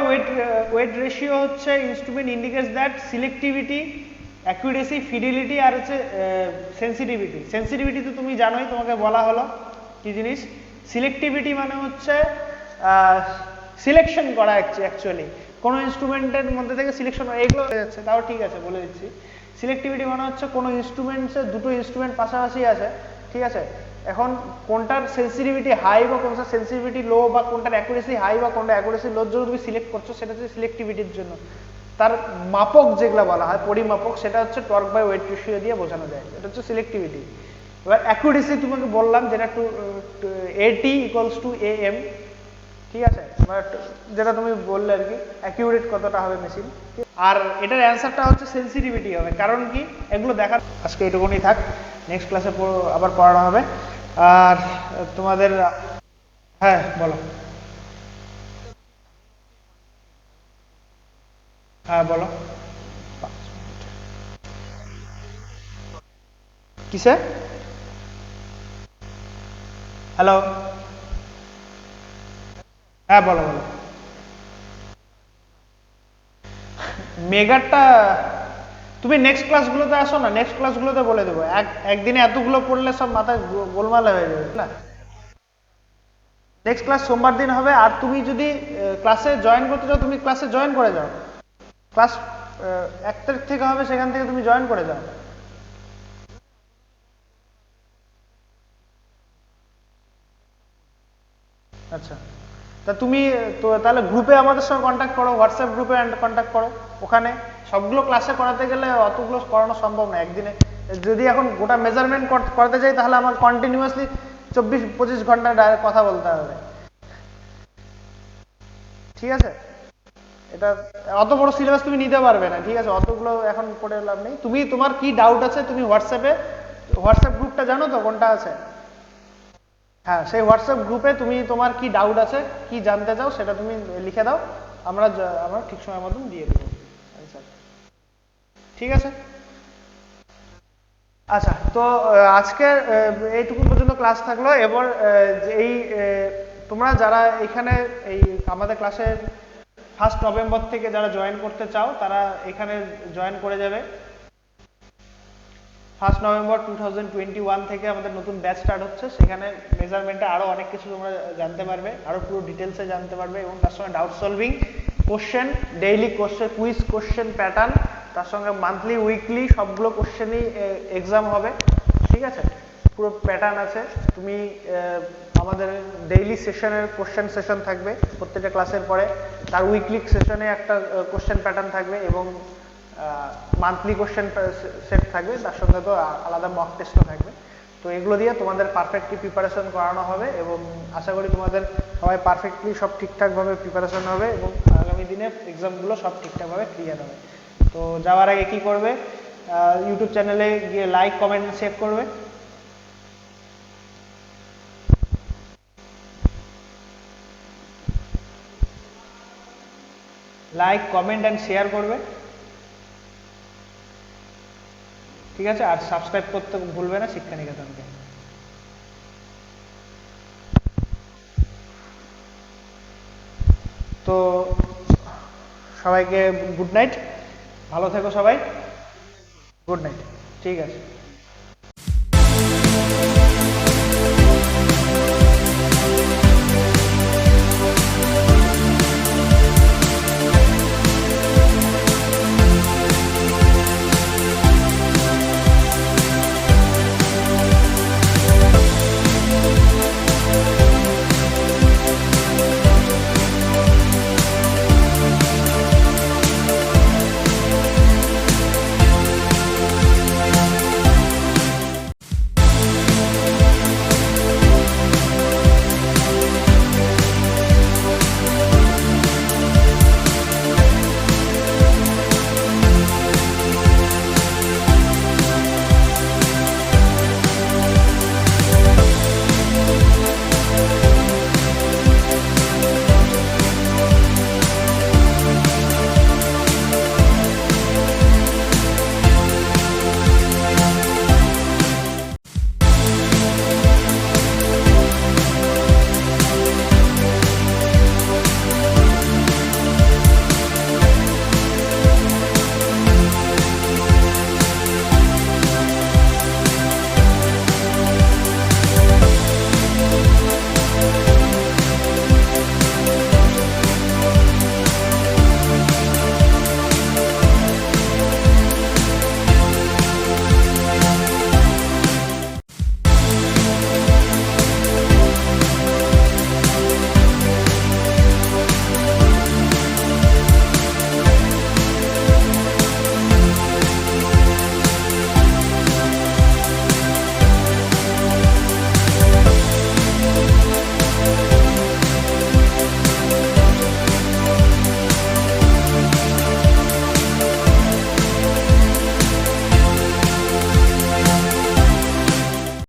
ওয়েট রেশিও হচ্ছে instrument indicates that selectivity, accuracy, fidelity আর হচ্ছে সেন্সিটিভিটি। সেন্সিটিভিটি তো তুমি জানোই, তোমাকে বলা হলো কি জিনিস। সিলেক্টিভিটি মানে হচ্ছে সিলেকশন করা, অ্যাকচুয়ালি কোনো ইনস্ট্রুমেন্টের মধ্যে থেকে সিলেকশন, এগুলো হয়ে যাচ্ছে, তাও ঠিক আছে বলে দিচ্ছি। সিলেক্টিভিটি মানে হচ্ছে কোনো ইনস্ট্রুমেন্টসে দুটো ইনস্ট্রুমেন্ট পাশাপাশি আছে, ঠিক আছে, এখন কোনটার সেন্সিটিভিটি হাই বা কোনটার সেন্সিটিভিটি লো, বা কোনটার অ্যাকুরেসি হাই বা কোনটা অ্যাকুরেসি লোর জন্য তুমি সিলেক্ট করছো, সেটা হচ্ছে সিলেক্টিভিটির জন্য। তার মাপক যেগুলো বলা হয়, পরিমাপক, সেটা হচ্ছে টর্ক বাই ওয়েট রেশিও দিয়ে বোঝানো যায়, এটা হচ্ছে সিলেক্টিভিটি। এবার অ্যাকুরেসি তোমাকে বললাম যেটা AT ইকুয়ালস টু AM, ঠিক আছে, বাট যেটা তুমি বললে আর কি, অ্যাকিউরেট কতটা হবে মেশিন। আর এটার অ্যান্সারটা হচ্ছে সেন্সিটিভিটি হবে, কারণ কি এগুলো দেখার। আজকে এটুকুনি থাক, নেক্সট ক্লাসে আবার পড়ানো হবে। আর তোমাদের, হ্যাঁ বলো। হ্যাঁ বলো। কিসে? হ্যালো, হ্যাঁ বলো বলো। মেগারটা তুমি নেক্সট ক্লাসগুলোতে আসো না, নেক্সট ক্লাসগুলোতে বলে দেবো, একদিনে এতগুলো পড়লে সব মাথায় গোলমাল হয়ে যাবে না। নেক্সট ক্লাস সোমবার দিন হবে, আর তুমি যদি ক্লাসে জয়েন করতে চাও তুমি ক্লাসে জয়েন করে যাও, ক্লাস 1 তারিখ থেকে হবে, সেখান থেকে তুমি জয়েন করে যাও। আচ্ছা, তা তুমি তো তাহলে গ্রুপে আমাদের সঙ্গে কন্ট্যাক্ট করো, হোয়াটসঅ্যাপ গ্রুপে কন্ট্যাক্ট করো, ওখানে সবগুলো ক্লাসে করাতে গেলে অতগুলো করানো সম্ভব না একদিনে, যদি এখন গোটা মেজারমেন্ট করতে চাই তাহলে আমার কন্টিনিউয়াসলি 24-25 ঘন্টা কথা বলতে হবে, ঠিক আছে? এটা অত বড় সিলেবাস তুমি নিতে পারবে না, ঠিক আছে? অতগুলো এখন পড়ে লাভ নেই। তুমি তোমার কি ডাউট আছে তুমি হোয়াটসঅ্যাপ গ্রুপটা জানো তো কোনটা আছে? হ্যাঁ, সেই হোয়াটসঅ্যাপ গ্রুপে তুমি তোমার কি ডাউট আছে, কি জানতে চাও সেটা তুমি লিখে দাও, আমরা ঠিক সময় মতন দিয়ে দেবো আনসার, ঠিক আছে? আচ্ছা, তো আজকে এইটুকু পর্যন্ত ক্লাস থাকলো। এবার এই তোমরা যারা এখানে এই আমাদের ক্লাসে 1 নভেম্বর থেকে যারা জয়েন করতে চাও তারা এখানে জয়েন করে যাবে। 1 নভেম্বর 2021 থেকে আমাদের নতুন ব্যাচ স্টার্ট হচ্ছে, সেখানে মেজারমেন্টে আরো অনেক কিছু তোমরা জানতে পারবে, আরো পুরো ডিটেলসে জানতে পারবে, এবং তার সঙ্গে doubt solving, question, daily question, quiz question pattern, তার সঙ্গে মান্থলি উইকলি সবগুলো কোশ্চেনই এক্সাম হবে, ঠিক আছে? পুরো প্যাটার্ন আছে। তুমি আমাদের ডেইলি সেশনের কোশ্চেন সেশন থাকবে প্রত্যেকটা ক্লাসের পরে, তার উইকলি সেশনে একটা কোশ্চেন প্যাটার্ন থাকবে, এবং মান্থলি কোশ্চেন সেট থাকবে, তার সঙ্গে তো আলাদা মক টেস্টও থাকবে। তো এগুলো দিয়ে তোমাদের পারফেক্টলি প্রিপারেশন করানো হবে, এবং আশা করি তোমাদের সবাই পারফেক্টলি সব ঠিকঠাকভাবে প্রিপারেশন হবে, এবং আগামী দিনে এক্সামগুলো সব ঠিকঠাকভাবে ক্লিয়ার হবে। তো যাওয়ার আগে কি করবে, ইউটিউব চ্যানেলে গিয়ে লাইক, কমেন্ট, সেভ করবে। লাইক, কমেন্ট অ্যান্ড শেয়ার করবে, ঠিক আছে? আর সাবস্ক্রাইব করতে ভুলবে না শিক্ষা নিকেতনকে। তো সবাইকে গুড নাইট, ভালো থেকো সবাই, গুড নাইট, ঠিক আছে।